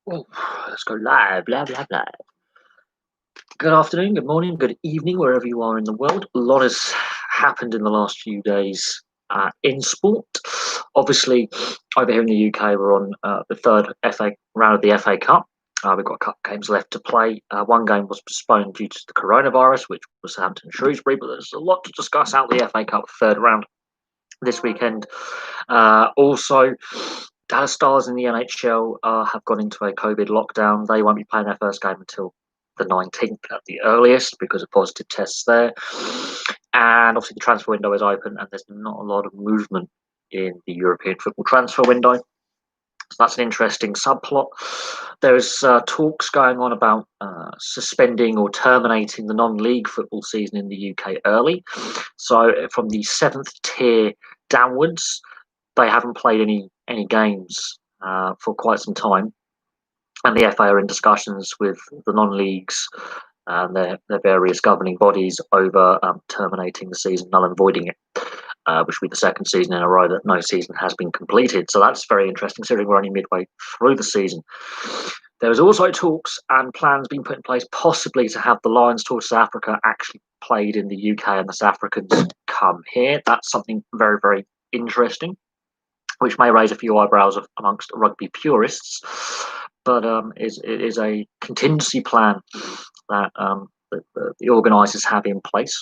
Oh, let's go live, live, live, live. Good afternoon, good morning, good evening, wherever you are in the world. A lot has happened in the last few days in sport. Obviously, over here in the UK, we're on the third FA round of the FA Cup. We've got a couple of games left to play. One game was postponed due to the coronavirus, which was Southampton and Shrewsbury, but there's a lot to discuss out the FA Cup third round this weekend. Also, Dallas Stars in the NHL have gone into a COVID lockdown. They won't be playing their first game until the 19th at the earliest because of positive tests there. And obviously, the transfer window is open, and there's not a lot of movement in the European football transfer window. So that's an interesting subplot. There's talks going on about suspending or terminating the non-league football season in the UK early. So from the seventh tier downwards, they haven't played any games for quite some time, and the FA are in discussions with the non-leagues and their various governing bodies over terminating the season, null and voiding it, which will be the second season in a row that no season has been completed. So that's very interesting, considering we're only midway through the season. There is also talks and plans being put in place possibly to have the Lions tour to South Africa actually played in the UK and the South Africans come here. That's something very, very interesting, which may raise a few eyebrows amongst rugby purists, but it is a contingency plan that the organisers have in place.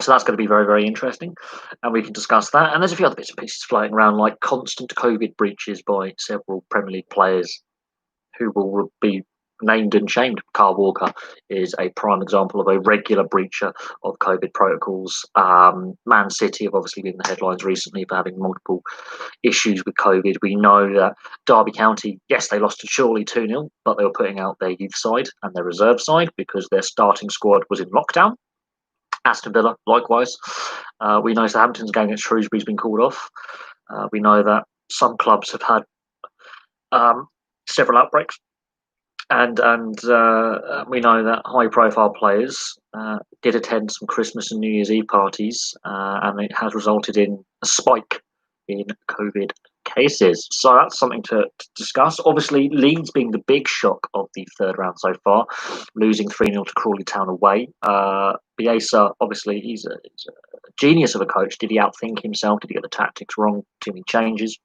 So that's going to be very, very interesting, and we can discuss that. And there's a few other bits and pieces floating around, like constant COVID breaches by several Premier League players who will be named and shamed. Carl Walker is a prime example of a regular breacher of COVID protocols. Man City have obviously been in the headlines recently for having multiple issues with COVID. We know that Derby County, yes, they lost to Chorley 2-0, but they were putting out their youth side and their reserve side because their starting squad was in lockdown. Aston Villa, likewise. We know Southampton's game against Shrewsbury's been called off. We know that some clubs have had several outbreaks, and we know that high-profile players did attend some Christmas and New Year's Eve parties, and it has resulted in a spike in COVID cases. So that's something to discuss. Obviously, Leeds being the big shock of the third round so far, losing 3-0 to Crawley Town away. Bielsa, obviously, he's a genius of a coach. Did he outthink himself? Did he get the tactics wrong? Too many changes?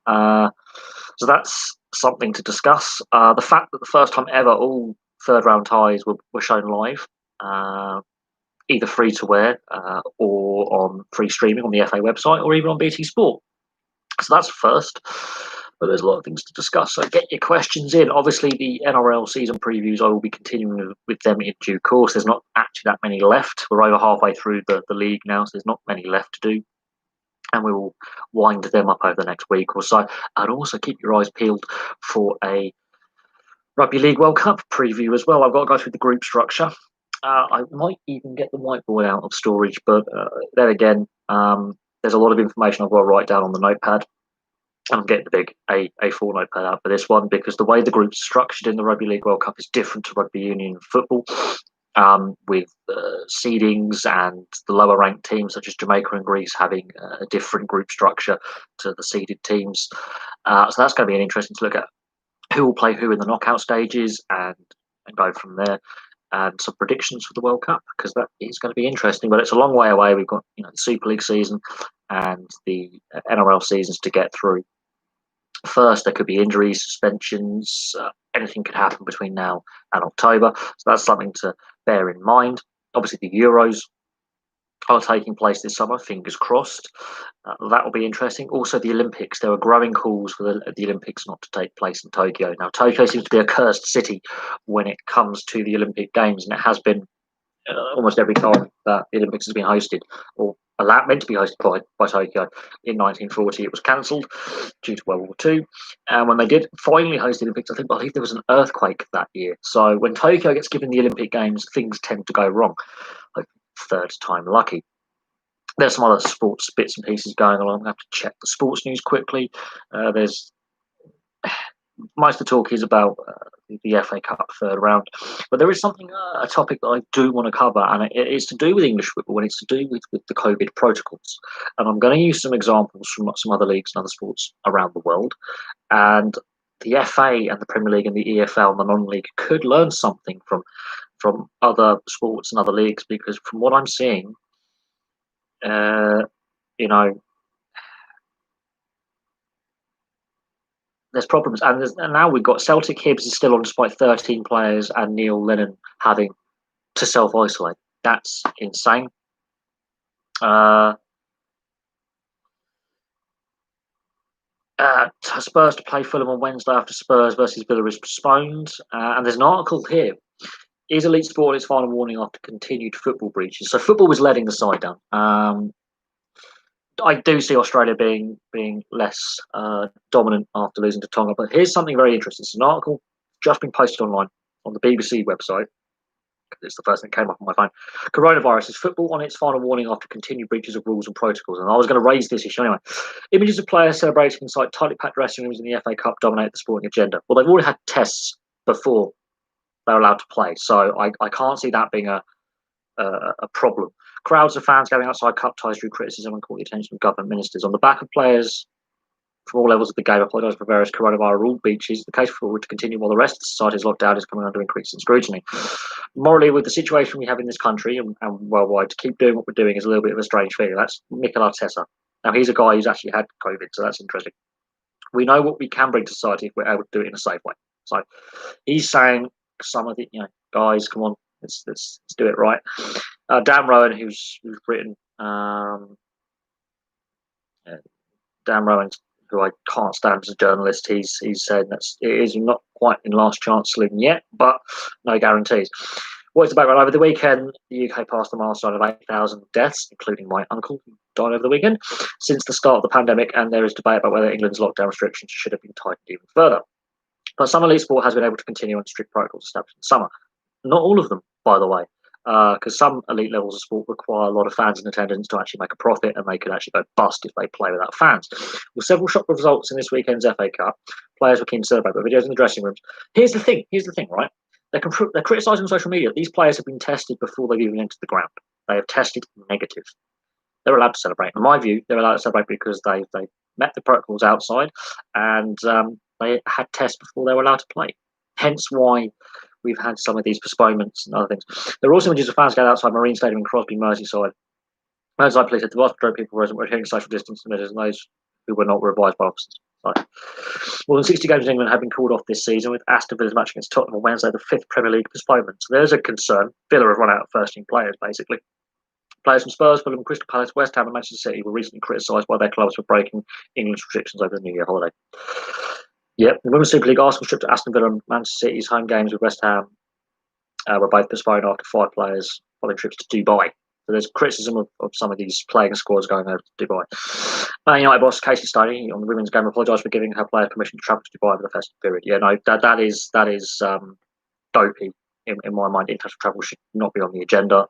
So that's something to discuss. The fact that the first time ever all third round ties were shown live, either free to wear or on free streaming on the FA website or even on BT Sport. So that's first. But there's a lot of things to discuss. So get your questions in. Obviously, the NRL season previews, I will be continuing with them in due course. There's not actually that many left. We're over halfway through the league now, so there's not many left to do. And we will wind them up over the next week or so. And also keep your eyes peeled for a Rugby League World Cup preview as well. I've got to go through the group structure. I might even get the whiteboard out of storage, but then again, there's a lot of information I've got to write down on the notepad. I'm getting the big A4 notepad out for this one because the way the group's structured in the Rugby League World Cup is different to rugby union football, with seedings and the lower ranked teams such as Jamaica and Greece having a different group structure to the seeded teams. So that's going to be an interesting to look at who will play who in the knockout stages and go from there. And some predictions for the World Cup because that is going to be interesting, but it's a long way away. We've got the Super League season and the NRL seasons to get through. First, there could be injuries, suspensions, anything could happen between now and October. So that's something to bear in mind. Obviously, the Euros are taking place this summer, fingers crossed. That will be interesting. Also, the Olympics. There are growing calls for the Olympics not to take place in Tokyo. Now, Tokyo seems to be a cursed city when it comes to the Olympic Games, and it has been almost every time that the Olympics has been hosted or meant to be hosted by Tokyo. In 1940, it was cancelled due to World War II. And when they did finally host the Olympics, I believe there was an earthquake that year. So when Tokyo gets given the Olympic Games, things tend to go wrong. Like third time lucky. There's some other sports bits and pieces going along. I have to check the sports news quickly. There's most of the talk is about the FA Cup third round, but there is something, a topic that I do want to cover, and it is to do with English football, and it's to do with the COVID protocols. And I'm going to use some examples from some other leagues and other sports around the world, and the FA and the Premier League and the EFL and the non-league could learn something from other sports and other leagues, because from what I'm seeing, you know, there's problems, and now we've got Celtic Hibs is still on despite 13 players and Neil Lennon having to self-isolate. That's insane. Spurs to play Fulham on Wednesday after Spurs versus Villa is postponed. And there's an article here. Is Elite Sport its final warning after continued football breaches? So football was letting the side down. I do see Australia being less dominant after losing to Tonga. But here's something very interesting. It's an article just been posted online on the BBC website. It's the first thing that came up on my phone. Coronavirus, is football on its final warning after continued breaches of rules and protocols? And I was going to raise this issue anyway. Images of players celebrating inside tightly packed dressing rooms in the FA Cup dominate the sporting agenda. Well, they've already had tests before they're allowed to play, so I can't see that being a problem. Crowds of fans going outside cup ties drew criticism and caught the attention of government ministers. On the back of players from all levels of the game apologised for various coronavirus rule breaches, the case forward to continue while the rest of the society's lockdown is coming under increasing scrutiny. Morally, with the situation we have in this country and worldwide, to keep doing what we're doing is a little bit of a strange feeling. That's Mikel Arteta. Now, he's a guy who's actually had COVID, so that's interesting. We know what we can bring to society if we're able to do it in a safe way. So he's saying some of the, guys, come on, let's do it right. Dan Rowan, who's written, Dan Rowan, who I can't stand as a journalist, he's saying that it is not quite in last chance saloon yet, but no guarantees. What is the background? Over the weekend, the UK passed the milestone of 8,000 deaths, including my uncle, who died over the weekend, since the start of the pandemic, and there is debate about whether England's lockdown restrictions should have been tightened even further. But some elite sport has been able to continue on strict protocols established in summer. Not all of them, by the way, because some elite levels of sport require a lot of fans in attendance to actually make a profit, and they could actually go bust if they play without fans. With several shock results in this weekend's FA Cup, players were keen to celebrate with videos in the dressing rooms. Here's the thing, right? They're criticising on social media that these players have been tested before they've even entered the ground. They have tested negative. They're allowed to celebrate. In my view, they're allowed to celebrate because they met the protocols outside, and they had tests before they were allowed to play. Hence why we've had some of these postponements and other things. There are also images of fans gathered outside Marine Stadium in Crosby, Merseyside. Merseyside police said the vast majority of people present were adhering to social distance measures, and those who were not were advised by officers. Right. More than 60 games in England have been called off this season, with Aston Villa's match against Tottenham on Wednesday, the fifth Premier League postponement. So there's a concern. Villa have run out of first-team players, basically. Players from Spurs, Fulham, Crystal Palace, West Ham and Manchester City were recently criticised by their clubs for breaking England's restrictions over the New Year holiday. Yep, the Women's Super League Arsenal stripped Aston Villa and Manchester City's home games with West Ham were both postponed after 5 players following trips to Dubai. So there's criticism of some of these playing squads going over to Dubai. Man United boss Casey Stoney on the women's game apologised for giving her players permission to travel to Dubai over the festive period. Yeah, no, that is dopey in my mind. International travel should not be on the agenda.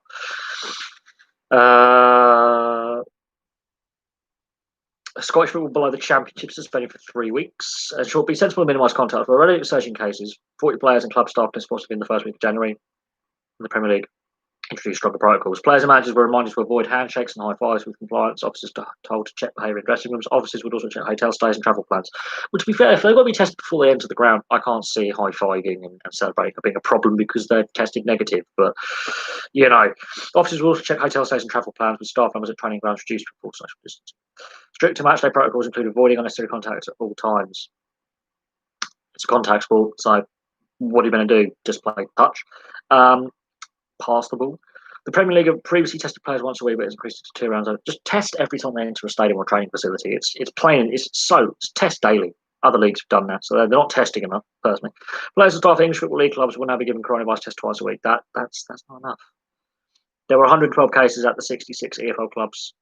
Scottish football below the Championship suspended for 3 weeks. It should be sensible to minimise contact. For already surging cases, 40 players and club staff are supposed to be in the first week of January in the Premier League. Introduced stronger protocols. Players and managers were reminded to avoid handshakes and high fives with compliance. Officers told to check behaviour in dressing rooms. Officers would also check hotel stays and travel plans. But to be fair, if they've got to be tested before they enter the ground, I can't see high fiving and celebrating being a problem because they're tested negative. But officers will also check hotel stays and travel plans with staff members at training grounds reduced to enforce social distancing. Stricter matchday protocols include avoiding unnecessary contacts at all times. It's a contact sport, so what are you going to do? Just play touch. Pass the ball. The Premier League have previously tested players once a week, but it's increased to 2 rounds. Just test every time they enter a stadium or training facility. It's plain. It's test daily. Other leagues have done that, so they're not testing enough. Personally, players and staff of English Football League clubs will now be given coronavirus tests twice a week. That's not enough. There were 112 cases at the 66 EFL clubs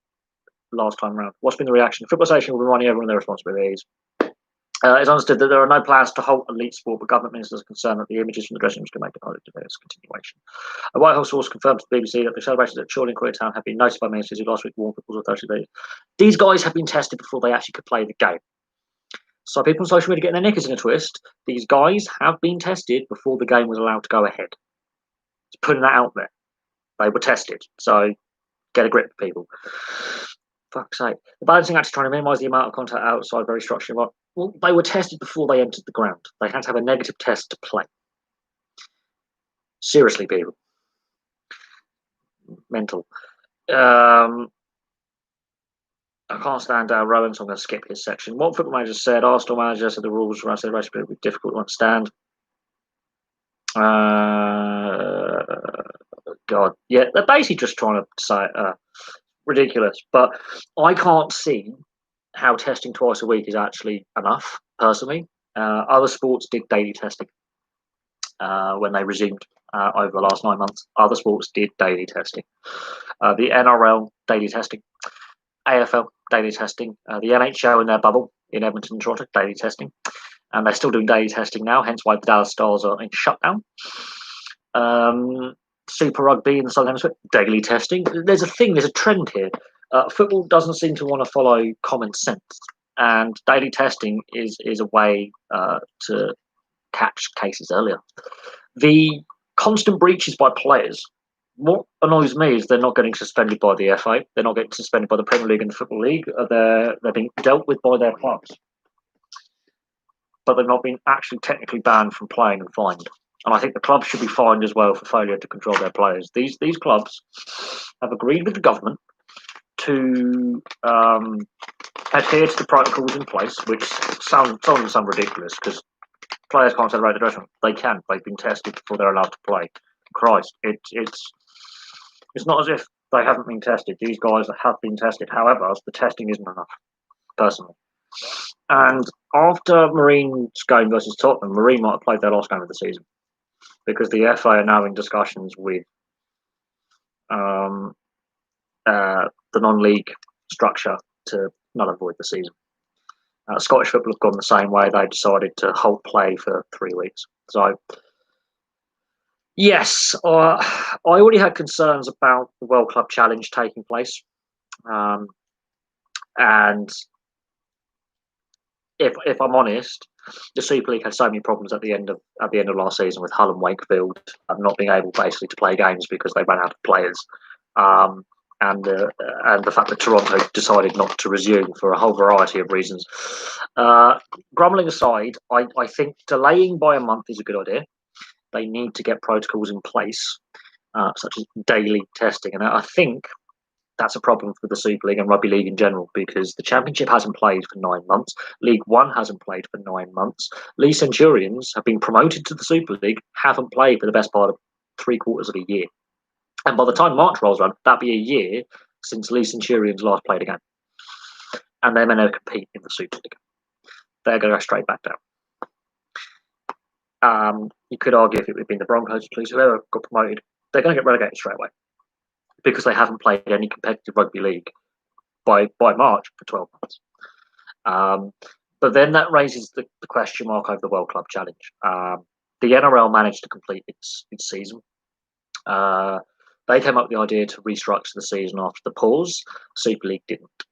last time round. What's been the reaction? The Football Association will be reminding everyone of their responsibilities. It's understood that there are no plans to halt elite sport, but government ministers are concerned that the images from the dressing rooms can make it harder to its continuation. A Whitehall source confirmed to the BBC that the celebrations at Chorley and Koreatown have been noticed by ministers who last week warned football authorities. These guys have been tested before they actually could play the game. So people on social media getting their knickers in a twist. These guys have been tested before the game was allowed to go ahead. Just putting that out there. They were tested. So get a grip, people. fuck's sake. The balancing act is trying to minimise the amount of contact outside very structured environment. Well, they were tested before they entered the ground. They had to have a negative test to play. Seriously, people. Mental. I can't stand Rowan, so I'm going to skip his section. What Football Manager said, Arsenal manager said the rules around celebration would be difficult to understand. God, yeah, they're basically just trying to say ridiculous. But I can't see how testing twice a week is actually enough, personally. Other sports did daily testing when they resumed over the last 9 months. Other sports did daily testing. The NRL, daily testing. AFL, daily testing. The NHL in their bubble in Edmonton and Toronto, daily testing. And they're still doing daily testing now, hence why the Dallas Stars are in shutdown. Super Rugby in the Southern Hemisphere, daily testing. There's a trend here. Football doesn't seem to want to follow common sense, and daily testing is a way to catch cases earlier. The constant breaches by players. What annoys me is they're not getting suspended by the FA. They're not getting suspended by the Premier League and the Football League. They're being dealt with by their clubs, but they've not been actually technically banned from playing and fined. And I think the clubs should be fined as well for failure to control their players. These clubs have agreed with the government to adhere to the protocols in place, which some of them sound ridiculous because players can't celebrate the dressing room. They can. They've been tested before they're allowed to play. Christ, it's not as if they haven't been tested. These guys have been tested. However, the testing isn't enough, personally. And after Marine's game versus Tottenham, Marine might have played their last game of the season because the FA are now in discussions with the non-league structure to null and void the season. Scottish football have gone the same way. They decided to halt play for 3 weeks. So, yes, I already had concerns about the World Club Challenge taking place. And if I'm honest, the Super League had so many problems at the end of last season with Hull and Wakefield not being able basically to play games because they ran out of players. And the fact that Toronto decided not to resume for a whole variety of reasons. Grumbling aside, I think delaying by a month is a good idea. They need to get protocols in place, such as daily testing. And I think that's a problem for the Super League and Rugby League in general because the Championship hasn't played for 9 months. League One hasn't played for 9 months. Leigh Centurions have been promoted to the Super League, haven't played for the best part of 3/4 of a year. And by the time March rolls around, that'll be a year since Leigh Centurions last played a game. And they're going to compete in the Super League. They're going to go straight back down. You could argue if it had been the Broncos, please, whoever got promoted, they're going to get relegated straight away because they haven't played any competitive rugby league by March for 12 months. But then that raises the question mark over the World Club Challenge. The NRL managed to complete its season. They came up with the idea to restructure the season after the pause. Super League didn't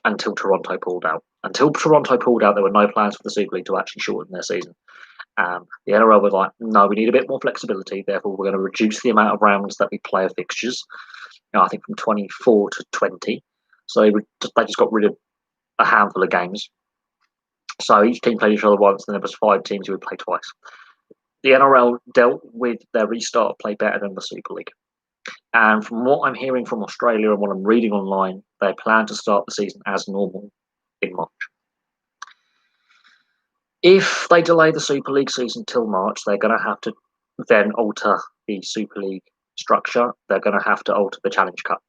until Toronto pulled out. Until Toronto pulled out, there were no plans for the Super League to actually shorten their season. The NRL were like, no, we need a bit more flexibility. Therefore, we're going to reduce the amount of rounds that we play of fixtures. I think from 24 to 20. So they just got rid of a handful of games. So each team played each other once, and there was 5 teams who would play twice. The NRL dealt with their restart play better than the Super League. And from what I'm hearing from Australia and what I'm reading online, they plan to start the season as normal in March. If they delay the Super League season till March, they're going to have to then alter the Super League structure. They're going to have to alter the Challenge Cup.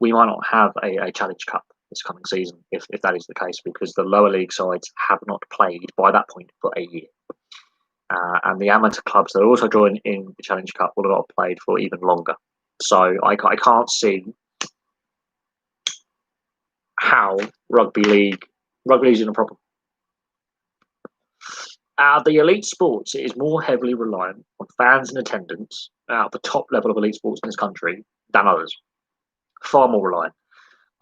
We might not have a Challenge Cup this coming season if that is the case, because the lower league sides have not played by that point for a year. And the amateur clubs that also join in the Challenge Cup will not have played for even longer. So I can't see how rugby league is in a problem. The elite sports is more heavily reliant on fans and attendance at the top level of elite sports in this country than others. Far more reliant.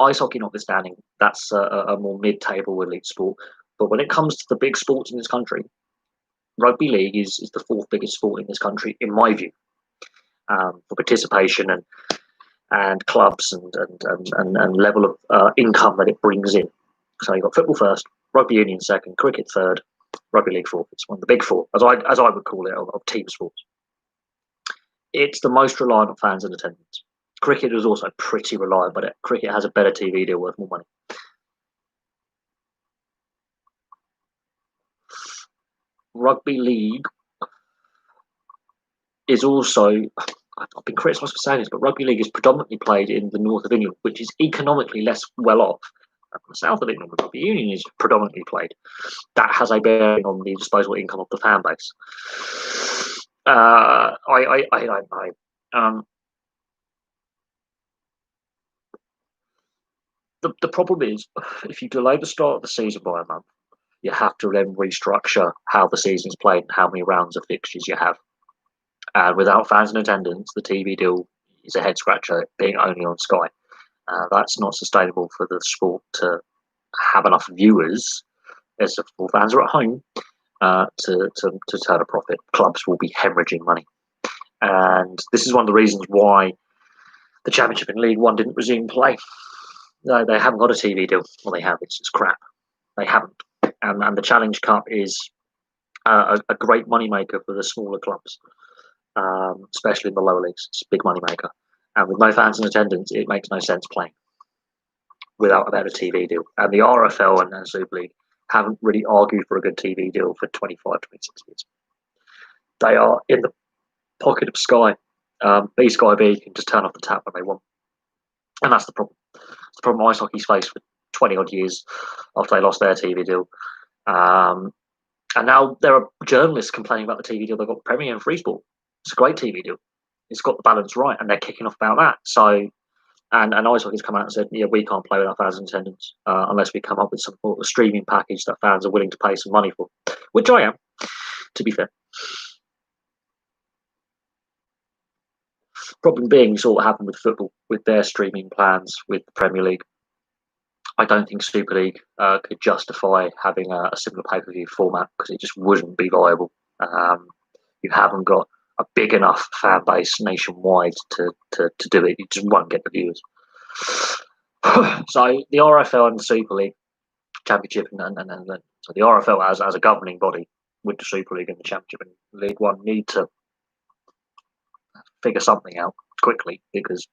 Ice hockey notwithstanding, that's a more mid-table elite sport. But when it comes to the big sports in this country, rugby league is the 4th biggest sport in this country, in my view, for participation. And and clubs and level of income that it brings in. So you've got football first, rugby union second, cricket third, rugby league fourth. It's one of the big four, as I would call it, of team sports. It's the most reliant on fans and attendance. Cricket is also pretty reliant, but cricket has a better TV deal worth more money. Rugby league is also, I've been criticised for saying this, but rugby league is predominantly played in the north of England, which is economically less well off. The south of England, rugby union is predominantly played. That has a bearing on the disposable income of the fan base. I don't know. The problem is, if you delay the start of the season by a month, you have to then restructure how the season's played and how many rounds of fixtures you have. And without fans in attendance, the TV deal is a head scratcher, being only on Sky. That's not sustainable for the sport to have enough viewers as the football fans are at home to turn a profit. Clubs will be hemorrhaging money. And this is one of the reasons why the Championship and League One didn't resume play. They haven't got a TV deal. Well, they have. It's just crap. They haven't. And the Challenge Cup is a great moneymaker for the smaller clubs, especially in the lower leagues. It's a big moneymaker. And with no fans in attendance, it makes no sense playing without a better TV deal. And the RFL and Super League haven't really argued for a good TV deal for 25, 26 years. They are in the pocket of Sky. Sky B can just turn off the tap when they want. And that's the problem. It's the problem ice hockey's faced for 20 odd years after they lost their TV deal. And now there are journalists complaining about the TV deal they've got Premier and Free Sport. It's a great TV deal. It's got the balance right, and they're kicking off about that. So, and ice hockey's come out and said, yeah, we can't play without fans in attendance unless we come up with some sort of streaming package that fans are willing to pay some money for, which I am, to be fair. Problem being, you saw what happened with football, with their streaming plans with the Premier League. I don't think Super League could justify having a similar pay-per-view format because it just wouldn't be viable. You haven't got a big enough fan base nationwide to do it. You just won't get the viewers. So the RFL and the Super League Championship and so the RFL as a governing body with the Super League and the Championship and League One need to figure something out quickly because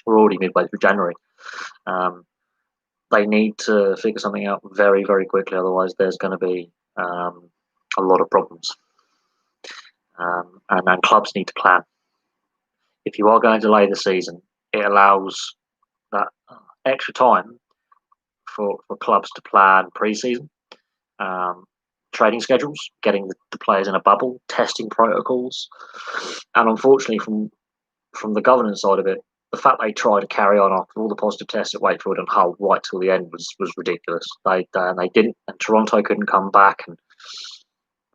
we're already midway through January. They need to figure something out very, very quickly. Otherwise, there's going to be a lot of problems. And clubs need to plan. If you are going to delay the season, it allows that extra time for clubs to plan pre-season, training schedules, getting the players in a bubble, testing protocols. And unfortunately, from the governance side of it, the fact they tried to carry on after all the positive tests at Wakefield and Hull right till the end was ridiculous. They didn't, and Toronto couldn't come back, and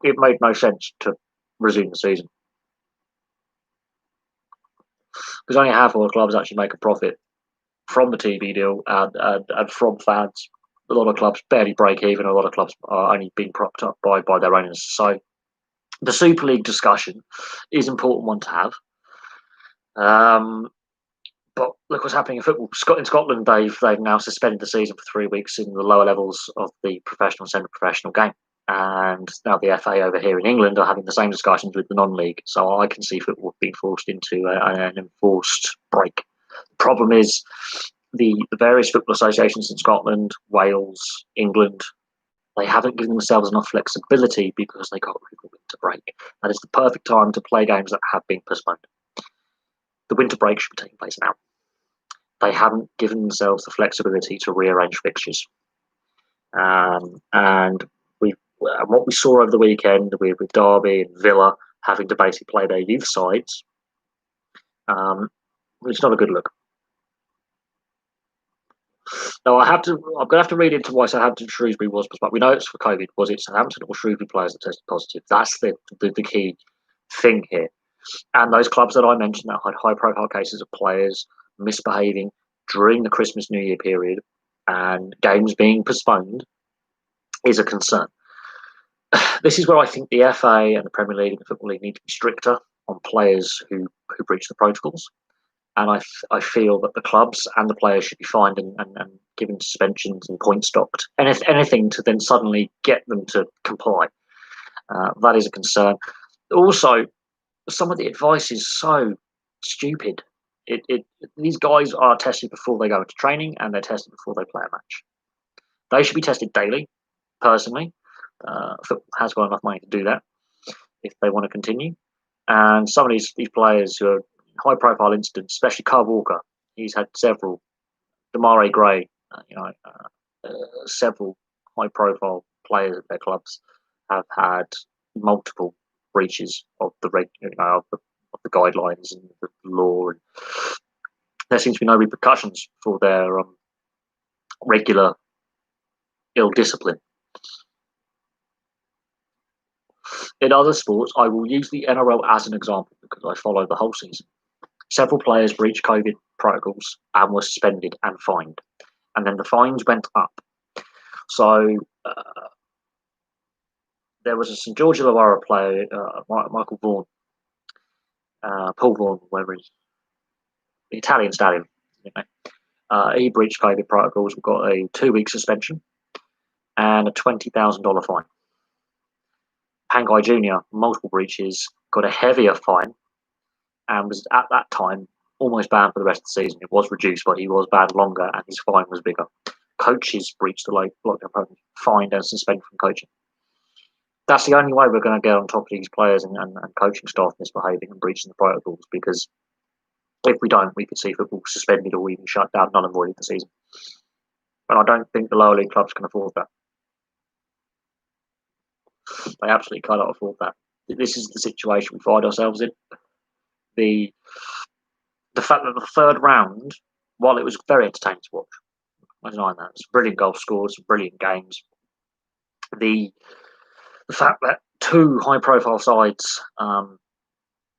it made no sense to resume the season because only a handful of clubs actually make a profit from the TV deal and from fans. A lot of clubs barely break even. A lot of clubs are only being propped up by their owners. So the Super League discussion is an important one to have. But look what's happening in football. In Scotland, they've now suspended the season for 3 weeks in the lower levels of the professional, semi-professional game. And now the FA over here in England are having the same discussions with the non-league. So I can see football being forced into an enforced break. The problem is the various football associations in Scotland, Wales, England, they haven't given themselves enough flexibility because they got rid of the winter break. That is the perfect time to play games that have been postponed. The winter break should be taking place now. They haven't given themselves the flexibility to rearrange fixtures. And what we saw over the weekend with Derby and Villa having to basically play their youth sides, it's not a good look. Now I'm going to have to read into why Southampton Shrewsbury was, but we know it's for COVID. Was it Southampton or Shrewsbury players that tested positive? That's the key thing here. And those clubs that I mentioned that had high-profile cases of players misbehaving during the Christmas New Year period and games being postponed is a concern. This is where I think the FA and the Premier League and the Football League need to be stricter on players who breach the protocols. And I feel that the clubs and the players should be fined and given suspensions and points docked. And if anything, to then suddenly get them to comply. That is a concern. Also, some of the advice is so stupid. These guys are tested before they go into training and they're tested before they play a match. They should be tested daily, personally. Football has got enough money to do that if they want to continue. And some of these players who are high profile incidents, especially Kyle Walker, he's had several. Demarai Gray, several high profile players at their clubs have had multiple breaches of the guidelines and the law, and there seems to be no repercussions for their regular ill discipline. In other sports, I will use the NRL as an example because I follow the whole season. Several players breached COVID protocols and were suspended and fined, and then the fines went up. So there was a St George Illawarra player, Michael Vaughan, Paul Vaughan, whatever he's, the Italian stallion. He breached COVID protocols, got a 2-week suspension and a $20,000 fine. Pangai Jr., multiple breaches, got a heavier fine and was at that time almost banned for the rest of the season. It was reduced, but he was banned longer and his fine was bigger. Coaches breached the lockdown program, fined and suspended from coaching. That's the only way we're going to get on top of these players and coaching staff misbehaving and breaching the protocols, because if we don't, we could see football suspended or even shut down, null and void the season. And I don't think the lower league clubs can afford that. They absolutely cannot afford that. This is the situation we find ourselves in. The fact that the third round, while it was very entertaining to watch, I deny that, it's brilliant goal scores, brilliant games. The fact that 2 high-profile sides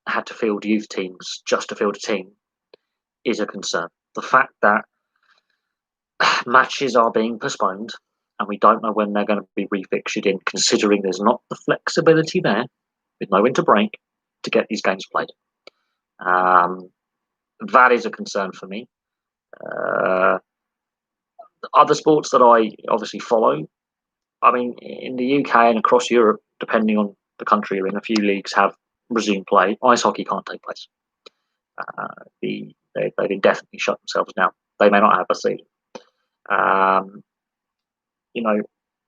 had to field youth teams just to field a team is a concern. The fact that matches are being postponed and we don't know when they're going to be refixtured in, considering there's not the flexibility there, with no winter break, to get these games played. That is a concern for me. Other sports that I obviously follow, I mean, in the UK and across Europe, depending on the country you're in, a few leagues have resumed play. Ice hockey can't take place. They've indefinitely shut themselves down. They may not have a season.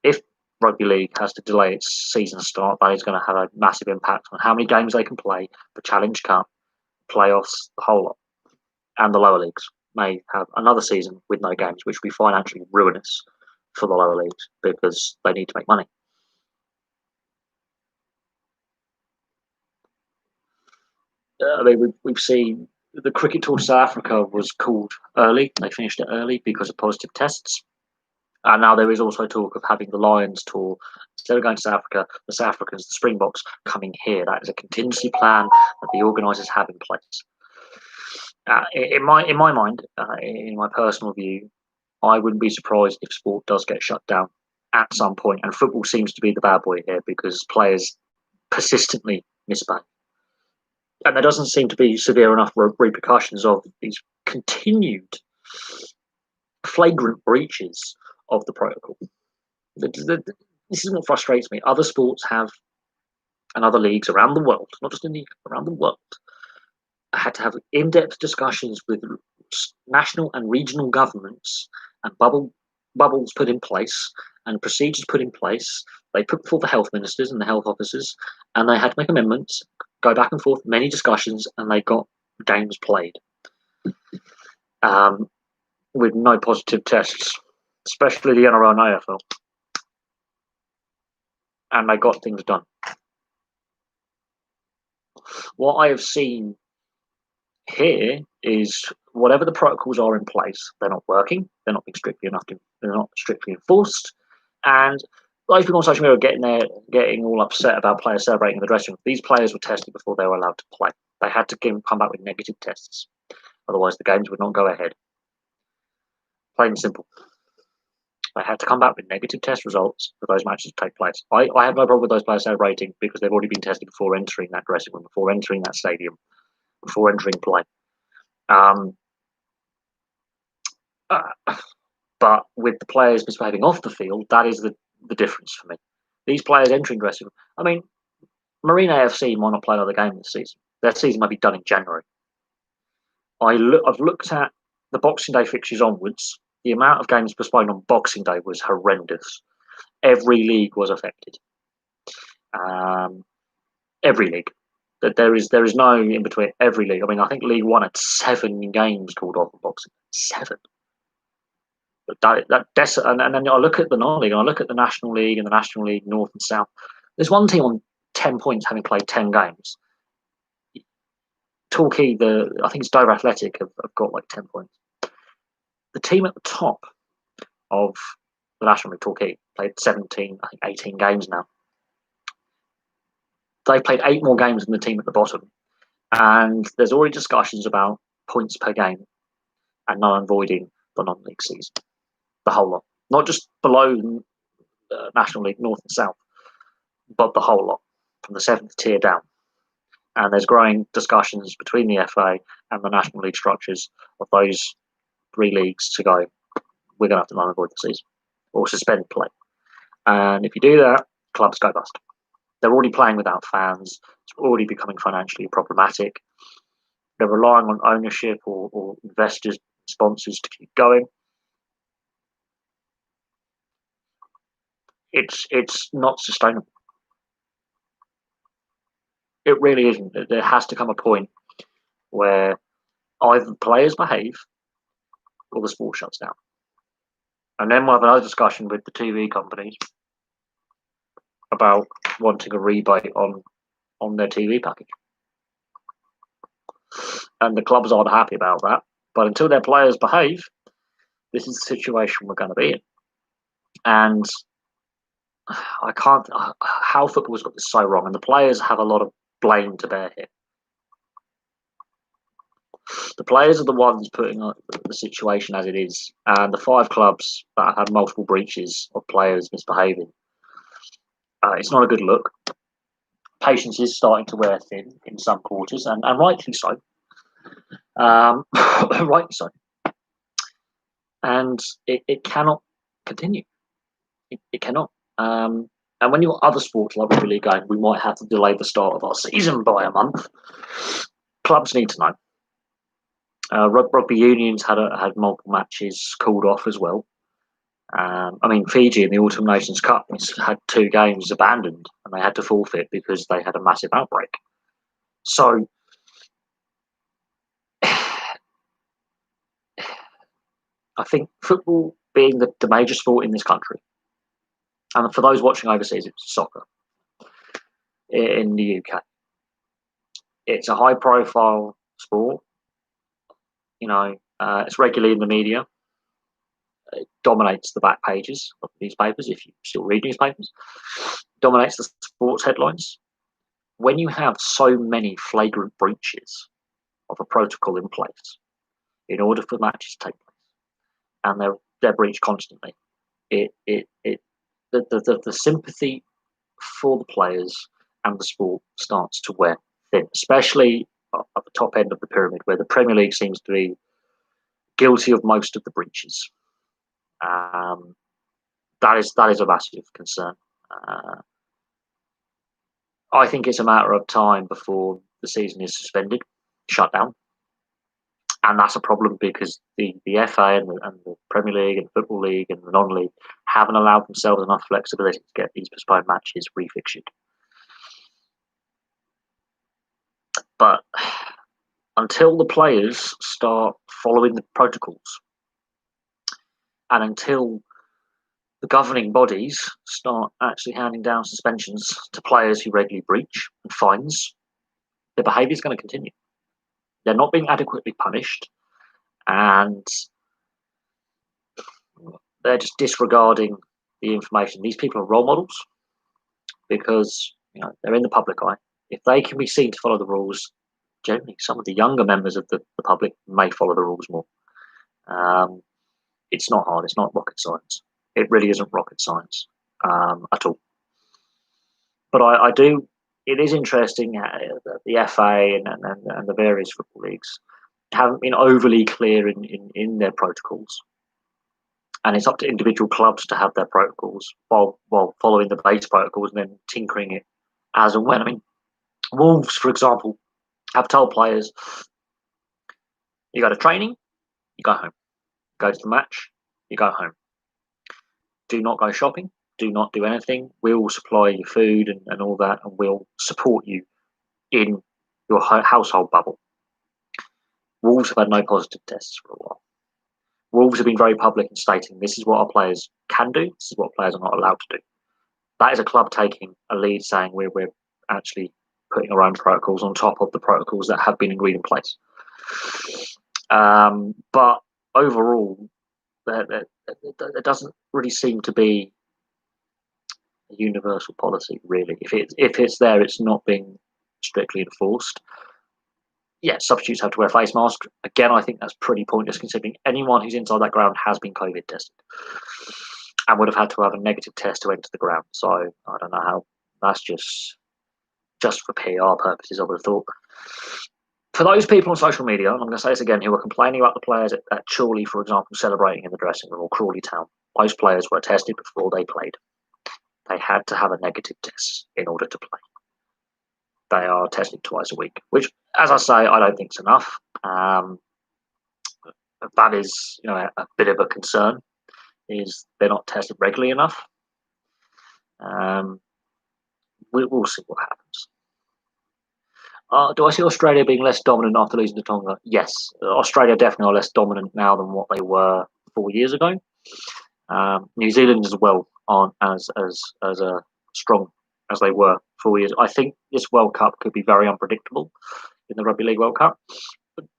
If rugby league has to delay its season start, that is going to have a massive impact on how many games they can play, the Challenge Cup, playoffs, the whole lot. And the lower leagues may have another season with no games, which will be financially ruinous for the lower leagues because they need to make money. We've seen the cricket tour to South Africa was called early. They finished it early because of positive tests. And now there is also talk of having the Lions tour, instead of going to South Africa, the South Africans, the Springboks, coming here. That is a contingency plan that the organisers have in place. In my mind, in my personal view, I wouldn't be surprised if sport does get shut down at some point. And football seems to be the bad boy here because players persistently misbehave. And there doesn't seem to be severe enough repercussions of these continued flagrant breaches of the protocol. This is what frustrates me. Other sports have, and other leagues around the world, not just in the around the world, had to have in-depth discussions with national and regional governments and bubbles put in place and procedures put in place. They put before the health ministers and the health officers, and they had to make amendments, go back and forth, many discussions, and they got games played with no positive tests, especially the NRL and AFL. And they got things done. What I have seen here is whatever the protocols are in place, they're not working. They're not being they're not strictly enforced. And those people on social media are getting all upset about players celebrating in the dressing room. These players were tested before they were allowed to play. They had to come back with negative tests. Otherwise, the games would not go ahead. Plain and simple. They had to come back with negative test results for those matches to take place. I have no problem with those players celebrating because they've already been tested before entering that dressing room, before entering that stadium, before entering play. Um, but with the players misbehaving off the field, that is the difference for me. These players entering dressing room. I mean, Marine AFC might not play another game this season. Their season might be done in January. I've looked at the Boxing Day fixtures onwards. The amount of games postponed on Boxing Day was horrendous. Every league was affected. Every league. That there is no in between. Every league. I mean, I think League One had 7 games called off on Boxing Day. 7. But and then I look at the non-league and I look at the National League and the National League North and South. There's one team on 10 points having played 10 games. Torquay, I think it's Dover Athletic have got like 10 points. The team at the top of the National League, Torquay, played 17, I think 18 games now. They played 8 more games than the team at the bottom. And there's already discussions about points per game and null and voiding the non-league season. The whole lot. Not just below National League North and South, but the whole lot, from the 7th tier down. And there's growing discussions between the FA and the National League structures of those 3 leagues to go, we're going to have to null and void the season or suspend play. And if you do that, clubs go bust. They're already playing without fans. It's already becoming financially problematic. They're relying on ownership or investors, sponsors to keep going. It's not sustainable. It really isn't. There has to come a point where either the players behave or the sport shuts down. And then we'll have another discussion with the TV companies about wanting a rebate on their TV package. And the clubs aren't happy about that. But until their players behave, this is the situation we're going to be in. And I can't. How football's got this so wrong, and the players have a lot of blame to bear here. The players are the ones putting the situation as it is, and the 5 clubs that have had multiple breaches of players misbehaving. It's not a good look. Patience is starting to wear thin in some quarters, and rightly so. Rightly so. And it cannot continue. It cannot. And when you're other sports like Rugby League going, we might have to delay the start of our season by a month. Clubs need to know. Rugby unions had multiple matches called off as well. I mean, Fiji in the Autumn Nations Cup had 2 games abandoned, and they had to forfeit because they had a massive outbreak. So, I think football being the major sport in this country, and for those watching overseas, it's soccer in the UK. It's a high-profile sport. It's regularly in the media. It dominates the back pages of newspapers, if you still read newspapers. Dominates the sports headlines. When you have so many flagrant breaches of a protocol in place in order for matches to take place, and they're breached constantly, the sympathy for the players and the sport starts to wear thin, especially at the top end of the pyramid, where the Premier League seems to be guilty of most of the breaches. That is a massive concern. I think it's a matter of time before the season is suspended, shut down, and that's a problem because the FA and the Premier League and the Football League and the non-league haven't allowed themselves enough flexibility to get these postponed matches refixed. But until the players start following the protocols, and until the governing bodies start actually handing down suspensions to players who regularly breach and fines, their behaviour is going to continue. They're not being adequately punished, and they're just disregarding the information. These people are role models because they're in the public eye. If they can be seen to follow the rules, generally some of the younger members of the public may follow the rules more. It's not hard. It's not rocket science. It really isn't rocket science at all. But I do. It is interesting that the FA and the various football leagues haven't been overly clear in their protocols. And it's up to individual clubs to have their protocols while following the base protocols and then tinkering it as and when. I mean, Wolves, for example, have told players, you go to training, you go home. Go to the match, you go home. Do not go shopping. Do not do anything. We'll supply you food and all that, and we'll support you in your household bubble. Wolves have had no positive tests for a while. Wolves have been very public in stating this is what our players can do, this is what players are not allowed to do. That is a club taking a lead, saying we're actually putting our own protocols on top of the protocols that have been agreed in place. But overall, there doesn't really seem to be a universal policy, really. If it's there, it's not being strictly enforced. Yeah, substitutes have to wear face masks. Again, I think that's pretty pointless, considering anyone who's inside that ground has been COVID tested and would have had to have a negative test to enter the ground. So I don't know how. That's just for PR purposes, I would have thought. For those people on social media, and I'm going to say this again, who are complaining about the players at Chorley, for example, celebrating in the dressing room, or Crawley Town, most players were tested before they played. They had to have a negative test in order to play. They are tested twice a week, which, as I say, I don't think is enough. That is, a bit of a concern. Is they're not tested regularly enough. We'll see what happens. Do I see Australia being less dominant after losing to Tonga? Yes, Australia definitely are less dominant now than what they were 4 years ago. New Zealand as well aren't as strong as they were 4 years. I think this World Cup could be very unpredictable in the Rugby League World Cup.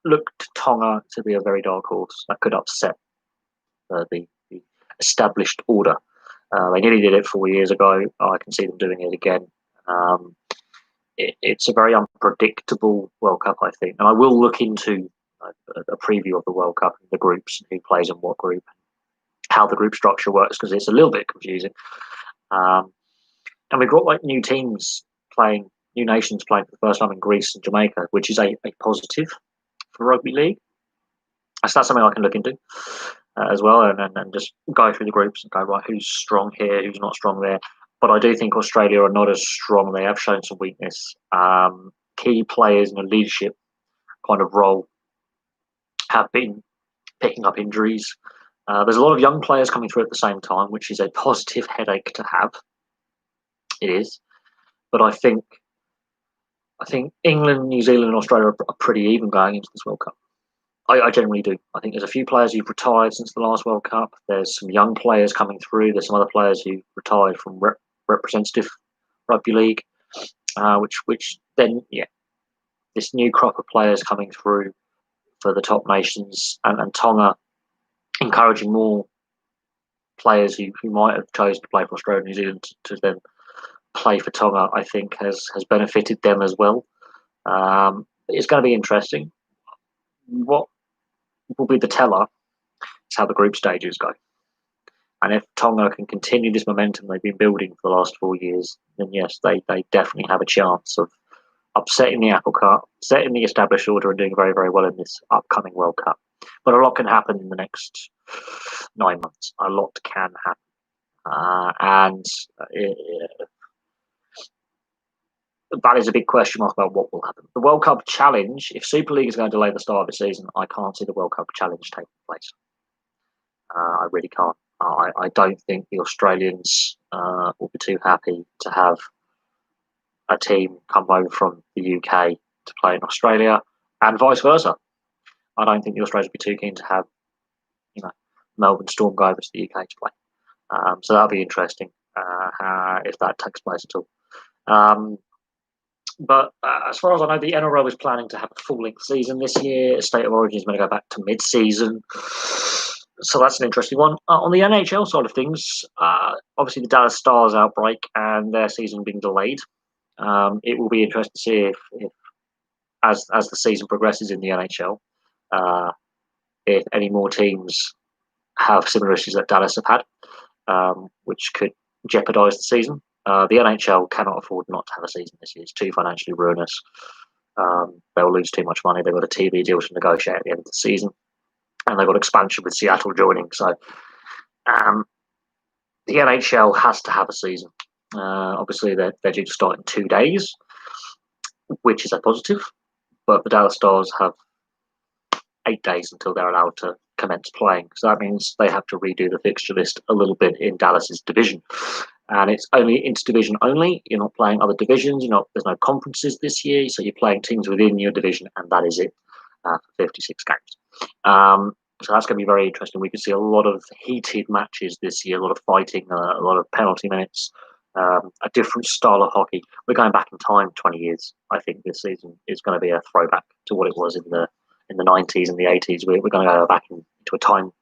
Look to Tonga to be a very dark horse that could upset the established order. They nearly did it 4 years ago. I can see them doing it again. It's a very unpredictable World Cup, I think. And I will look into a preview of the World Cup, the groups, who plays in what group, how the group structure works, because it's a little bit confusing. And we've got new teams playing, new nations playing for the first time in Greece and Jamaica, which is a positive for rugby league. So that's something I can look into as well, and just go through the groups and go, right, who's strong here, who's not strong there. But I do think Australia are not as strong. They have shown some weakness. Key players in a leadership kind of role have been picking up injuries. There's a lot of young players coming through at the same time, which is a positive headache to have. It is. But I think England, New Zealand and Australia are pretty even going into this World Cup. I generally do. I think there's a few players who've retired since the last World Cup. There's some young players coming through. There's some other players who retired from representative rugby league, which then, this new crop of players coming through for the top nations, and Tonga encouraging more players who might have chosen to play for Australia and New Zealand to then play for Tonga, I think has benefited them as well. It's going to be interesting. What will be the teller is how the group stages go. And if Tonga can continue this momentum they've been building for the last 4 years, then yes, they definitely have a chance of upsetting the apple cart, setting the established order, and doing very, very well in this upcoming World Cup. But a lot can happen in the next 9 months. A lot can happen. That is a big question mark about what will happen. The World Cup challenge, if Super League is going to delay the start of the season, I can't see the World Cup challenge taking place. I really can't. I don't think the Australians will be too happy to have a team come over from the UK to play in Australia, and vice versa. I don't think the Australians would be too keen to have, Melbourne Storm go over to the UK to play. So that'll be interesting if that takes place at all. But as far as I know, the NRL is planning to have a full-length season this year. State of Origin is going to go back to mid-season. So that's an interesting one. On the NHL side of things, obviously the Dallas Stars outbreak and their season being delayed. It will be interesting to see if as the season progresses in the NHL, if any more teams have similar issues that Dallas have had, which could jeopardise the season. The NHL cannot afford not to have a season this year. It's too financially ruinous. They'll lose too much money. They've got a TV deal to negotiate at the end of the season, and they've got expansion with Seattle joining. So um, the NHL has to have a season. Obviously, they're due to start in 2 days, which is a positive. But the Dallas Stars have 8 days until they're allowed to commence playing. So that means they have to redo the fixture list a little bit in Dallas's division. And it's only interdivision only. You're not playing other divisions. There's no conferences this year, so you're playing teams within your division, and that is it for 56 games. So that's going to be very interesting. We could see a lot of heated matches this year, a lot of fighting, a lot of penalty minutes, a different style of hockey. We're going back in time 20 years. I think this season is going to be a throwback to what it was in the 90s and the 80s. We're going to go back into a time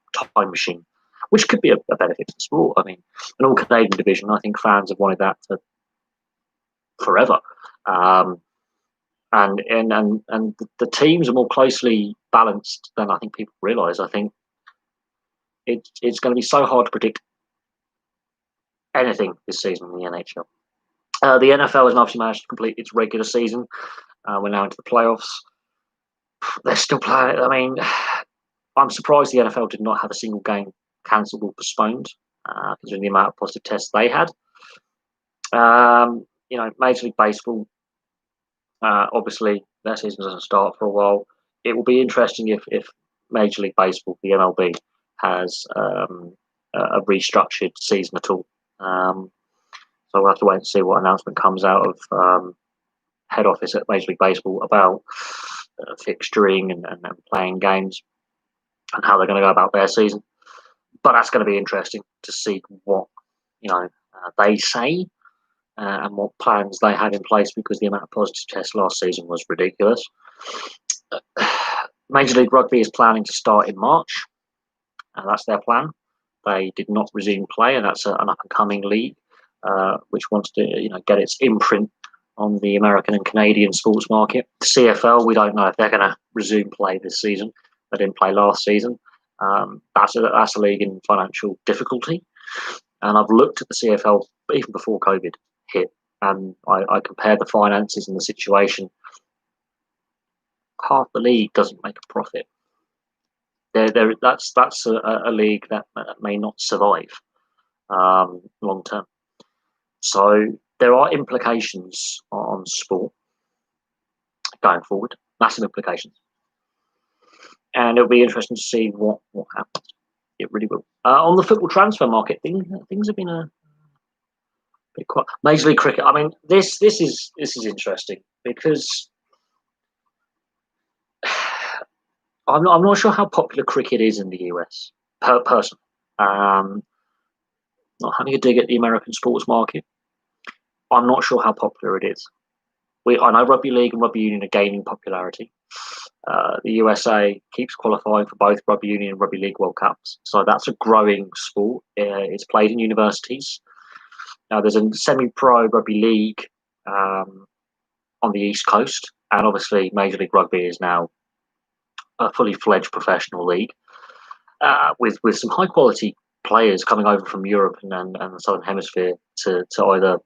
machine, which could be a benefit to the sport. I mean, an all Canadian division, I think fans have wanted that for forever. And the teams are more closely balanced than I think people realise. I think it's going to be so hard to predict anything this season in the NHL. The NFL has obviously managed to complete its regular season. We're now into the playoffs. They're still playing. I mean, I'm surprised the NFL did not have a single game cancelled or postponed, considering the amount of positive tests they had. Major League Baseball, obviously, their season doesn't start for a while. It will be interesting if Major League Baseball, the MLB, has a restructured season at all. So we'll have to wait and see what announcement comes out of head office at Major League Baseball about fixturing and playing games and how they're going to go about their season. But that's going to be interesting to see what they say and what plans they have in place, because the amount of positive tests last season was ridiculous. Major League Rugby is planning to start in March. That's their plan. They did not resume play, and that's an up-and-coming league which wants to get its imprint on the American and Canadian sports market. The CFL, we don't know if they're going to resume play this season. They didn't play last season. That's a league in financial difficulty. And I've looked at the CFL even before COVID hit, and I compared the finances and the situation. Half the league doesn't make a profit. That's a league that may not survive long term. So there are implications on sport going forward, massive implications, and it'll be interesting to see what happens. It really will. On the football transfer market, things have been a bit quiet. Major League Cricket. I mean, this is interesting because I'm not sure how popular cricket is in the US. Personally, not having a dig at the American sports market, I'm not sure how popular it is. I know rugby league and rugby union are gaining popularity. The USA keeps qualifying for both rugby union and rugby league World Cups, so that's a growing sport. It's played in universities. Now there's a semi-pro rugby league on the East Coast, and obviously Major League Rugby is now a fully fledged professional league with some high quality players coming over from Europe and the Southern Hemisphere to either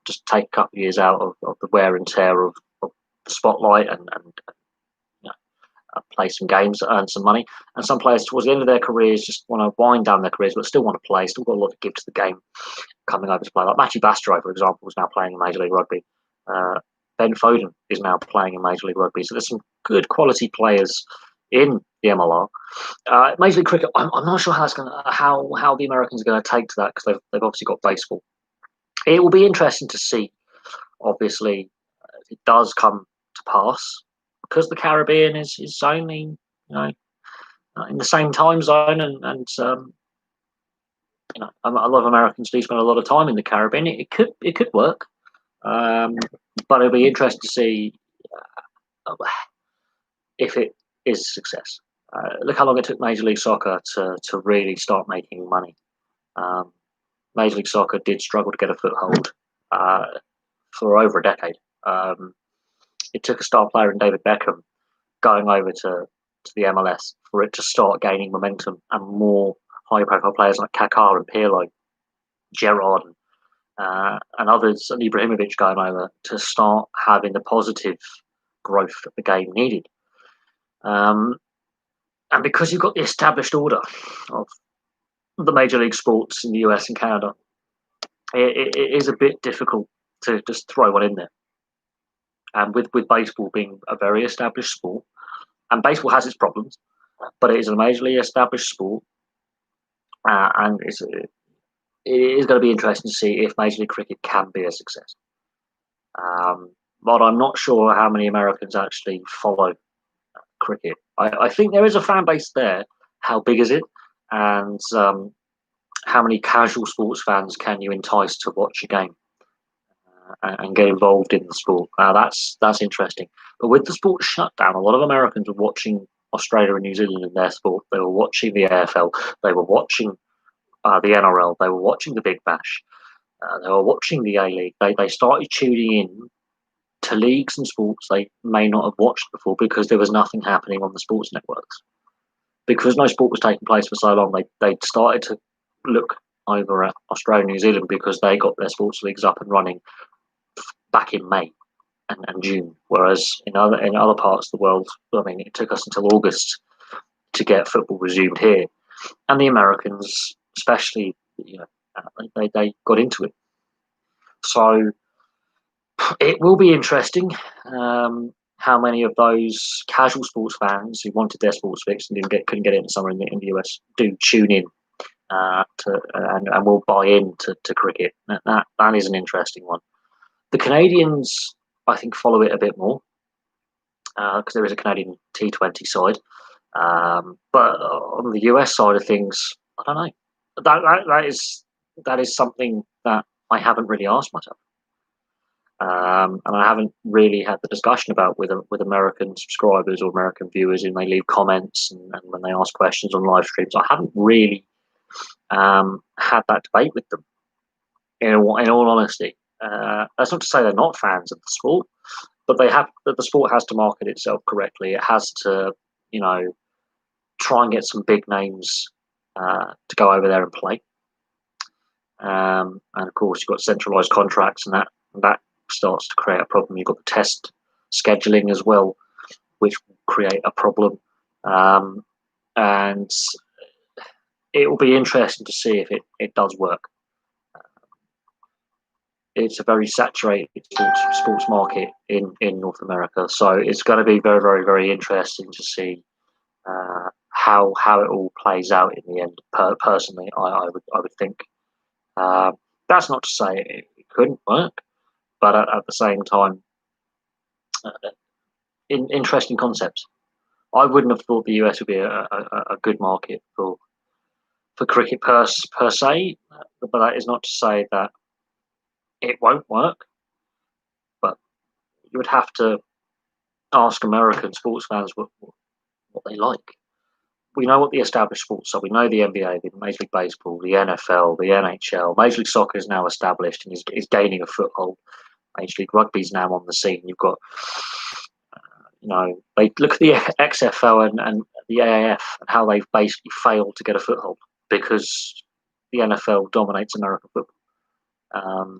just take a couple of years out of the wear and tear of the spotlight and play some games, earn some money. And some players towards the end of their careers just want to wind down their careers, but still want to play, still got a lot to give to the game, coming over to play. Like Matthew Bastareaud, for example, is now playing in Major League Rugby. Ben Foden is now playing in Major League Rugby. So there's some good quality players in the MLR. Major League Cricket, I'm not sure how the Americans are going to take to that, because they've obviously got baseball. It will be interesting to see, obviously, if it does come to pass, because the Caribbean is only in the same time zone, and a lot of Americans do spend a lot of time in the Caribbean. It could work, but it'll be interesting to see if it is a success. Look how long it took Major League Soccer to really start making money. Major League Soccer did struggle to get a foothold for over a decade. It took a star player in David Beckham going over to the MLS for it to start gaining momentum, and more high-profile players like Kaká and Pirlo, Gerrard, and others, and Ibrahimovic going over to start having the positive growth that the game needed. And because you've got the established order of the major league sports in the US and Canada, it is a bit difficult to just throw one in there. And with baseball being a very established sport, and baseball has its problems, but it is a majorly established sport, and it is going to be interesting to see if Major League Cricket can be a success. But I'm not sure how many Americans actually follow cricket. I think there is a fan base there. How big is it? And how many casual sports fans can you entice to watch a game and get involved in the sport? That's interesting. But with the sport shutdown, a lot of Americans were watching Australia and New Zealand in their sport. They were watching the AFL. They were watching the NRL. They were watching the Big Bash. They were watching the A-League. They started tuning in to leagues and sports they may not have watched before because there was nothing happening on the sports networks. Because no sport was taking place for so long, they started to look over at Australia and New Zealand because they got their sports leagues up and running back in May and June. Whereas in other parts of the world, I mean, it took us until August to get football resumed here. And the Americans, especially, they got into it. So it will be interesting how many of those casual sports fans who wanted their sports fix and couldn't get it in summer in the US do tune in and will buy into cricket. That is an interesting one. The Canadians, I think, follow it a bit more because there is a Canadian T20 side. But on the US side of things, I don't know. That is something that I haven't really asked myself. And I haven't really had the discussion about with American subscribers or American viewers, and they leave comments and when they ask questions on live streams. I haven't really had that debate with them. In all honesty, that's not to say they're not fans of the sport, but the sport has to market itself correctly. It has to, try and get some big names to go over there and play. And of course, you've got centralised contracts, and that starts to create a problem. You've got the test scheduling as well, which will create a problem. And it will be interesting to see if it does work. It's a very saturated sports market in North America, so it's going to be very, very, very interesting to see how it all plays out in the end. Personally, I would think that's not to say it couldn't work, but at the same time, interesting concepts. I wouldn't have thought the US would be a good market for cricket per se, but that is not to say that it won't work. But you would have to ask American sports fans what they like. We know what the established sports are. We know the NBA, the Major League Baseball, the NFL, the NHL. Major League Soccer is now established and is gaining a foothold. Major League Rugby is now on the scene. You've got, they look at the XFL and the AAF and how they've basically failed to get a foothold because the NFL dominates American football.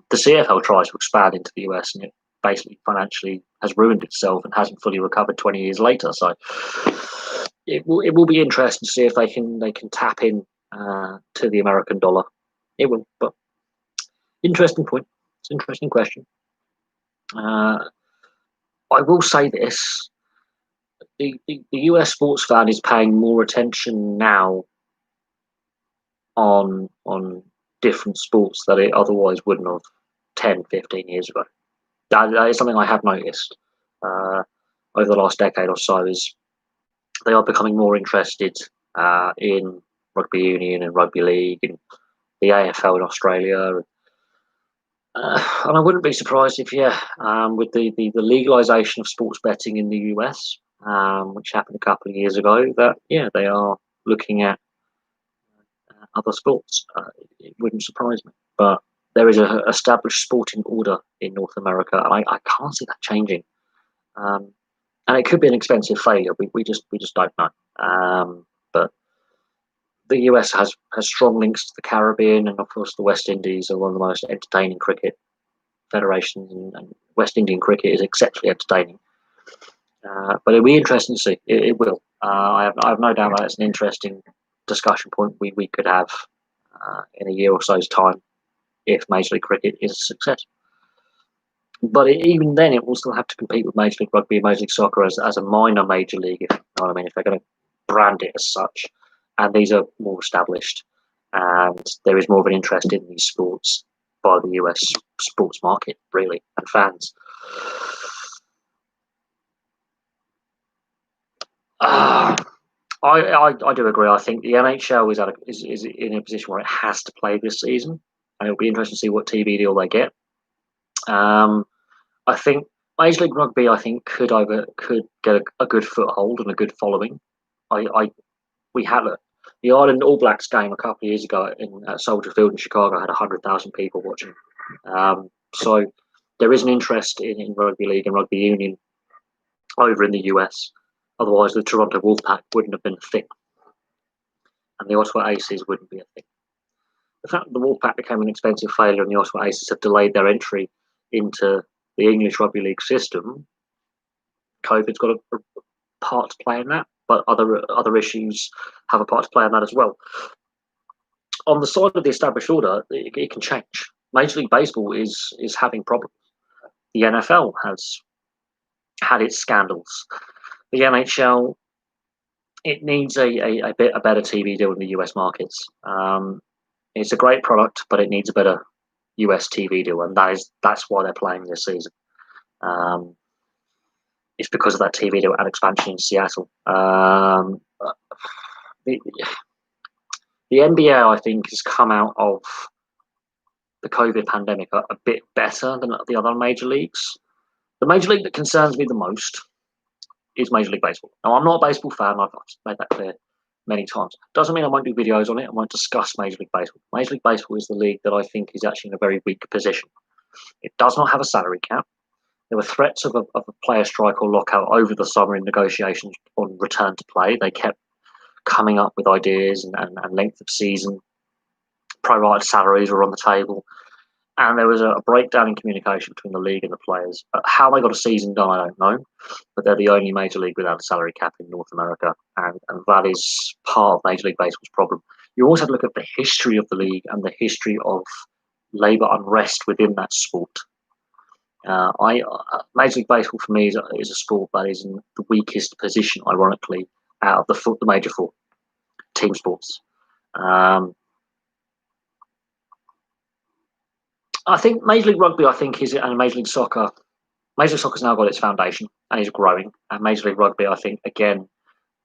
The CFL tries to expand into the US and it basically financially has ruined itself and hasn't fully recovered 20 years later. So it will be interesting to see if they can tap in to the American dollar. It will, but interesting point. It's an interesting question. I will say this: the US sports fan is paying more attention now on different sports that it otherwise wouldn't have 10, 15 years ago. That is something I have noticed over the last decade or so. Is they are becoming more interested in rugby union and rugby league and the AFL in Australia. And I wouldn't be surprised if, with the legalization of sports betting in the US, which happened a couple of years ago, that, they are looking at other sports. It wouldn't surprise me. But there is an established sporting order in North America, and I can't see that changing. And it could be an expensive failure. We just don't know. But the US has strong links to the Caribbean, and of course the West Indies are one of the most entertaining cricket federations, and West Indian cricket is exceptionally entertaining. But it'll be interesting to see. It will. I have no doubt that it's an interesting discussion point we could have in a year or so's time if Major League Cricket is a success. But even then, it will still have to compete with Major League Rugby and Major League Soccer as a minor major league, if you know what I mean, if they're going to brand it as such. And these are more established, and there is more of an interest in these sports by the US sports market, really, and fans. I do agree. I think the NHL is in a position where it has to play this season, and it'll be interesting to see what TV deal they get. I think Major League Rugby, I think, could get a good foothold and a good following. We had the Ireland All Blacks game a couple of years ago at Soldier Field in Chicago had 100,000 people watching. So there is an interest in rugby league and rugby union over in the US. Otherwise, the Toronto Wolfpack wouldn't have been a thing, and the Ottawa Aces wouldn't be a thing. The fact that the Wolfpack became an expensive failure and the Ottawa Aces have delayed their entry into the English rugby league system, COVID's got a part to play in that, but other issues have a part to play in that as well. On the side of the established order, it can change. Major League Baseball is having problems. The NFL has had its scandals. The NHL, it needs a better TV deal in the US markets. It's a great product, but it needs a better US TV deal, and that's why they're playing this season. It's because of that TV deal and expansion in Seattle. The NBA, I think, has come out of the COVID pandemic a bit better than the other major leagues. The major league that concerns me the most is Major League Baseball. Now, I'm not a baseball fan. I've made that clear many times. Doesn't mean I won't do videos on it. I won't discuss Major League Baseball. Major League Baseball is the league that I think is actually in a very weak position. It does not have a salary cap. There were threats of a player strike or lockout over the summer in negotiations on return to play. They kept coming up with ideas and length of season. Pro-rated salaries were on the table. And there was a breakdown in communication between the league and the players. How they got a season done, I don't know. But they're the only major league without a salary cap in North America. And that is part of Major League Baseball's problem. You also have to look at the history of the league and the history of labour unrest within that sport. Major League Baseball for me is a sport that is in the weakest position, ironically, out of the major four team sports. I think Major League Rugby, and Major League Soccer. Major League Soccer's now got its foundation and is growing. And Major League Rugby, I think, again,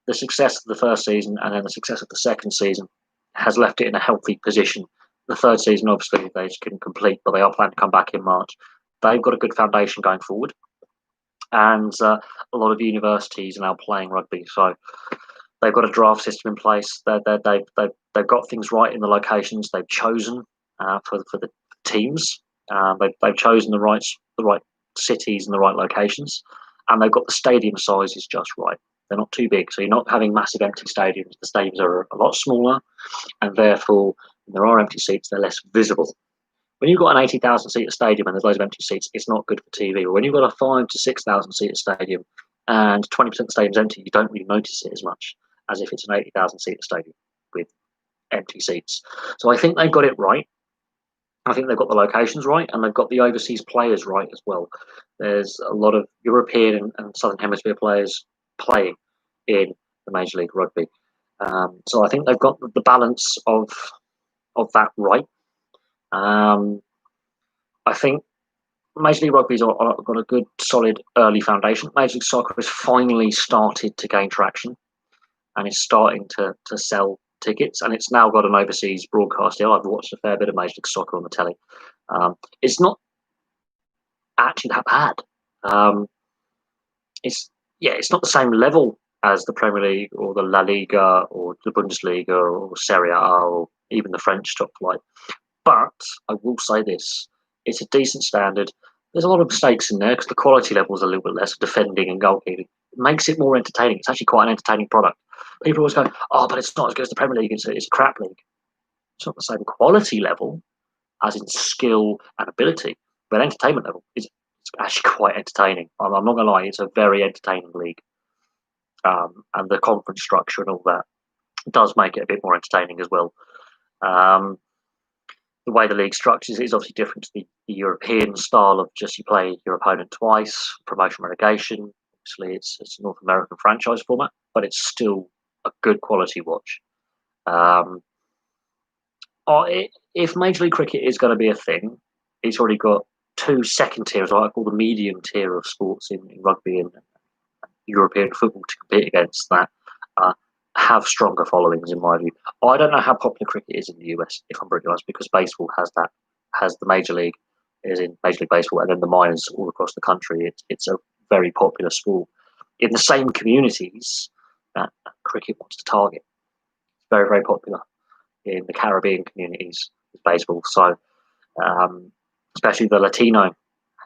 the success of the first season and then the success of the second season has left it in a healthy position. The third season, obviously, they just couldn't complete, but they are planning to come back in March. They've got a good foundation going forward. And a lot of universities are now playing rugby. So they've got a draft system in place. They've got things right in the locations they've chosen for the teams. They've chosen the right cities and the right locations, and they've got the stadium sizes just right. They're not too big, so you're not having massive empty stadiums. The stadiums are a lot smaller, and therefore, when there are empty seats, they're less visible. When you've got an 80,000 seat stadium and there's loads of empty seats, it's not good for TV. But when you've got a 5,000 to 6,000 seat stadium and 20% of the stadium's empty, you don't really notice it as much as if it's an 80,000 seat stadium with empty seats. So I think they've got it right. I think they've got the locations right, and they've got the overseas players right as well. There's a lot of European and Southern Hemisphere players playing in the Major League Rugby. So I think they've got the balance of that right. I think Major League Rugby's got a good, solid early foundation. Major League Soccer has finally started to gain traction and is starting to sell tickets, and it's now got an overseas broadcast deal. I've watched a fair bit of Major League Soccer on the telly. It's not actually that bad. It's not the same level as the Premier League or the La Liga or the Bundesliga or Serie A or even the French top flight. But I will say this: it's a decent standard. There's a lot of mistakes in there because the quality level is a little bit less, defending and goalkeeping. It makes it more entertaining. It's actually quite an entertaining product. People always go, "Oh, but it's not as good as the Premier League. It's a crap league." It's not the same quality level, as in skill and ability, but entertainment level is actually quite entertaining. I'm not going to lie, it's a very entertaining league. And the conference structure and all that does make it a bit more entertaining as well. The way the league structures is obviously different to the European style of just you play your opponent twice, promotion relegation. Obviously, it's a North American franchise format, but it's still a good quality watch. Um, if Major League Cricket is going to be a thing, it's already got two second tiers, what I call the medium tier of sports in rugby and European football to compete against that. Have stronger followings in my view. I don't know how popular cricket is in the US, if I'm brutally honest, because baseball has the major league is in Major League Baseball, and then the minors all across the country. It's a very popular sport in the same communities that cricket wants to target. It's very, very popular in the Caribbean communities with baseball. So especially the Latino,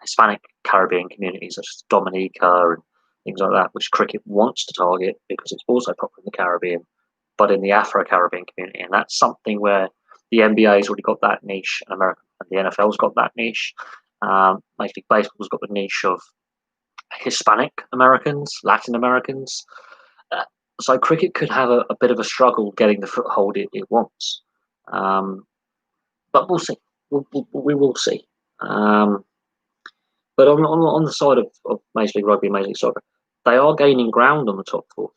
Hispanic Caribbean communities such as Dominica and things like that, which cricket wants to target because it's also popular in the Caribbean, but in the Afro-Caribbean community. And that's something where the NBA's already got that niche, and the NFL's got that niche. Major League Baseball's got the niche of Hispanic Americans, Latin Americans. So cricket could have a bit of a struggle getting the foothold it wants. But we'll see. We will see. But on the side of Major League Rugby and Major League Soccer, they are gaining ground on the top four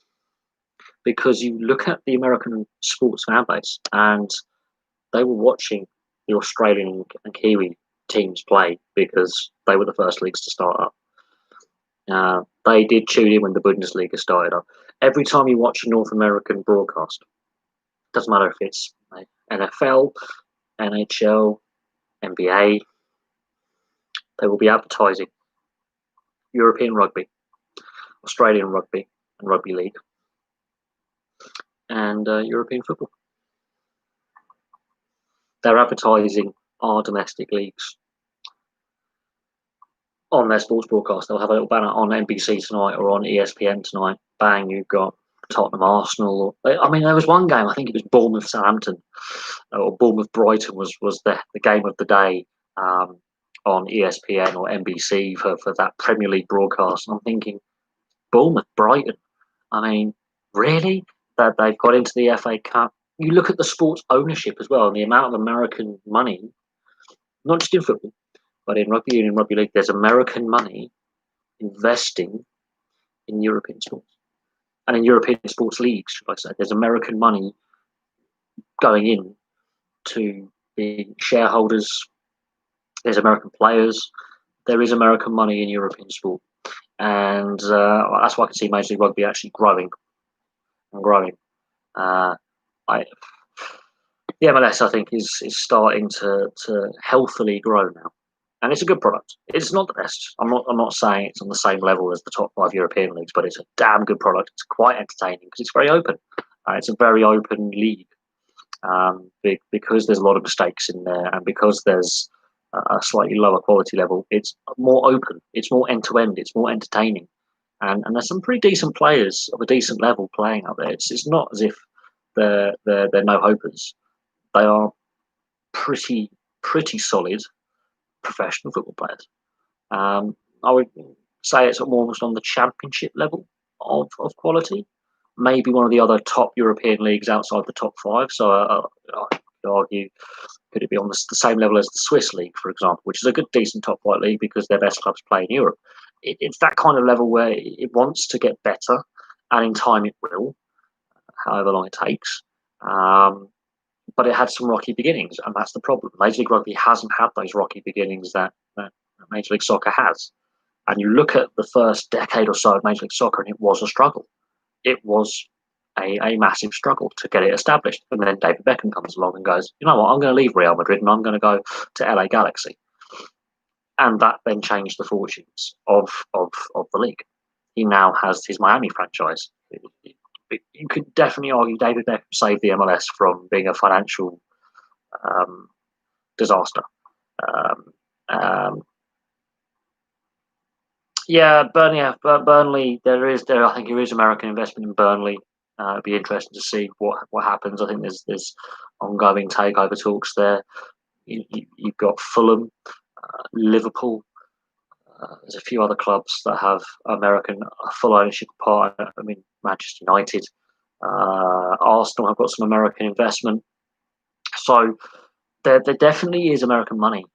because you look at the American sports fan base and they were watching the Australian and Kiwi teams play because they were the first leagues to start up. They did tune in when the Bundesliga started up. Every time you watch a North American broadcast, doesn't matter if it's NFL, NHL, NBA, they will be advertising European rugby, Australian rugby, and rugby league, and European football. They're advertising our domestic leagues on their sports broadcast. They'll have a little banner on NBC tonight or on ESPN tonight. Bang, you've got Tottenham, Arsenal. I mean, there was one game, I think it was Bournemouth, Southampton, or Bournemouth, Brighton was the game of the day on ESPN or NBC for that Premier League broadcast. And I'm thinking, Bournemouth, Brighton. I mean, really? That they've got into the FA Cup? You look at the sports ownership as well and the amount of American money, not just in football, but in rugby union, rugby league, there's American money investing in European sports and in European sports leagues, should I say. There's American money going in to the shareholders. There's American players. There is American money in European sport. And that's why I can see Major League Rugby actually growing and growing. The MLS, I think, is starting to healthily grow now, and it's a good product. It's not the best. I'm not saying it's on the same level as the top 5 European leagues, but it's a damn good product. It's quite entertaining because it's very open. It's a very open league because there's a lot of mistakes in there, and because there's a slightly lower quality level. It's more open. It's more end to end. It's more entertaining, and there's some pretty decent players of a decent level playing out there. It's not as if they're no hopers. They are pretty solid professional football players. I would say it's almost on the championship level of quality. Maybe one of the other top European leagues outside the top 5. So I could argue, could it be on the same level as the Swiss league, for example, which is a good, decent top flight league because their best clubs play in Europe. It's that kind of level where it wants to get better, and in time it will, however long it takes. But it had some rocky beginnings, and that's the problem. Major League Rugby hasn't had those rocky beginnings that Major League Soccer has. And you look at the first decade or so of Major League Soccer, and it was a struggle. It was a massive struggle to get it established. And then David Beckham comes along and goes, you know what, I'm going to leave Real Madrid and I'm going to go to LA Galaxy. And that then changed the fortunes of the league. He now has his Miami franchise. You could definitely argue David Beckham saved the MLS from being a financial disaster. Yeah, Burnley. I think there is American investment in Burnley. It'd be interesting to see what happens. I think there's ongoing takeover talks there. You've got Fulham, Liverpool, There's a few other clubs that have American full ownership part. I mean, Manchester United, Arsenal have got some American investment. So there definitely is American money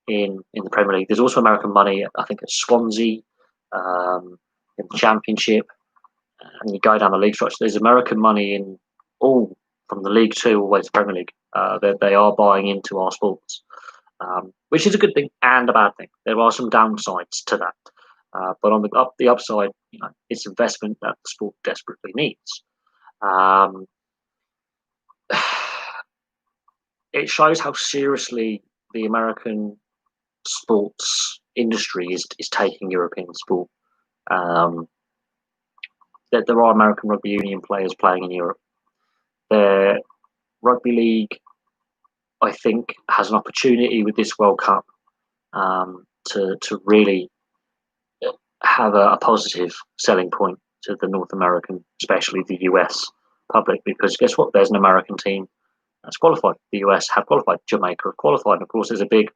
in the Premier League. There's also American money, I think, at Swansea, in the Championship, and you go down the league structure. There's American money in all from the League Two all the way to Premier League. They are buying into our sports, which is a good thing and a bad thing. There are some downsides to that, but on the upside, it's investment that the sport desperately needs. It shows how seriously the American sports industry is taking European sport. That there are American rugby union players playing in Europe. The rugby league, I think, has an opportunity with this World Cup to really have a positive selling point to the North American, especially the US public, because guess what? There's an American team that's qualified. The US have qualified. Jamaica have qualified. And of course, there's a big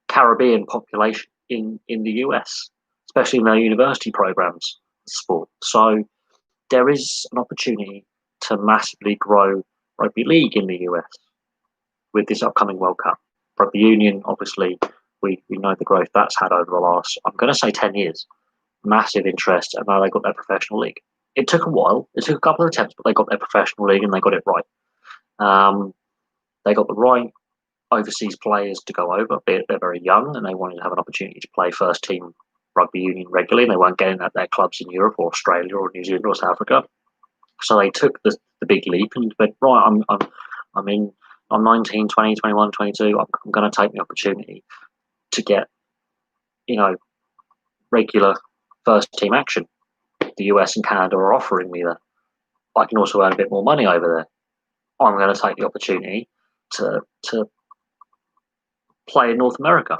Caribbean population in the US, especially in their university programs of sport. So there is an opportunity to massively grow rugby league in the US with this upcoming World Cup. Rugby union, obviously, we know the growth that's had over the last, I'm going to say 10 years. Massive interest, and now they got their professional league. It took a while. It took a couple of attempts, but they got their professional league and they got it right. They got the right overseas players to go over. They're very young and they wanted to have an opportunity to play first team rugby union regularly. And they weren't getting at their clubs in Europe or Australia or New Zealand or South Africa. So they took the big leap and went, right, I'm 19, 20, 21, 22. I'm going to take the opportunity to get, regular first team action. The US and Canada are offering me that. I can also earn a bit more money over there. I'm going to take the opportunity to play in North America.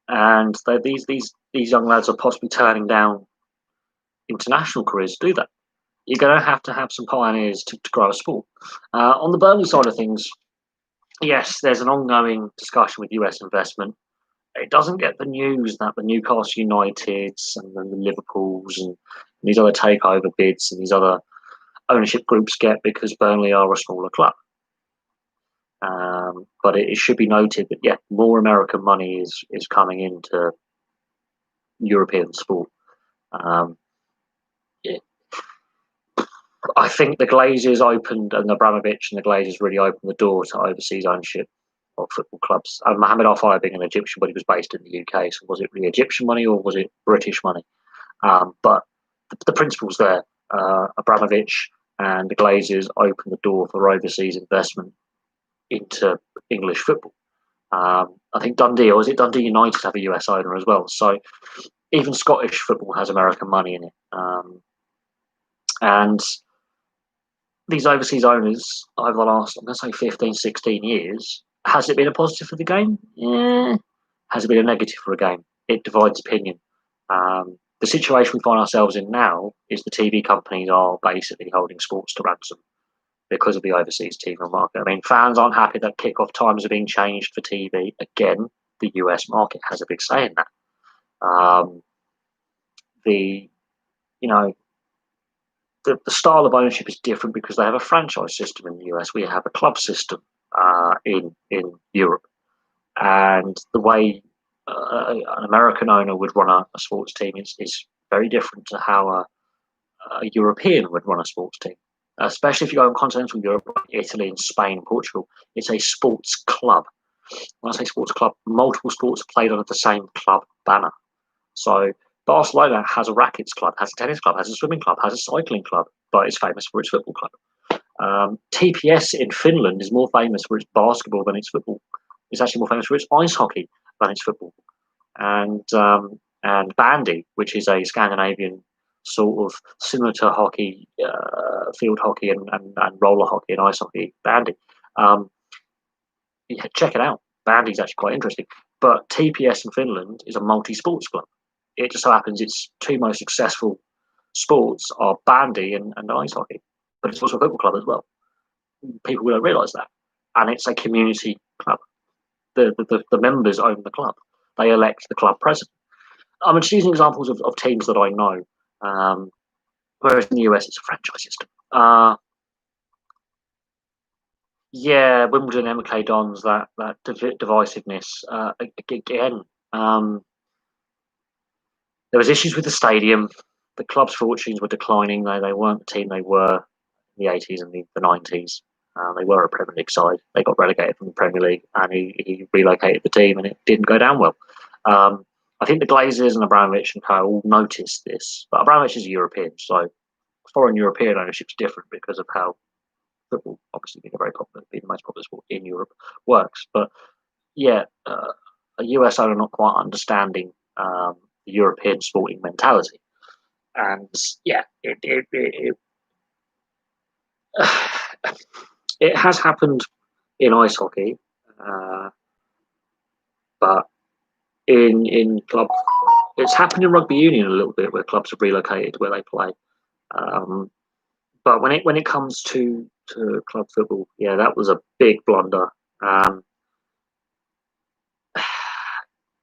And these young lads are possibly turning down international careers to do that. You're going to have some pioneers to grow a sport. On the Burnley side of things, yes, there's an ongoing discussion with US investment. It doesn't get the news that the Newcastle Uniteds and then the Liverpools and these other takeover bids and these other ownership groups get because Burnley are a smaller club. But it should be noted that, more American money is coming into European sport. I think the Glazers opened, and Abramovich and the Glazers really opened the door to overseas ownership of football clubs. And Mohamed Al Fayed being an Egyptian, but he was based in the UK, so was it really Egyptian money or was it British money? But the principle's there. Abramovich and the Glazers opened the door for overseas investment into English football. I think Dundee United have a US owner as well. So even Scottish football has American money in it. And these overseas owners over the last, I'm going to say 15, 16 years, has it been a positive for the game? Yeah. Has it been a negative for a game? It divides opinion. The situation we find ourselves in now is the TV companies are basically holding sports to ransom because of the overseas TV market. I mean, fans aren't happy that kickoff times are being changed for TV. Again, the US market has a big say in that. The style of ownership is different because they have a franchise system in the US. We have a club system in Europe, and the way an American owner would run a sports team is very different to how a European would run a sports team. Especially if you go in continental Europe, Italy and Spain, Portugal, it's a sports club. When I say sports club, multiple sports are played under the same club banner. So Barcelona has a rackets club, has a tennis club, has a swimming club, has a cycling club, but it's famous for its football club. TPS in Finland is more famous for its basketball than its football. It's actually more famous for its ice hockey than its football. And bandy, which is a Scandinavian sort of similar to hockey, field hockey and roller hockey and ice hockey, bandy. Check it out. Bandy's actually quite interesting. But TPS in Finland is a multi-sports club. It just so happens its two most successful sports are bandy and ice hockey. But it's also a football club as well. People don't realise that. And it's a community club. The members own the club. they elect the club president. I'm just using examples of teams that I know. Whereas in the US, it's a franchise system. Yeah, Wimbledon, MK Dons, that divisiveness again. There was issues with the stadium. The club's fortunes were declining. They weren't the team they were in the 80s and the 90s. They were a Premier League side. They got relegated from the Premier League, and he relocated the team, and it didn't go down well. I think the Glazers and Abramovich and co all noticed this, but Abramovich is a European, so foreign European ownership is different because of how football, obviously being being the most popular sport in Europe, works. But yeah, a US owner not quite understanding the European sporting mentality, and yeah, it has happened in ice hockey, but in club, it's happened in rugby union a little bit where clubs have relocated where they play. But when it comes to club football, yeah, that was a big blunder.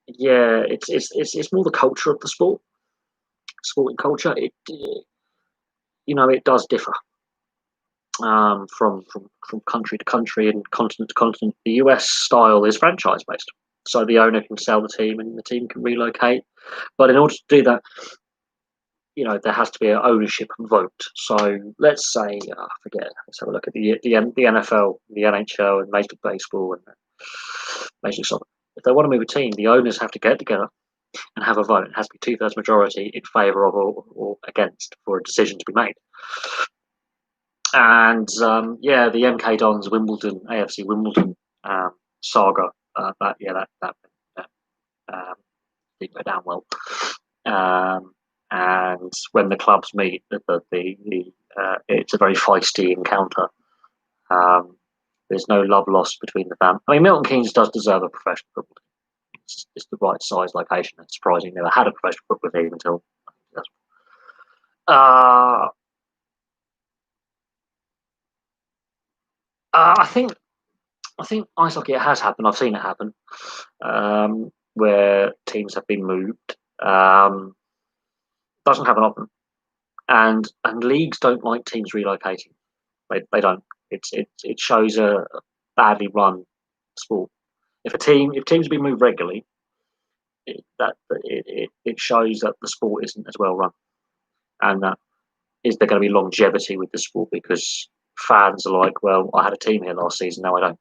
Yeah, it's more the culture of the sport, sporting culture. It does differ from country to country and continent to continent. The US style is franchise based, so the owner can sell the team and the team can relocate. But in order to do that, there has to be an ownership vote. So let's say, I forget. Let's have a look at the NFL, the NHL, and Major League Baseball and Major League Soccer. If they want to move a team, the owners have to get together and have a vote. It has to be 2/3 majority in favour of or against for a decision to be made. And yeah, the MK Dons Wimbledon AFC Wimbledon saga that didn't go down well. And when the clubs meet, it's a very feisty encounter. There's no love lost between the fans. I mean, Milton Keynes does deserve a professional football team. It's the right size location. It's surprising never had a professional football team until. I think ice hockey has happened. I've seen it happen where teams have been moved. Doesn't happen often, and leagues don't like teams relocating. They don't. It shows a badly run sport. If teams have been moved regularly, it shows that the sport isn't as well run, and that is there going to be longevity with the sport because fans are like, well, I had a team here last season, now I don't.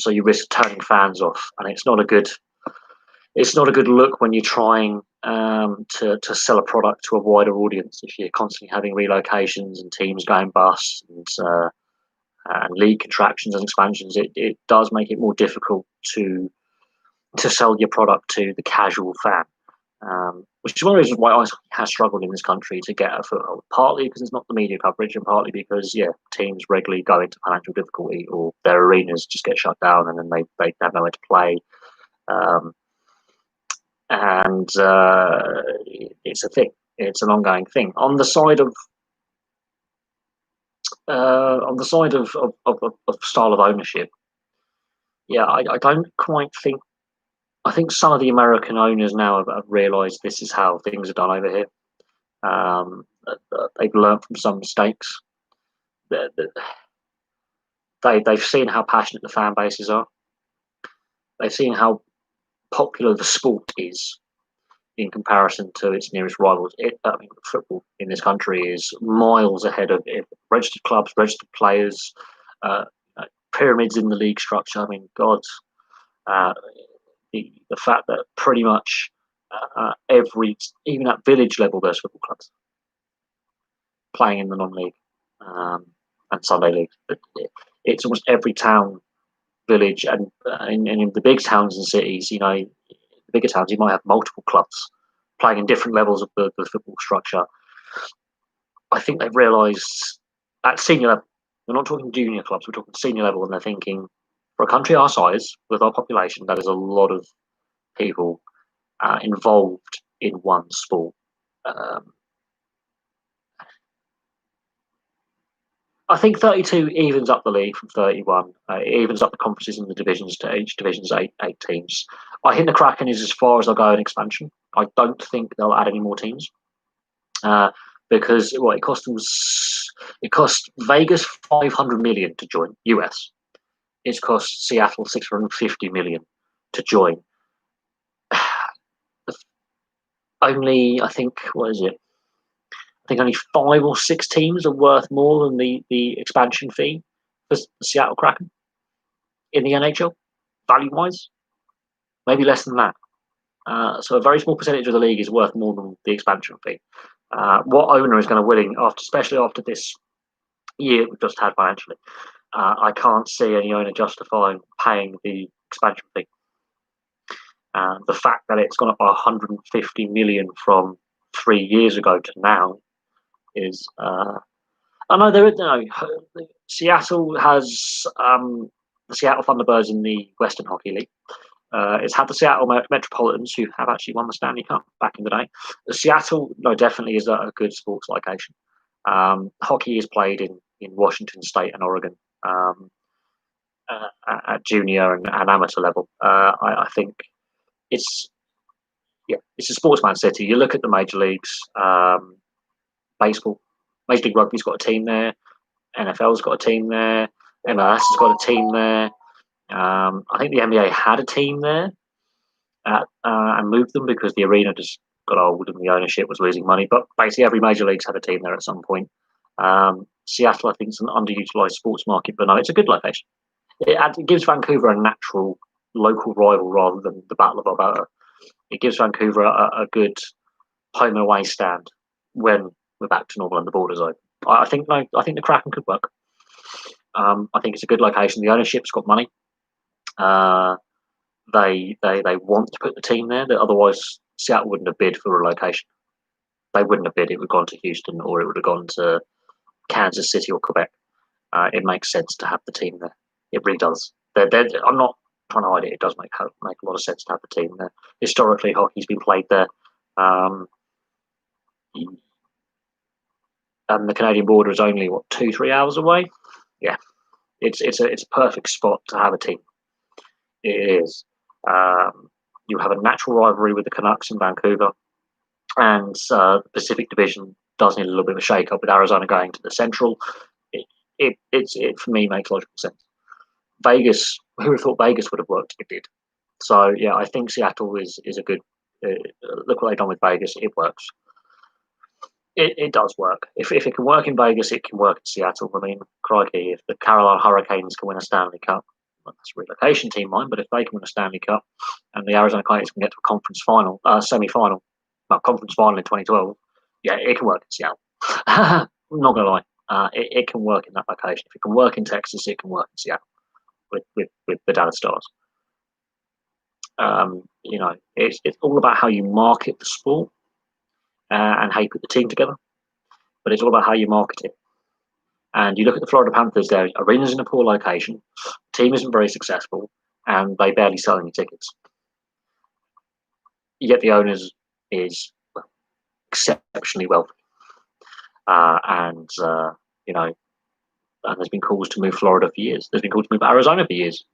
So you risk turning fans off, and it's not a good look when you're trying to sell a product to a wider audience. If you're constantly having relocations and teams going bust and league contractions and expansions, it does make it more difficult to sell your product to the casual fan. Which is one of the reasons why ice hockey has struggled in this country to get a foothold. Partly because it's not the media coverage, and partly because teams regularly go into financial difficulty, or their arenas just get shut down, and then they have nowhere to play. And it's a thing. It's an ongoing thing. On the side of style of ownership, I don't quite think. I think some of the American owners now have realised this is how things are done over here. They've learned from some mistakes. They've seen how passionate the fan bases are. They've seen how popular the sport is in comparison to its nearest rivals. Football in this country is miles ahead of registered clubs, registered players, pyramids in the league structure. I mean, God, the fact that pretty much even at village level, there's football clubs playing in the non-league and Sunday league. But it's almost every town, village, and in the big towns and cities, the bigger towns, you might have multiple clubs playing in different levels of the football structure. I think they've realised at senior level, we're not talking junior clubs, we're talking senior level, and they're thinking, for a country our size, with our population, that is a lot of people involved in one sport. I think 32 evens up the league from 31. It evens up the conferences and the divisions to each division's eight teams. I think the Kraken is as far as they'll go in expansion. I don't think they'll add any more teams uh, because it cost Vegas 500 million to join US. It's cost Seattle 650 million to join. Only I think what is it? I think only 5 or 6 teams are worth more than the expansion fee for the Seattle Kraken in the NHL, value wise, maybe less than that. So a very small percentage of the league is worth more than the expansion fee. What owner is going to willing after, especially after this year we've just had financially? I can't see any owner justifying paying the expansion fee. The fact that it's gone up by 150 million from 3 years ago to now is. I know there. No, Seattle has the Seattle Thunderbirds in the Western Hockey League. It's had the Seattle Metropolitans, who have actually won the Stanley Cup back in the day. Seattle, no, definitely is a good sports location. Hockey is played in Washington State and Oregon at junior and amateur level. I think it's it's a sportsman city. You look at the major leagues, baseball, Major League Rugby's got a team there. NFL's got a team there. MLS has got a team there. I think the NBA had a team there and moved them because the arena just got old and the ownership was losing money. But basically, every major league's had a team there at some point. Seattle, I think, is an underutilized sports market, but no, it's a good location. It gives Vancouver a natural local rival rather than the Battle of Alberta. It gives Vancouver a good home and away stand when we're back to normal and the borders open. I think the Kraken could work. I think it's a good location. The ownership's got money. They want to put the team there. Otherwise, Seattle wouldn't have bid for a location. They wouldn't have bid. It would have gone to Houston or it would have gone to Kansas City or Quebec. It makes sense to have the team there. It really does. I'm not trying to hide it. It does make a lot of sense to have the team there. Historically, hockey's been played there. And the Canadian border is only 2-3 hours away. Yeah, it's a perfect spot to have a team. It is. You have a natural rivalry with the Canucks in Vancouver, and the Pacific Division does need a little bit of a shake-up with Arizona going to the Central. It for me makes logical sense. Vegas, who would have thought Vegas would have worked? It did. So yeah, I think Seattle is a good. Look what they've done with Vegas. It works. It does work. If it can work in Vegas, it can work in Seattle. I mean, crikey, if the Carolina Hurricanes can win a Stanley Cup, well, that's a relocation team, mine. But if they can win a Stanley Cup, and the Arizona Coyotes can get to a conference final, semi-final, conference final in 2012, yeah, it can work in Seattle. I'm not gonna lie, it can work in that location. If it can work in Texas, it can work in Seattle with the Dallas Stars. It's all about how you market the sport and how you put the team together, but it's all about how you market it. And you look at the Florida Panthers, their arena's in a poor location, team isn't very successful, and they barely sell any tickets. Yet the owners is exceptionally wealthy, and there's been calls to move Florida for years. There's been calls to move Arizona for years.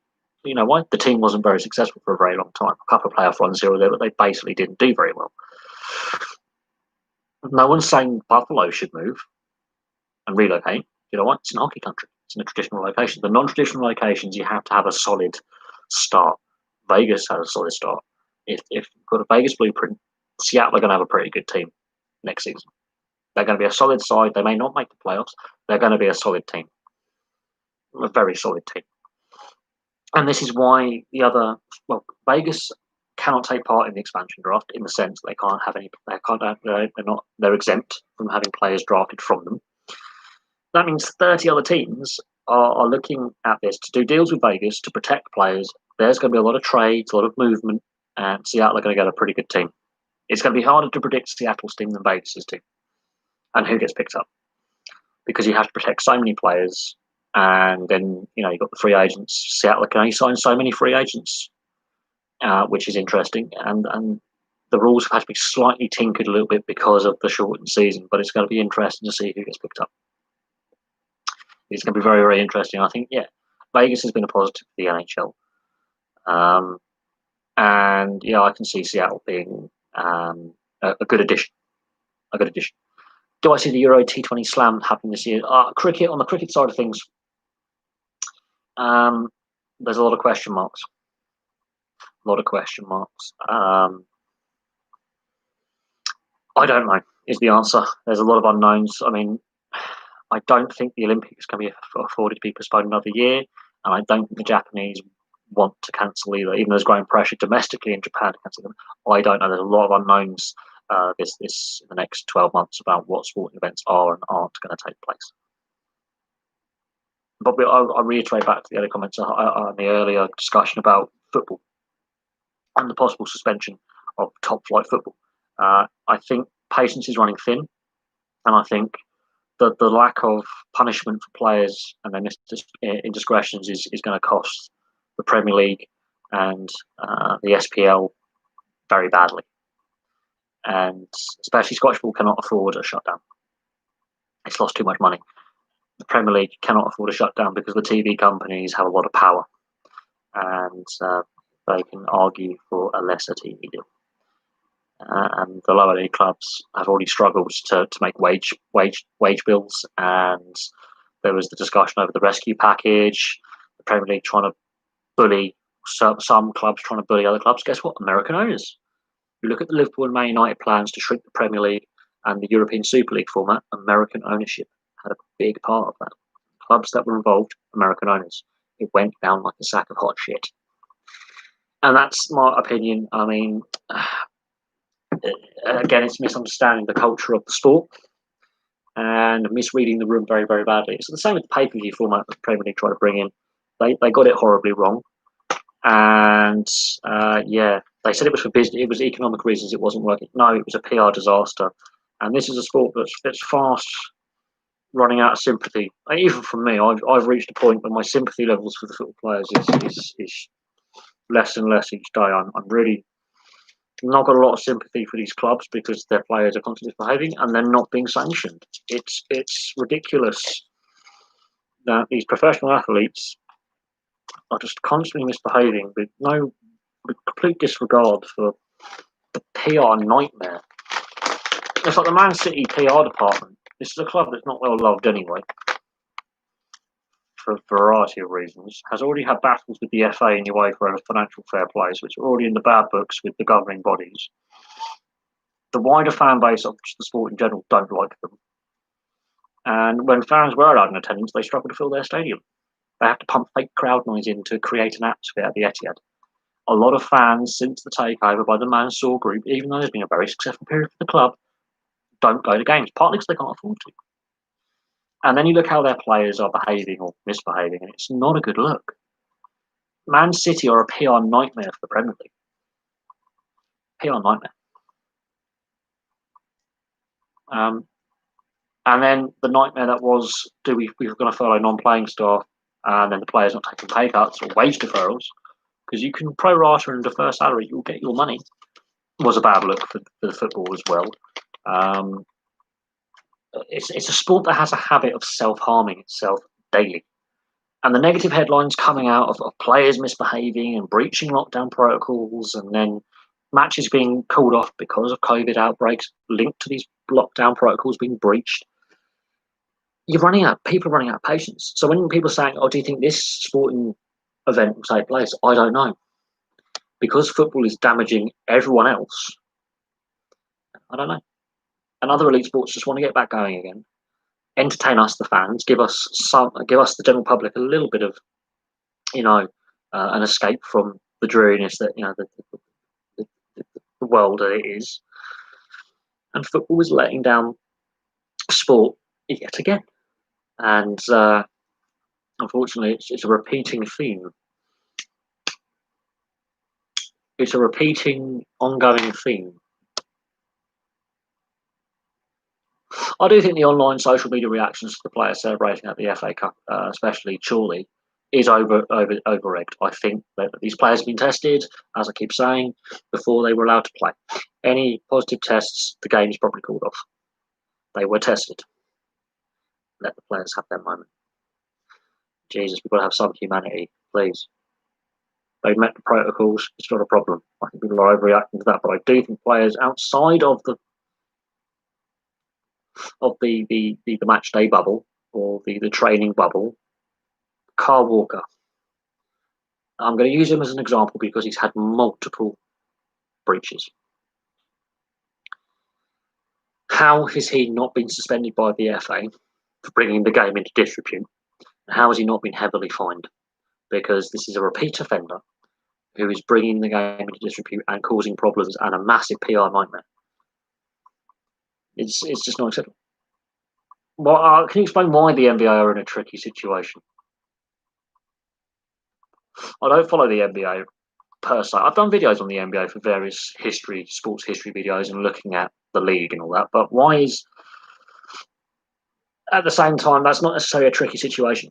You know why? The team wasn't very successful for a very long time. A couple of playoff runs here or there, but they basically didn't do very well. No one's saying Buffalo should move and relocate. You know what? It's an hockey country. It's in a traditional location. The non-traditional locations, you have to have a solid start. Vegas has a solid start. If you've got a Vegas blueprint, Seattle are going to have a pretty good team next season. They're going to be a solid side. They may not make the playoffs. They're going to be a solid team. A very solid team. And this is why Vegas cannot take part in the expansion draft in the sense they can't have any. They're exempt from having players drafted from them. That means 30 other teams are looking at this to do deals with Vegas to protect players. There's going to be a lot of trades, a lot of movement, and Seattle are going to get a pretty good team. It's going to be harder to predict Seattle's team than Vegas's team, and who gets picked up, because you have to protect so many players. And then, you've got the free agents. Seattle can only sign so many free agents, which is interesting. And the rules have to be slightly tinkered a little bit because of the shortened season. But it's going to be interesting to see who gets picked up. It's going to be very, very interesting. I think, yeah, Vegas has been a positive for the NHL. And yeah, I can see Seattle being a good addition. A good addition. Do I see the Euro T20 Slam happening this year? Cricket, on the cricket side of things, there's a lot of question marks. A lot of question marks. I don't know is the answer. There's a lot of unknowns. I mean, I don't think the Olympics can be afforded to be postponed another year, and I don't think the Japanese want to cancel either, even though there's growing pressure domestically in Japan to cancel them. I don't know. There's a lot of unknowns this in the next 12 months about what sporting events are and aren't going to take place. But I reiterate back to the earlier comments on the earlier discussion about football and the possible suspension of top flight football. I think patience is running thin, and I think that the lack of punishment for players and their indiscretions is going to cost the Premier League and the SPL very badly. And especially Scottish football cannot afford a shutdown. It's lost too much money. The Premier League cannot afford a shutdown because the TV companies have a lot of power, and they can argue for a lesser TV deal. And the lower league clubs have already struggled to make wage bills, and there was the discussion over the rescue package. The Premier League trying to bully some clubs, trying to bully other clubs. Guess what? American owners. You look at the Liverpool and Man United plans to shrink the Premier League and the European Super League format. American ownership had a big part of that. Clubs that were involved, American owners. It went down like a sack of hot shit. And that's my opinion. I mean, again, it's misunderstanding the culture of the sport and misreading the room very, very badly. It's the same with the pay-per-view format that the Premier League tried to bring in. They got it horribly wrong. And yeah, they said it was for business. It was economic reasons. It wasn't working. No, it was a PR disaster. And this is a sport that's fast running out of sympathy. Even from me, I've reached a point where my sympathy levels for the football players is less and less each day. I'm really not got a lot of sympathy for these clubs because their players are constantly misbehaving and they're not being sanctioned. It's ridiculous that these professional athletes are just constantly misbehaving with complete disregard for the PR nightmare. It's like the Man City PR department. This is a club that's not well loved anyway, for a variety of reasons. Has already had battles with the FA and UEFA over financial fair plays, which are already in the bad books with the governing bodies. The wider fan base of the sport in general don't like them. And when fans were allowed in attendance, they struggle to fill their stadium. They have to pump fake crowd noise in to create an atmosphere at the Etihad. A lot of fans, since the takeover by the Mansour Group, even though there's been a very successful period for the club, don't go to games, partly because they can't afford to. And then you look how their players are behaving or misbehaving, and it's not a good look. Man City are a PR nightmare for the Premier League. PR nightmare. And then the nightmare that was, we're going to furlough non-playing staff, and then the players not taking pay cuts or wage deferrals, because you can pro-rata and defer salary, you'll get your money, was a bad look for the football as well. It's a sport that has a habit of self-harming itself daily. And the negative headlines coming out of players misbehaving and breaching lockdown protocols, and then matches being called off because of COVID outbreaks linked to these lockdown protocols being breached. People are running out of patience. So when people are saying, oh, do you think this sporting event will take place? I don't know. Because football is damaging everyone else, I don't know. And other elite sports just want to get back going again. Entertain us, the fans, give us the general public a little bit of, an escape from the dreariness that, the world that it is. And football is letting down sport yet again. And unfortunately, it's a repeating theme. It's a repeating, ongoing theme. I do think the online social media reactions to the players celebrating at the FA Cup, especially Chorley, is over-egged. I think that these players have been tested, as I keep saying, before they were allowed to play. Any positive tests, the game is probably called off. They were tested. Let the players have their moment. Jesus, we've got to have some humanity, please. They've met the protocols. It's not a problem. I think people are overreacting to that, but I do think players outside of the match day bubble or the training bubble, Carl Walker. I'm going to use him as an example because he's had multiple breaches. How has he not been suspended by the FA for bringing the game into disrepute? How has he not been heavily fined? Because this is a repeat offender who is bringing the game into disrepute and causing problems and a massive PR nightmare. It's just not acceptable. Well, can you explain why the NBA are in a tricky situation? I don't follow the NBA per se. I've done videos on the NBA for various sports history videos and looking at the league and all that. But why is, at the same time, that's not necessarily a tricky situation.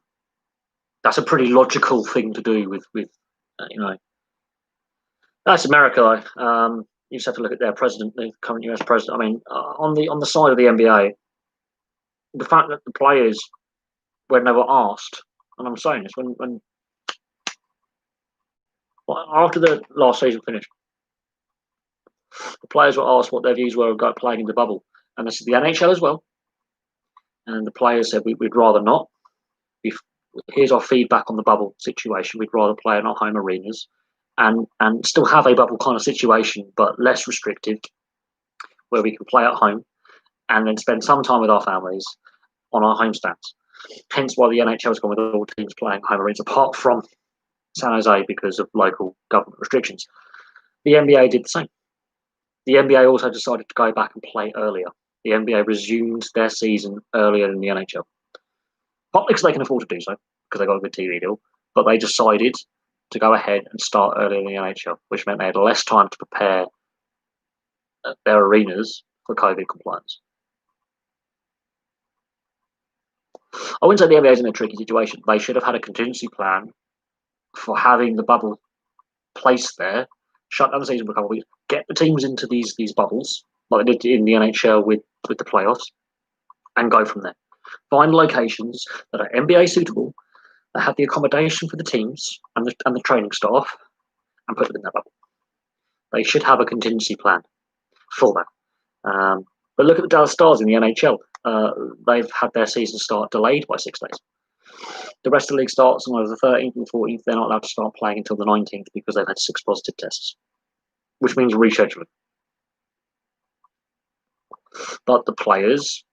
That's a pretty logical thing to do with that's America. You just have to look at their president, the current US president. I mean, on the side of the NBA, the fact that the players, when they were asked, and I'm saying this, when after the last season finished, the players were asked what their views were about playing in the bubble, and this is the NHL as well. And the players said, we'd rather not. Here's our feedback on the bubble situation. We'd rather play in our home arenas and still have a bubble kind of situation, but less restrictive, where we can play at home and then spend some time with our families on our home stands. Hence why the NHL has gone with all teams playing home arenas, apart from San Jose because of local government restrictions. The NBA did the same. The NBA also decided to go back and play earlier. The NBA resumed their season earlier than the NHL. Partly because they can afford to do so, because they got a good TV deal, but they decided to go ahead and start earlier than the NHL, which meant they had less time to prepare their arenas for COVID compliance. I wouldn't say the NBA is in a tricky situation. They should have had a contingency plan for having the bubble placed there, shut down the season for a couple of weeks, get the teams into these bubbles, like they did in the NHL with the playoffs, and go from there. Find locations that are NBA suitable, that have the accommodation for the teams and the training staff, and put them in that bubble. They should have a contingency plan for that. But look at the Dallas Stars in the NHL. They've had their season start delayed by 6 days. The rest of the league starts on either the 13th and 14th. They're not allowed to start playing until the 19th because they've had 6 positive tests, which means rescheduling. But the players,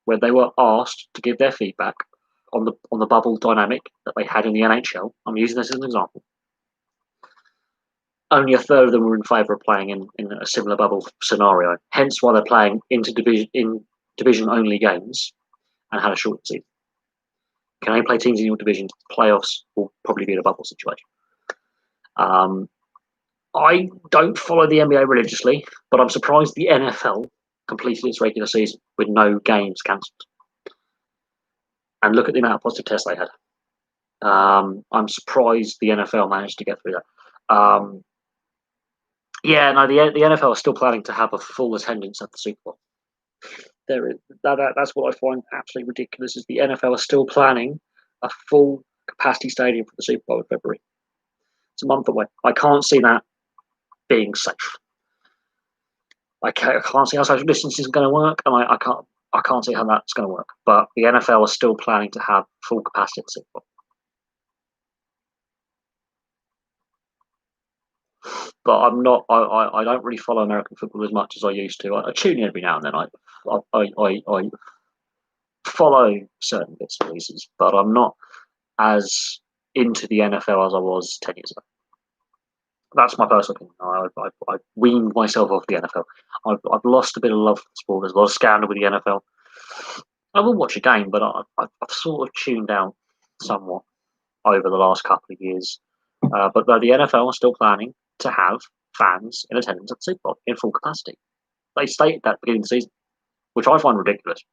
when they were asked to give their feedback on the bubble dynamic that they had in the NHL, I'm using this as an example, only a third of them were in favour of playing in a similar bubble scenario. Hence why they're playing in division only games and had a short season. Can only play teams in your division. Playoffs will probably be in a bubble situation. I don't follow the NBA religiously, but I'm surprised the NFL completed its regular season with no games cancelled. And look at the amount of positive tests they had. I'm surprised the NFL managed to get through that. The NFL is still planning to have a full attendance at the Super Bowl. That's what I find absolutely ridiculous. Is the NFL is still planning a full capacity stadium for the Super Bowl in February? It's a month away. I can't see that being safe. I can't see how social distancing is going to work, and I can't see how that's going to work. But the NFL is still planning to have full capacity at the Super Bowl. But I'm not. I don't really follow American football as much as I used to. I tune in every now and then. I follow certain bits and pieces, but I'm not as into the NFL as I was 10 years ago. That's my personal opinion. I weaned myself off the NFL. I've lost a bit of love for the sport. There's a lot of scandal with the NFL. I will watch a game, but I've sort of tuned out somewhat over the last couple of years. But the NFL are still planning to have fans in attendance at the Super Bowl in full capacity. They stated that at the beginning of the season, which I find ridiculous.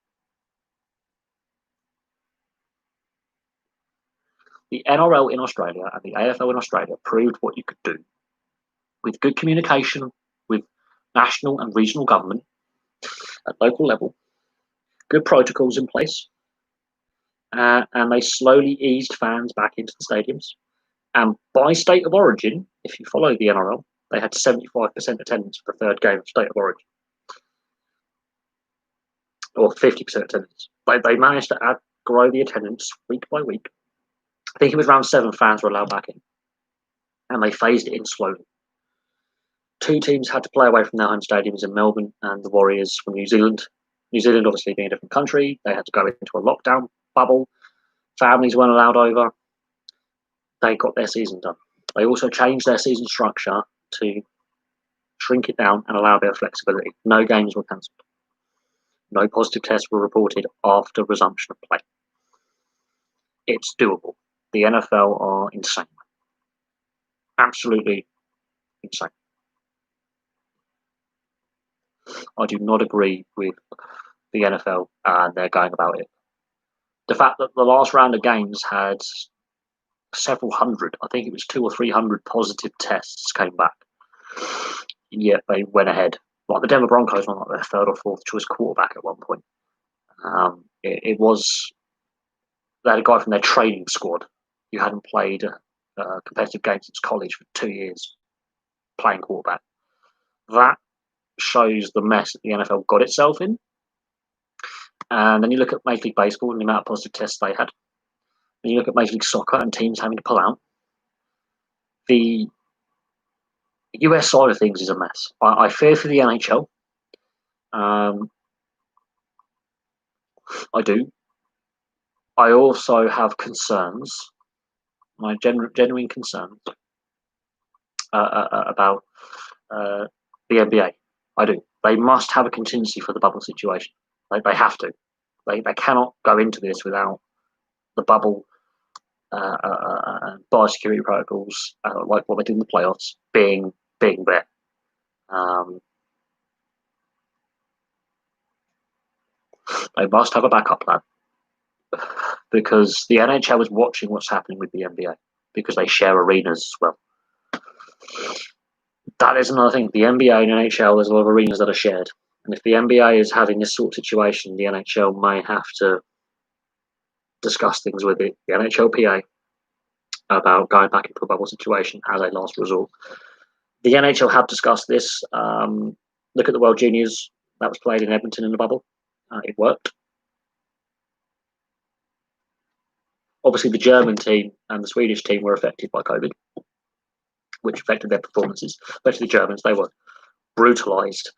The NRL in Australia and the AFL in Australia proved what you could do with good communication with national and regional government at local level, good protocols in place, and they slowly eased fans back into the stadiums. And by state of origin, if you follow the NRL, they had 75% attendance for the third game of state of origin, or 50% attendance. They managed to grow the attendance week by week. I think it was around 7 fans were allowed back in, and they phased it in slowly. 2 teams had to play away from their home stadiums in Melbourne and the Warriors from New Zealand. New Zealand, obviously being a different country, they had to go into a lockdown bubble. Families weren't allowed over. They got their season done. They also changed their season structure to shrink it down and allow a bit of flexibility. No games were cancelled. No positive tests were reported after resumption of play. It's doable. The NFL are insane. Absolutely insane. I do not agree with the NFL and they're going about it. The fact that the last round of games had several hundred, I think it was 200 or 300 positive tests came back. And yet they went ahead. Like the Denver Broncos were like their 3rd or 4th choice quarterback at one point. It was, they had a guy from their training squad who hadn't played a competitive game since college for 2 years playing quarterback. That shows the mess that the NFL got itself in. And then you look at Major League Baseball and the amount of positive tests they had. And you look at Major League Soccer and teams having to pull out. The US side of things is a mess. I fear for the NHL. I do. I also have concerns, my genuine concerns about the NBA. I do. They must have a contingency for the bubble situation. They have to. They cannot go into this without the bubble biosecurity protocols, like what they did in the playoffs, being there. They must have a backup plan because the NHL is watching what's happening with the NBA because they share arenas as well. That is another thing. The NBA and NHL, there's a lot of arenas that are shared. And if the NBA is having this sort of situation, the NHL may have to discuss things with the NHLPA about going back into a bubble situation as a last resort. The NHL have discussed this. Look at the World Juniors that was played in Edmonton in the bubble. It worked. Obviously, the German team and the Swedish team were affected by COVID, which affected their performances. Especially the Germans, they were brutalised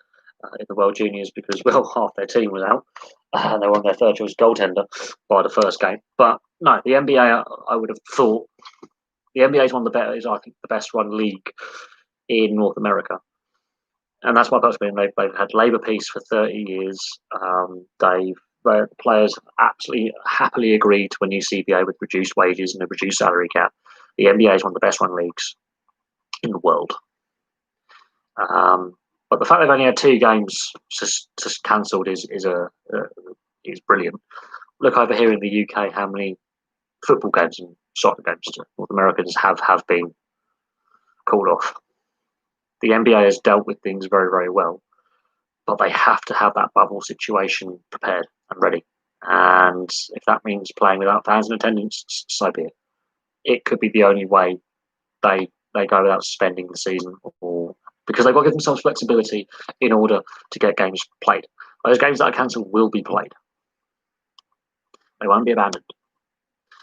in the World Juniors because, well, half their team was out. They were on their 3rd choice goaltender by the first game. But no, the NBA, I would have thought, the NBA is one of the better, is I think the best run league in North America. And that's my personal opinion. They've had labour peace for 30 years. The players absolutely happily agreed to a new CBA with reduced wages and a reduced salary cap. The NBA is one of the best run leagues in the world. But the fact they've only had 2 games just cancelled is brilliant. Look over here in the UK, how many football games and soccer games North Americans have been called off. The NBA has dealt with things very, very well, but they have to have that bubble situation prepared and ready. And if that means playing without fans in attendance, so be it. It could be the only way they go without suspending the season, or because they've got to give themselves flexibility in order to get games played. Those games that are cancelled will be played. They won't be abandoned.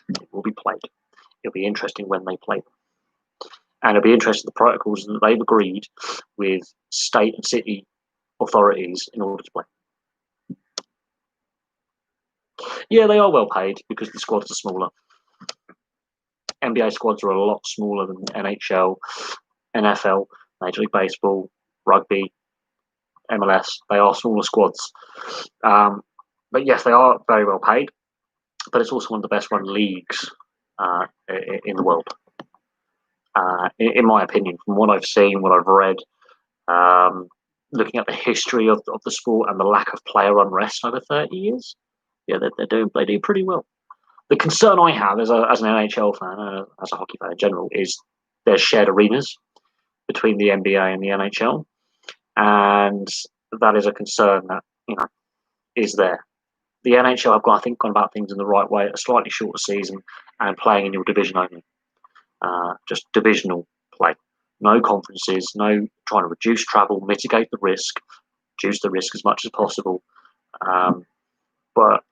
It will be played. It'll be interesting when they play them. And it'll be interesting the protocols that they've agreed with state and city authorities in order to play. Yeah, they are well paid because the squads are smaller. NBA squads are a lot smaller than NHL, NFL, Major League Baseball, rugby, MLS. They are smaller squads. But yes, they are very well paid. But it's also one of the best run leagues in the world. In my opinion, from what I've seen, what I've read, looking at the history of the sport and the lack of player unrest over 30 years, yeah, they do pretty well. The concern I have as an NHL fan, as a hockey fan in general, is there's shared arenas between the NBA and the NHL, and that is a concern that is there. The NHL have gone about things in the right way. A slightly shorter season and playing in your division only, just divisional play. No conferences, no trying to reduce travel, mitigate the risk, reduce the risk as much as possible. But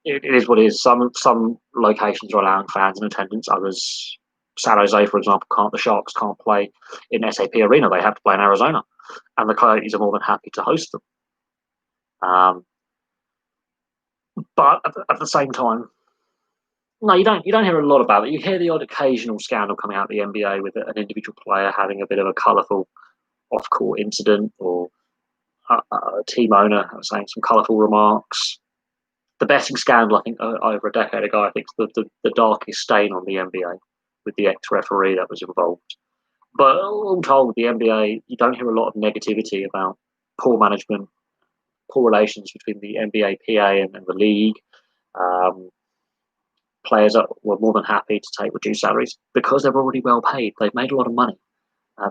it is what it is. Some locations are allowing fans in attendance. Others, San Jose, for example, can't. The Sharks can't play in SAP Arena. They have to play in Arizona, and the Coyotes are more than happy to host them. But at the same time, no, you don't hear a lot about it. You hear the odd occasional scandal coming out of the NBA with an individual player having a bit of a colourful off-court incident, or a team owner saying some colourful remarks. The betting scandal, I think, over a decade ago, I think is the darkest stain on the NBA, with the ex-referee that was involved. But all told, the NBA, you don't hear a lot of negativity about poor management, poor relations between the NBA PA and the league. Players were more than happy to take reduced salaries because they're already well paid. They've made a lot of money.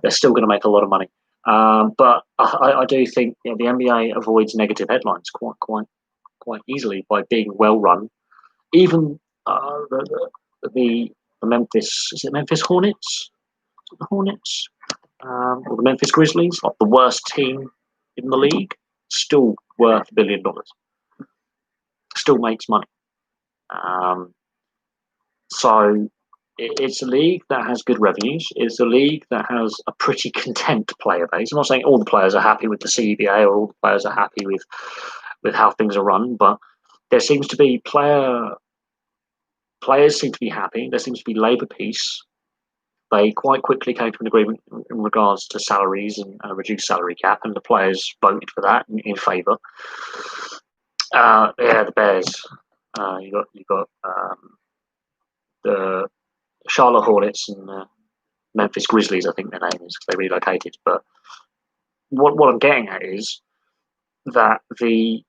They're still going to make a lot of money. But I do think the NBA avoids negative headlines quite easily by being well run. Even the Memphis, is it Memphis Hornets? The Hornets or the Memphis Grizzlies, like the worst team in the league, still worth $1 billion. Still makes money. So it's a league that has good revenues. It's a league that has a pretty content player base. I'm not saying all the players are happy with the CBA or all the players are happy with how things are run, but there seems to be players seem to be happy. There seems to be labour peace. They quite quickly came to an agreement in regards to salaries and a reduced salary cap, and the players voted for that in favour. The Bears. You got the Charlotte Hornets and Memphis Grizzlies, I think their name is, because they relocated. But what I'm getting at is that seems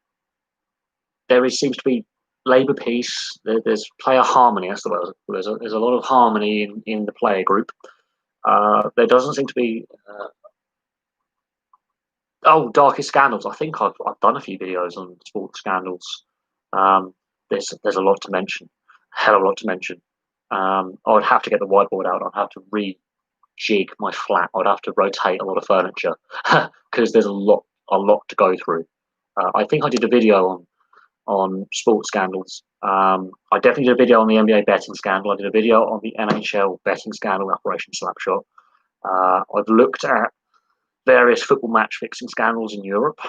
to be labour peace. There's player harmony. That's the word. There's a lot of harmony in the player group. There doesn't seem to be darkest scandals. I think I've done a few videos on sports scandals. There's a lot to mention, a hell of a lot to mention. I would have to get the whiteboard out. I'd have to rejig my flat. I'd have to rotate a lot of furniture because there's a lot to go through. I think I did a video on sports scandals. I definitely did a video on the NBA betting scandal. I did a video on the NHL betting scandal, Operation Slapshot. I've looked at various football match fixing scandals in Europe.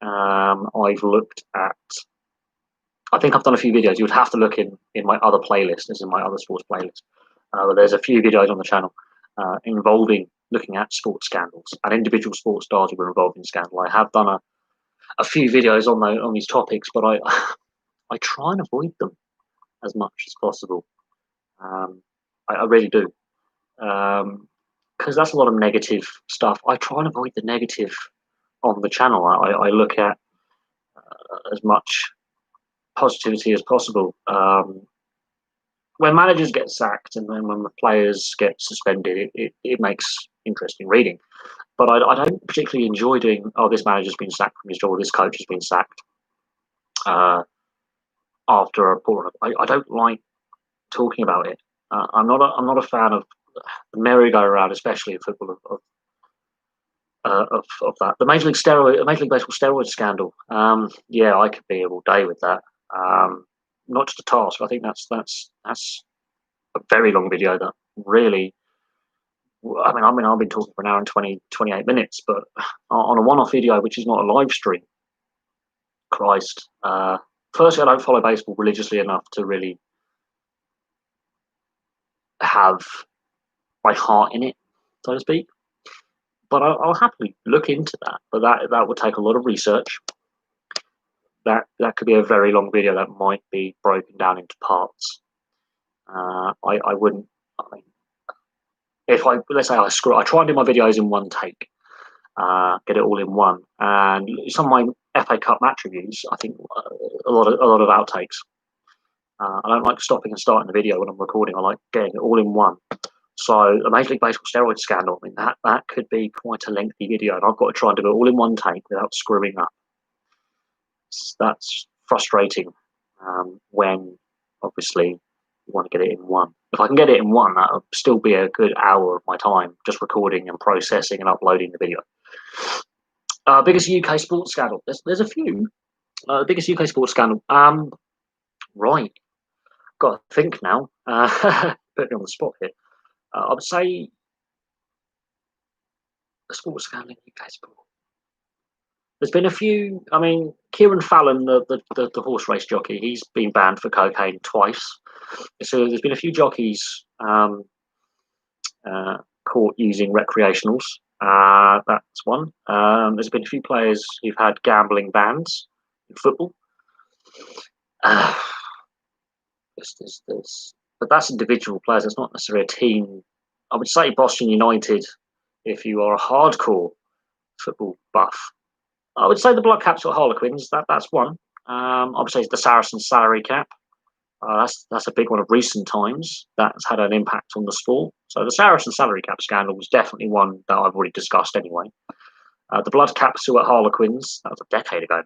I've looked at. I think I've done a few videos. You would have to look in my other playlist. This is my other sports playlist. But there's a few videos on the channel involving looking at sports scandals and individual sports stars who were involved in scandal. I have done a few videos on these topics, but I try and avoid them as much as possible. I really do, because that's a lot of negative stuff. I try and avoid the negative on the channel. I look at as much positivity as possible. When managers get sacked and then when the players get suspended, it makes interesting reading. But I don't particularly enjoy doing, this manager's been sacked from his job, or this coach has been sacked after a poor. I don't like talking about it. I'm not a fan of the merry-go-round, especially in football, of that. The Major League Baseball steroid scandal. I could be all day with that. Not just a task. I think that's a very long video that really. I've been talking for an hour and 28 minutes, but on a one-off video, which is not a live stream. Christ. Firstly, I don't follow baseball religiously enough to really have my heart in it, so to speak. But I'll happily look into that. But that would take a lot of research. That could be a very long video that might be broken down into parts. I wouldn't. If let's say I try and do my videos in one take, get it all in one, and some of my FA Cup match reviews, I think a lot of outtakes. I don't like stopping and starting the video when I'm recording. I like getting it all in one. So the Major League Baseball steroid scandal, that could be quite a lengthy video, and I've got to try and do it all in one take without screwing up. That's frustrating when obviously you want to get it in one. If I can get it in one, that'll still be a good hour of my time just recording and processing and uploading the video. Biggest UK sports scandal. There's a few. Biggest UK sports scandal. Right. Got to think now. Put me on the spot here. I would say a sports scandal in UK sport. There's been a few. I mean, Kieran Fallon, the horse race jockey, he's been banned for cocaine twice. So there's been a few jockeys caught using recreationals. That's one. There's been a few players who've had gambling bans in football. But that's individual players. It's not necessarily a team. I would say Boston United, if you are a hardcore football buff. I would say the Blood Caps or Harlequins. That's one. I would say the Saracens salary cap. That's a big one of recent times. That's had an impact on the sport. So the Saracen salary cap scandal was definitely one that I've already discussed anyway. The Blood Caps who are Harlequins. That was a decade ago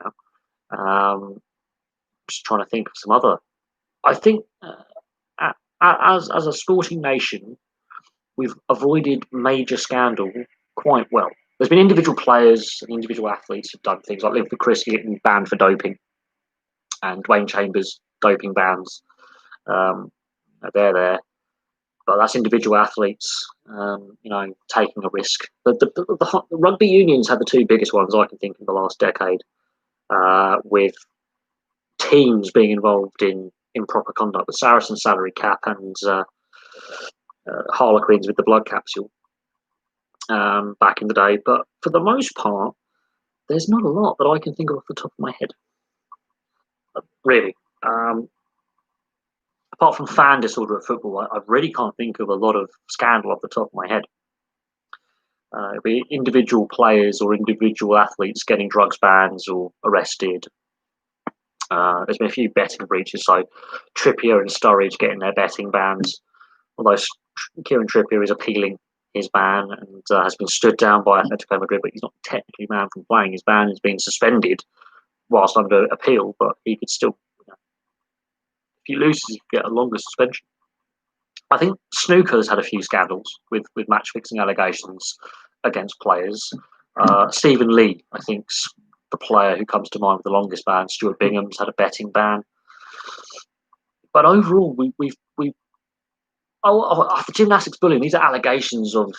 now. Just trying to think of some other. I think as a sporting nation, we've avoided major scandal quite well. There's been individual players and individual athletes who've done things like Linford Chris getting banned for doping, and Dwayne Chambers doping bans. They're there, but that's individual athletes, taking a risk. The rugby unions had the two biggest ones I can think in the last decade, with teams being involved in improper conduct. The Saracen salary cap and Harlequins with the blood capsule back in the day. But for the most part, there's not a lot that I can think of off the top of my head. Really. Apart from fan disorder at football, I really can't think of a lot of scandal off the top of my head. It'd be individual players or individual athletes getting drugs bans or arrested. There's been a few betting breaches, so Trippier and Sturridge getting their betting bans, although Kieran Trippier is appealing his ban and has been stood down by Atletico Madrid, but he's not technically banned from playing. His ban has been suspended whilst under appeal, but he could still, if he loses, he could get a longer suspension. I think snooker's had a few scandals with match fixing allegations against players. Stephen Lee, I think, the player who comes to mind with the longest ban. Stuart Bingham's had a betting ban. But overall, for gymnastics bullying, these are allegations of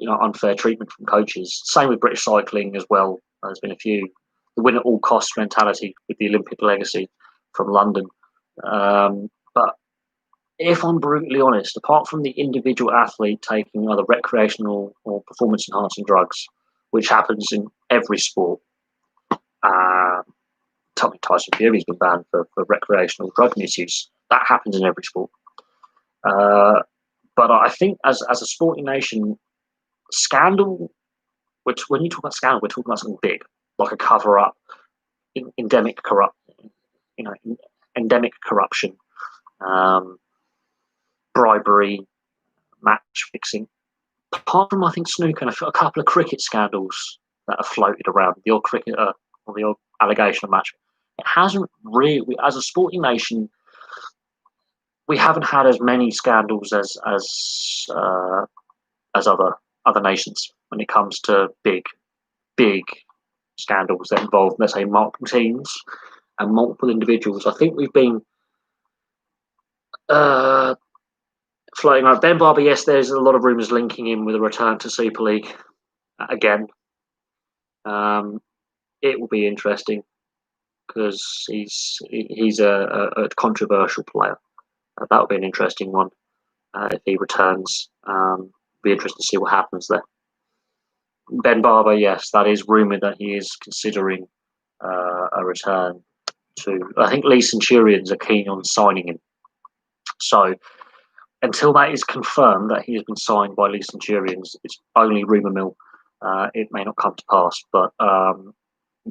unfair treatment from coaches. Same with British cycling as well. There's been a few. The win at all costs mentality with the Olympic legacy from London. But if I'm brutally honest, apart from the individual athlete taking either recreational or performance enhancing drugs, which happens in every sport, Tyson Fury's been banned for recreational drug misuse. That happens in every sport. But I think as a sporting nation, scandal, which when you talk about scandal, we're talking about something big, like a cover up, endemic corruption, bribery, match fixing. Apart from, I think, snooker and a couple of cricket scandals that have floated around, the odd cricketer or the odd allegation of match, it hasn't really, as a sporting nation, we haven't had as many scandals as other nations when it comes to big scandals that involve, let's say, multiple teams and multiple individuals. I think we've been floating around. Ben Barber, yes, there's a lot of rumours linking him with a return to Super League again. It will be interesting because he's a controversial player. That would be an interesting one if he returns. Be interesting to see what happens there. Ben Barber, yes, that is rumoured that he is considering a return to. I think Lee Centurions are keen on signing him. So until that is confirmed that he has been signed by Lee Centurions, it's only rumour mill. It may not come to pass, but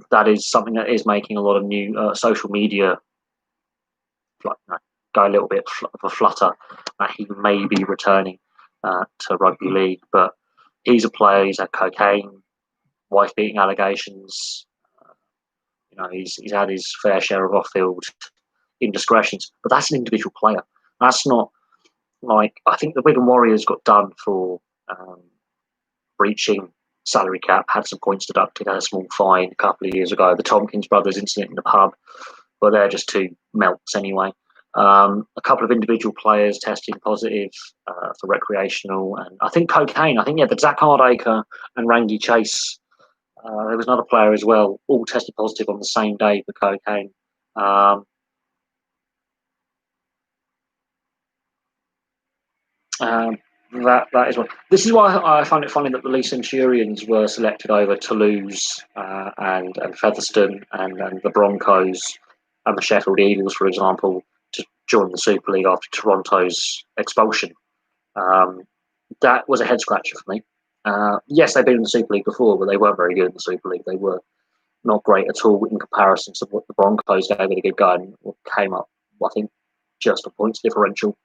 that is something that is making a lot of new social media go a little bit of a flutter that he may be returning to rugby league. But he's a player. He's had cocaine, wife beating allegations. He's had his fair share of off-field indiscretions, but that's an individual player. That's not like, I think the Wigan Warriors got done for breaching salary cap, had some points deducted, had a small fine a couple of years ago. The Tompkins brothers incident in the pub, but they're just two melts anyway. A couple of individual players testing positive for recreational, and I think cocaine. I think the Zach Hardacre and Rangi Chase. There was another player as well, all tested positive on the same day for cocaine. That is what. This is why I find it funny that the Leeds Centurions were selected over Toulouse and Featherstone and the Broncos and the Sheffield Eagles, for example, to join the Super League after Toronto's expulsion. That was a head scratcher for me. Yes, they've been in the Super League before, but they weren't very good in the Super League. They were not great at all in comparison to what the Broncos gave it a good go and came up, I think, just a points differential.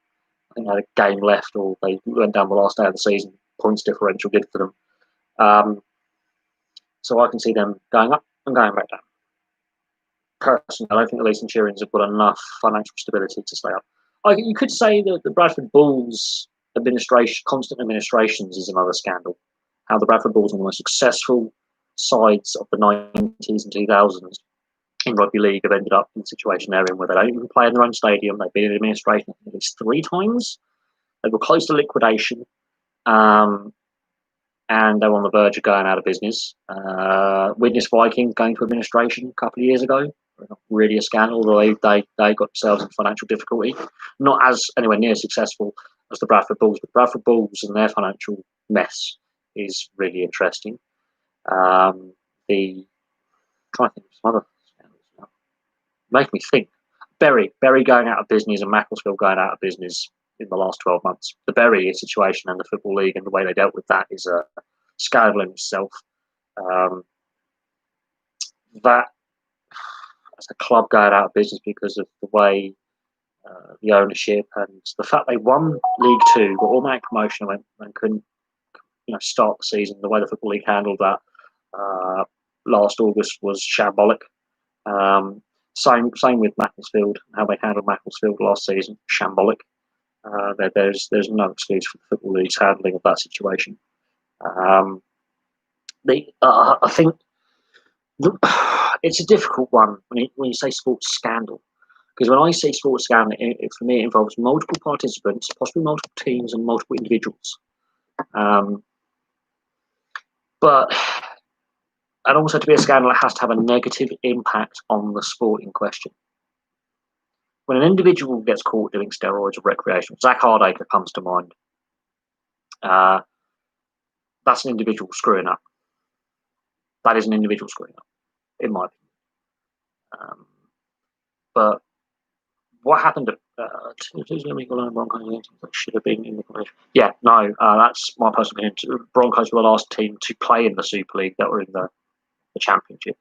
I think they had a game left, or they went down the last day of the season. Points differential good for them. So I can see them going up and going back down. Personally, I don't think the Leeds Centurions have got enough financial stability to stay up. You could say that the Bradford Bulls constant administrations is another scandal. How the Bradford Bulls are one of the most successful sides of the 90s and 2000s in rugby league have ended up in a situation they're in where they don't even play in their own stadium. They've been in administration at least 3 times. They were close to liquidation, and they're on the verge of going out of business. Widnes Vikings going to administration a couple of years ago. Not really a scandal, although they got themselves in financial difficulty. Not as anywhere near successful as the Bradford Bulls, but Bradford Bulls and their financial mess is really interesting. Trying to think of some other scandals now. Make me think. Bury going out of business and Macclesfield going out of business in the last 12 months. The Bury situation and the Football League and the way they dealt with that is a scandal in itself. That as a club going out of business because of the way the ownership and the fact they won League Two, got automatic promotion and couldn't start the season. The way the Football League handled that last August was shambolic. Same with Macclesfield, how they handled Macclesfield last season, shambolic. There's no excuse for the Football League's handling of that situation. I think it's a difficult one when you say sports scandal, because when I say sports scandal, for me it involves multiple participants, possibly multiple teams and multiple individuals. But and also to be a scandal, it has to have a negative impact on the sport in question. When an individual gets caught doing steroids or recreational, Zach Hardacre comes to mind. That's an individual screwing up. That is an individual screwing up, in my opinion. But what happened to Broncos that should have been in the competition? Yeah, no, that's my personal opinion. Broncos were the last team to play in the Super League that were in the Championship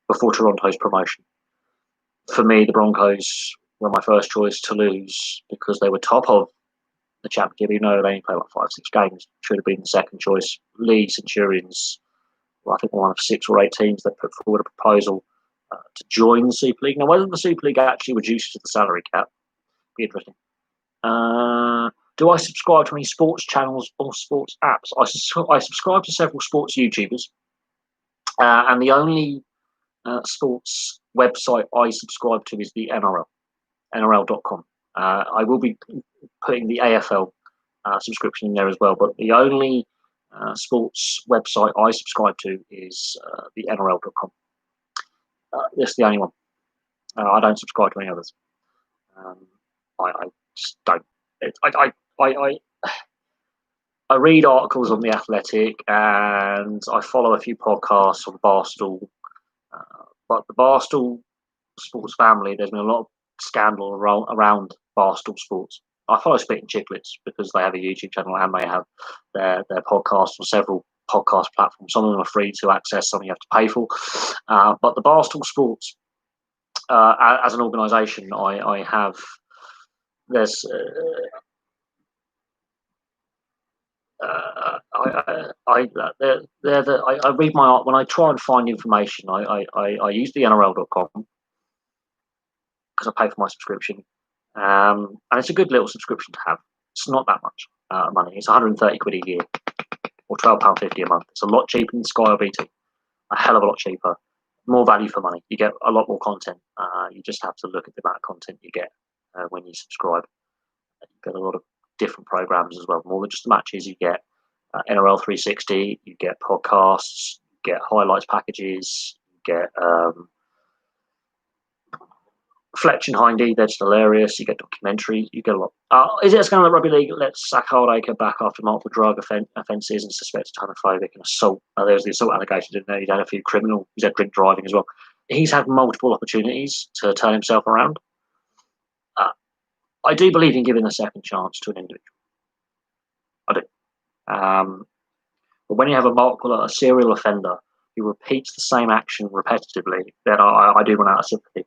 before Toronto's promotion. For me, the Broncos were my first choice to lose because they were top of the Championship, even though they only played like 5-6 games. Should have been the second choice. Leeds Centurions, I think one of 6 or 8 teams that put forward a proposal to join the Super League. Now, whether the Super League actually reduces the salary cap, be interesting. Do I subscribe to any sports channels or sports apps? I subscribe to several sports YouTubers, and the only sports website I subscribe to is the NRL, NRL.com. I will be putting the AFL subscription in there as well, but the only sports website I subscribe to is the NRL.com. That's the only one. I don't subscribe to any others. I just don't. I read articles on The Athletic and I follow a few podcasts on Barstool. But the Barstool sports family, there's been a lot of scandal around Barstool Sports. I follow Spitting Chicklets because they have a YouTube channel and they have their podcasts on several podcast platforms. Some of them are free to access, some you have to pay for. But the Barstool Sports, as an organisation, I have. There's. I read my art when I try and find information. I use the NRL.com because I pay for my subscription. And it's a good little subscription to have. It's not that much money. It's 130 quid a year or £12.50 a month. It's a lot cheaper than Sky or BT. A hell of a lot cheaper. More value for money. You get a lot more content. You just have to look at the amount of content you get when you subscribe. You get a lot of different programs as well. More than just the matches. You get NRL 360. You get podcasts. You get highlights packages. You get Fletch and Hindy, they're just hilarious. You get documentaries, you get a lot. Is it a scandal that rugby league lets Zach Hardacre back after multiple drug offences and suspected homophobic and assault? There's the assault allegations in there. He's had a few he's had drink driving as well. He's had multiple opportunities to turn himself around. I do believe in giving a second chance to an individual. I do. But when you have a serial offender who repeats the same action repetitively, then I do run out of sympathy.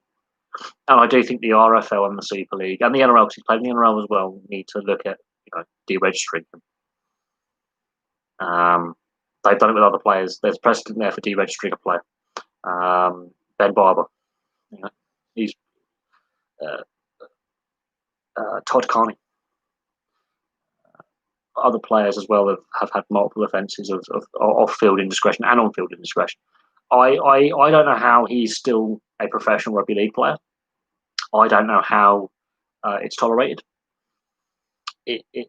And I do think the RFL and the Super League and the NRL, because he's played in the NRL as well, need to look at deregistering him. They've done it with other players. There's precedent there for deregistering a player. Ben Barber, he's Todd Carney. Other players as well have had multiple offences of off-field indiscretion and on-field indiscretion. I don't know how he's still a professional rugby league player. I don't know how it's tolerated. It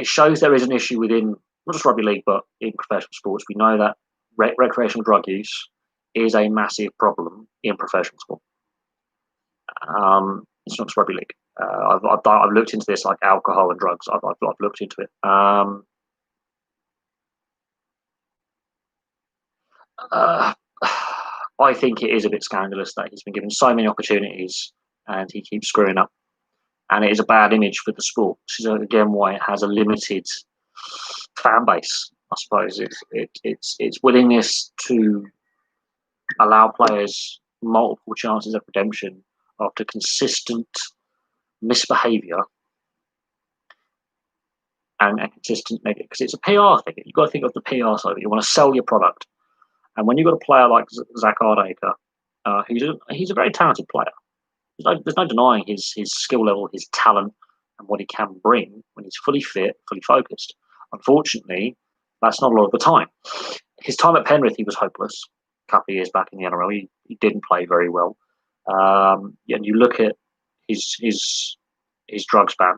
shows there is an issue within not just rugby league but in professional sports. We know that recreational drug use is a massive problem in professional sport. It's not just rugby league. I've looked into this, like alcohol and drugs. I've looked into it. I think it is a bit scandalous that he's been given so many opportunities and he keeps screwing up. And it is a bad image for the sport, which is again why it has a limited fan base. I suppose its willingness to allow players multiple chances of redemption after consistent misbehaviour and consistent negative, because it's a PR thing. You've got to think of the PR side. You want to sell your product, and when you've got a player like Zach Hardacre, he's a very talented player. There's no denying his skill level, his talent, and what he can bring when he's fully fit, fully focused. Unfortunately, that's not a lot of the time. His time at Penrith, he was hopeless. A couple of years back in the NRL, he didn't play very well. And you look at his drugs ban.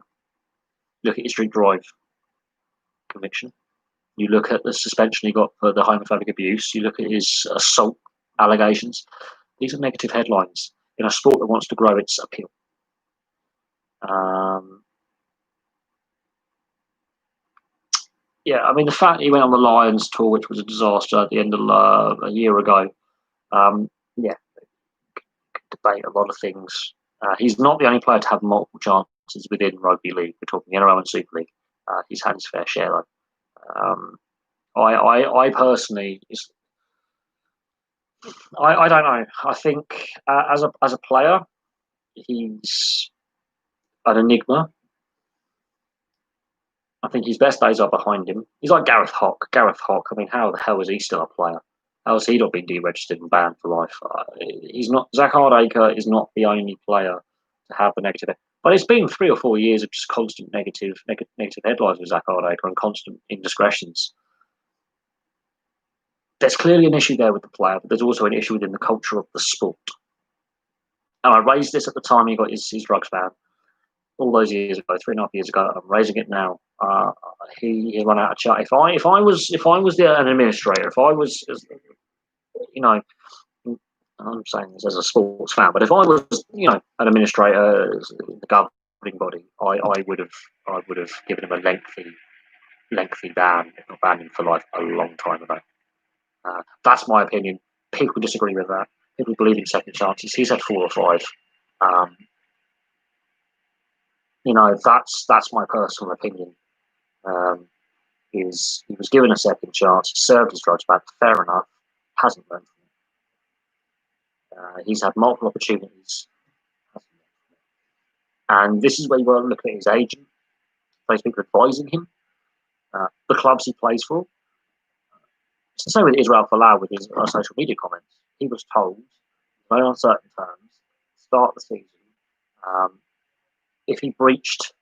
Look at his drink drive conviction. You look at the suspension he got for the homophobic abuse. You look at his assault allegations. These are negative headlines in a sport that wants to grow its appeal. Yeah, I mean, the fact he went on the Lions tour, which was a disaster at the end of a year ago, yeah, debate a lot of things. He's not the only player to have multiple chances within rugby league. We're talking NRL and Super League. He's had his fair share, though. I personally, I don't know. I think as a player, he's an enigma. I think his best days are behind him. He's like Gareth Hock. Gareth Hock, I mean, how the hell is he still a player? How has he not been deregistered and banned for life? He's not. Zach Hardacre is not the only player to have the negative. But it's been 3 or 4 years of just constant negative headlines with Zach Hardacre and constant indiscretions. There's clearly an issue there with the player, but there's also an issue within the culture of the sport. And I raised this at the time he got his drugs ban, all those years ago, 3.5 years ago. I'm raising it now. He run out of chat. If I was an administrator, if I was, I'm saying this as a sports fan, but if I was, an administrator, the governing body, I would have given him a lengthy ban, if not banned him for life, a long time ago. That's my opinion. People disagree with that. People believe in second chances. He's had 4 or 5. That's my personal opinion. He was given a second chance. He served his drugs back. Fair enough. Hasn't learned from it. He's had multiple opportunities. And this is where you want to look at his agent. Those people advising him. The clubs he plays for. It's the same with Israel Folau with his social media comments. He was told, very uncertain terms, start the season If he breached,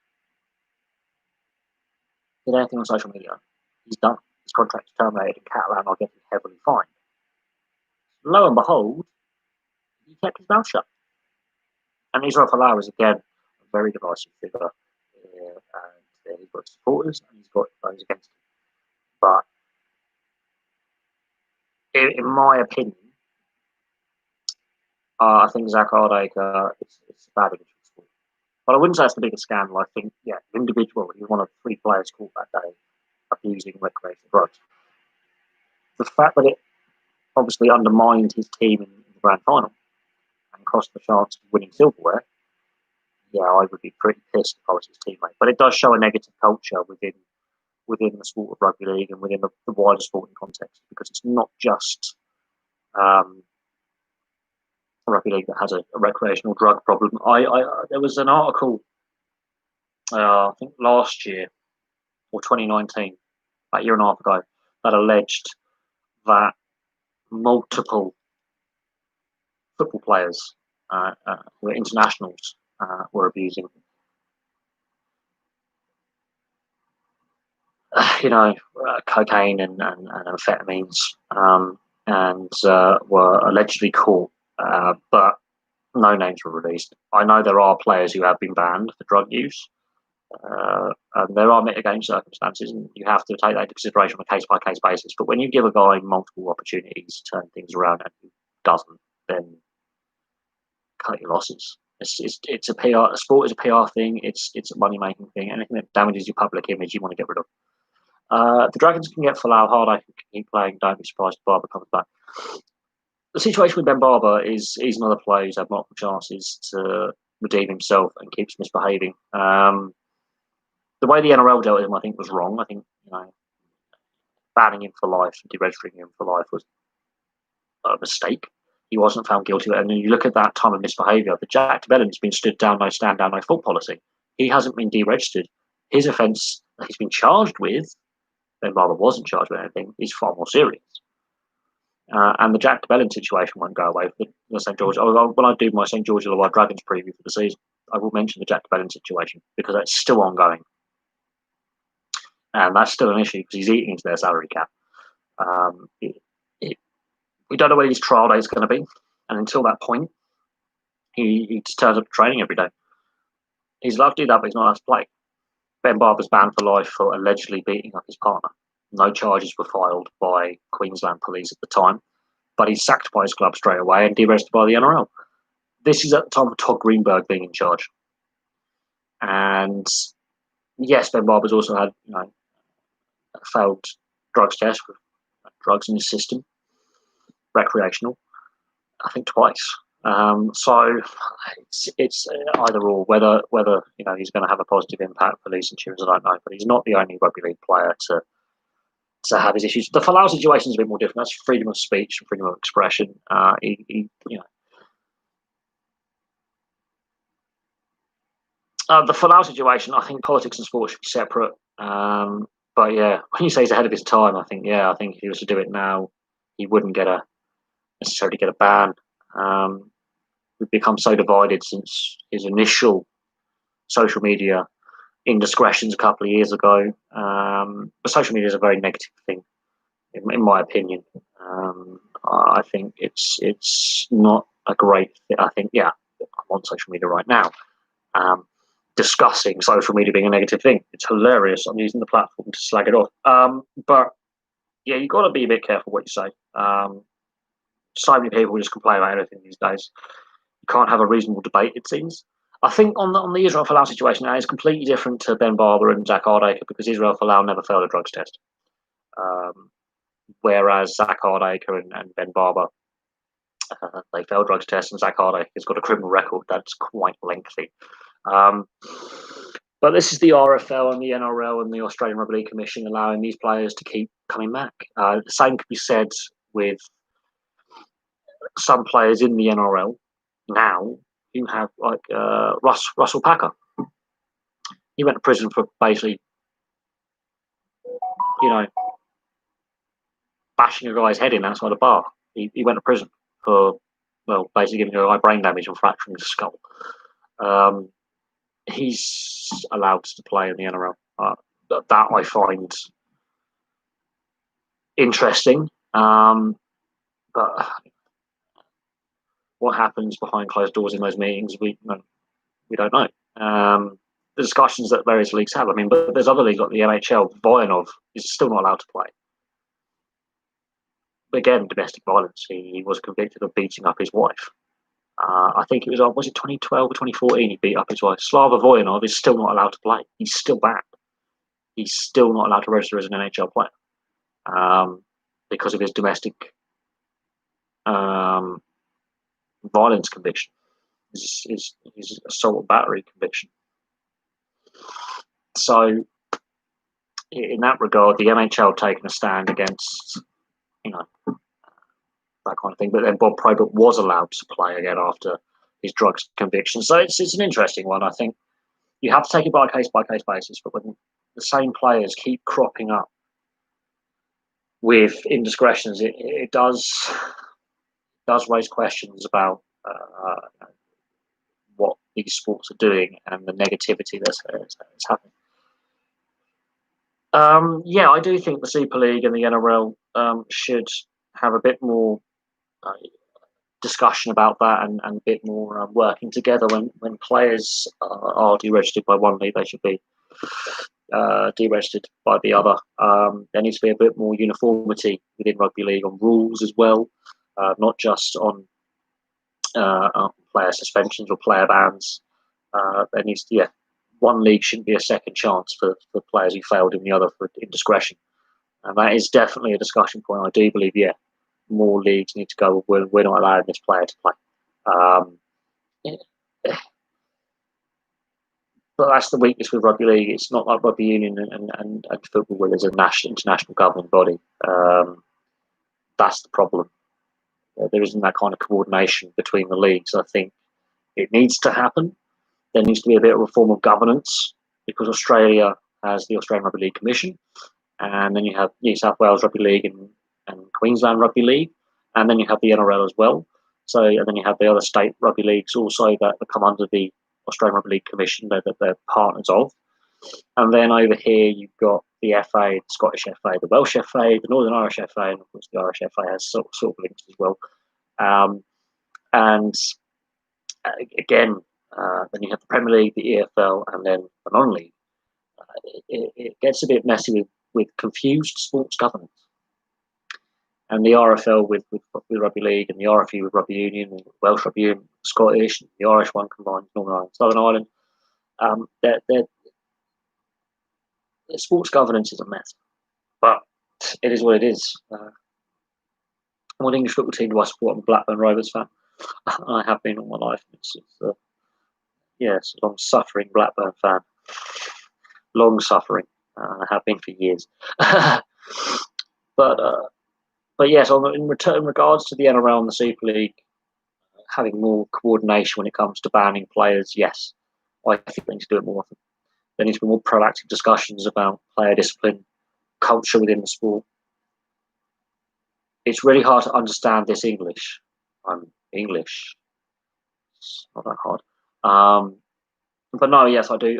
did anything on social media, he's done. His contract is terminated, and Catalan are getting heavily fined. Lo and behold, he kept his mouth shut. And Israel Folau is again a very divisive figure, and he's got supporters and he's got those against him. But in my opinion, I think Zak Hardaker is a bad individual. But I wouldn't say it's the biggest scandal. I think, yeah, individual, he's one of 3 players caught that day abusing recreational drugs. The fact that it obviously undermined his team in the grand final and cost the chance of winning silverware, yeah, I would be pretty pissed if I was his teammate. But it does show a negative culture within the sport of rugby league and within the wider sporting context, because it's not just rugby league that has a recreational drug problem. There was an article, I think last year or 2019, about a year and a half ago, that alleged that multiple football players who are internationals were abusing, cocaine and amphetamines, and were allegedly caught, but no names were released. I know there are players who have been banned for drug use, and there are mitigating circumstances, and you have to take that into consideration on a case-by-case basis. But when you give a guy multiple opportunities to turn things around and he doesn't, then cut your losses. It's a PR. Sport is a PR thing. It's a money-making thing. Anything that damages your public image, you want to get rid of. The Dragons can get Folau hard. I can keep playing. Don't be surprised if Barber comes back. The situation with Ben Barber is he's another player who's had multiple chances to redeem himself and keeps misbehaving. The way the NRL dealt with him, I think, was wrong. I think banning him for life and deregistering him for life was a mistake. He wasn't found guilty of it. And then you look at that time of misbehaviour, the Jack de Bellin's been stood down, no stand down, no fault policy. He hasn't been deregistered. His offence that he's been charged with, Ben Barber wasn't charged with anything, is far more serious. And the Jack de Belin situation won't go away for the St George. When I do my St George Illawarra Dragons preview for the season, I will mention the Jack de Belin situation because that's still ongoing. And that's still an issue because he's eating into their salary cap. We don't know when his trial date is going to be. And until that point, he just turns up to training every day. He's allowed to do that, but he's not allowed to play. Ben Barber's banned for life for allegedly beating up his partner. No charges were filed by Queensland police at the time, but he's sacked by his club straight away and dearrested by the NRL. This is at the time of Todd Greenberg being in charge. And yes, Ben Barber's also had a failed drugs test with drugs in his system, recreational, I think twice. So it's either or. Whether he's going to have a positive impact for Leeson Tunes, I don't know. But he's not the only rugby league player to have his issues. The Folau situation is a bit more different. That's freedom of speech and freedom of expression. The Folau situation, I think politics and sport should be separate. But yeah, when you say he's ahead of his time, I think if he was to do it now, he wouldn't necessarily get a ban. We've become so divided since his initial social media indiscretions a couple of years ago. But social media is a very negative thing, in my opinion. I think it's not a great thing. I think, I'm on social media right now, discussing social media being a negative thing. It's hilarious. I'm using the platform to slag it off. But yeah, you've got to be a bit careful what you say. So many people just complain about anything these days. You can't have a reasonable debate, it seems. I think on the Israel Folau situation, it's completely different to Ben Barber and Zak Hardaker because Israel Folau never failed a drugs test. Whereas Zak Hardaker and Ben Barber, they failed drugs tests, and Zak Hardaker's got a criminal record that's quite lengthy. But this is the RFL and the NRL and the Australian Rugby League Commission allowing these players to keep coming back. The same could be said with some players in the NRL now who have, like Russell Packer. He went to prison for basically, bashing a guy's head in outside a bar. He went to prison for, basically giving a guy brain damage and fracturing his skull. he's allowed to play in the NRL. That I find interesting. But what happens behind closed doors in those meetings, we don't know. The discussions that various leagues have. I mean, but there's other leagues like the NHL. Voyanov is still not allowed to play. Again, domestic violence. He was convicted of beating up his wife. I think it was it 2012 or 2014 he beat up his wife. Slava Voyanov is still not allowed to play. He's still banned. He's still not allowed to register as an NHL player because of his domestic violence conviction, his assault and battery conviction. So, in that regard, the NHL taking a stand against, that kind of thing. But then Bob Probert was allowed to play again after his drugs conviction. So it's an interesting one. I think you have to take it by case basis. But when the same players keep cropping up with indiscretions, it does raise questions about what these sports are doing and the negativity that's happening. I do think the Super League and the NRL should have a bit more discussion about that and a bit more working together. When players are deregistered by one league, they should be deregistered by the other. There needs to be a bit more uniformity within rugby league on rules as well, not just on player suspensions or player bans. There needs to, one league shouldn't be a second chance for players who failed in the other for indiscretion. And that is definitely a discussion point. I do believe, more leagues need to go, we're not allowing this player to play. But that's the weakness with rugby league. It's not like rugby union and football where there's a international governing body. That's the problem. There isn't that kind of coordination between the leagues. I think it needs to happen. There needs to be a bit of reform of governance because Australia has the Australian Rugby League Commission, and then you have New South Wales Rugby League and Queensland Rugby League, and then you have the NRL as well. So, and then you have the other state rugby leagues also that come under the Australian Rugby League Commission that they're partners of. And then over here you've got the FA, the Scottish FA, the Welsh FA, the Northern Irish FA, and of course the Irish FA has sort of links as well. And again, then you have the Premier League, the EFL, and then the non-league. It gets a bit messy with confused sports governance. And the RFL with rugby league, and the RFU with rugby union, and Welsh rugby union, Scottish, and the Irish one combined, Northern Ireland, Southern Ireland. The sports governance is a mess, but it is what it is. What English football team do I support? I'm a Blackburn Rovers fan. I have been all my life. It's a long-suffering Blackburn fan. Long-suffering. I have been for years. But yes, in regards to the NRL and the Super League having more coordination when it comes to banning players, yes, I think they need to do it more often. There needs to be more proactive discussions about player discipline, culture within the sport. It's really hard to understand this English. I'm English. It's not that hard. But no, yes, I do.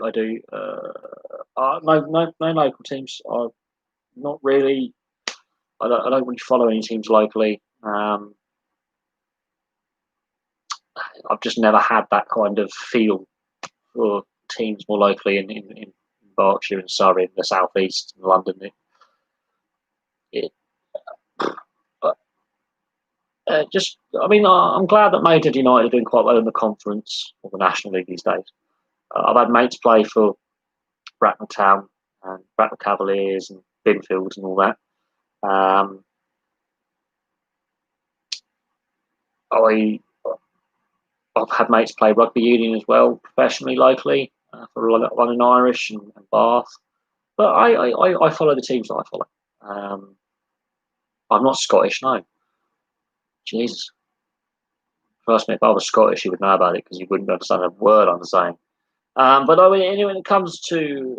No local teams are not really. I don't really follow any teams locally. I've just never had that kind of feel for teams more locally in Berkshire and Surrey, in the southeast, and London. I'm glad that Maidstone United are doing quite well in the conference or the National League these days. I've had mates play for Bracknell Town and Bracknell Cavaliers and Binfield and all that. I've had mates play rugby union as well, professionally, locally, for London Irish and Bath. But I follow the teams that I follow. I'm not Scottish, no. Jesus. Trust me, if I was Scottish, you would know about it because you wouldn't understand a word I'm saying. But anyway, when it comes to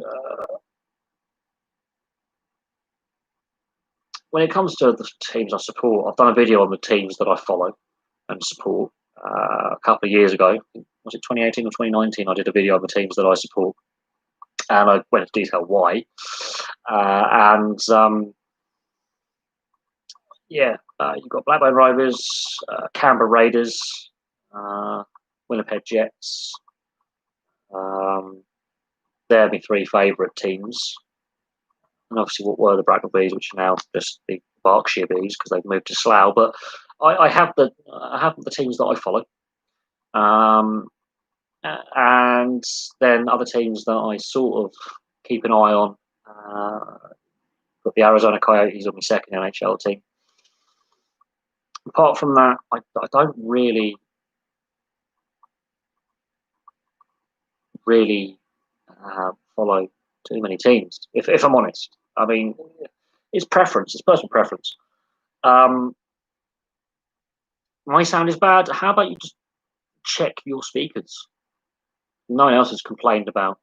the teams I support, I've done a video on the teams that I follow and support a couple of years ago, was it 2018 or 2019? I did a video on the teams that I support, and I went into detail why. You've got Blackburn Rovers, Canberra Raiders, Winnipeg Jets. They're my three favourite teams. And obviously what were the Bracknell Bees, which are now just the Berkshire Bees because they've moved to Slough. But I have the teams that I follow. And then other teams that I sort of keep an eye on. Got the Arizona Coyotes on my second NHL team. Apart from that, I don't really follow too many teams, if I'm honest. I mean, it's preference, it's personal preference. My sound is bad. How about you just check your speakers? No one else has complained about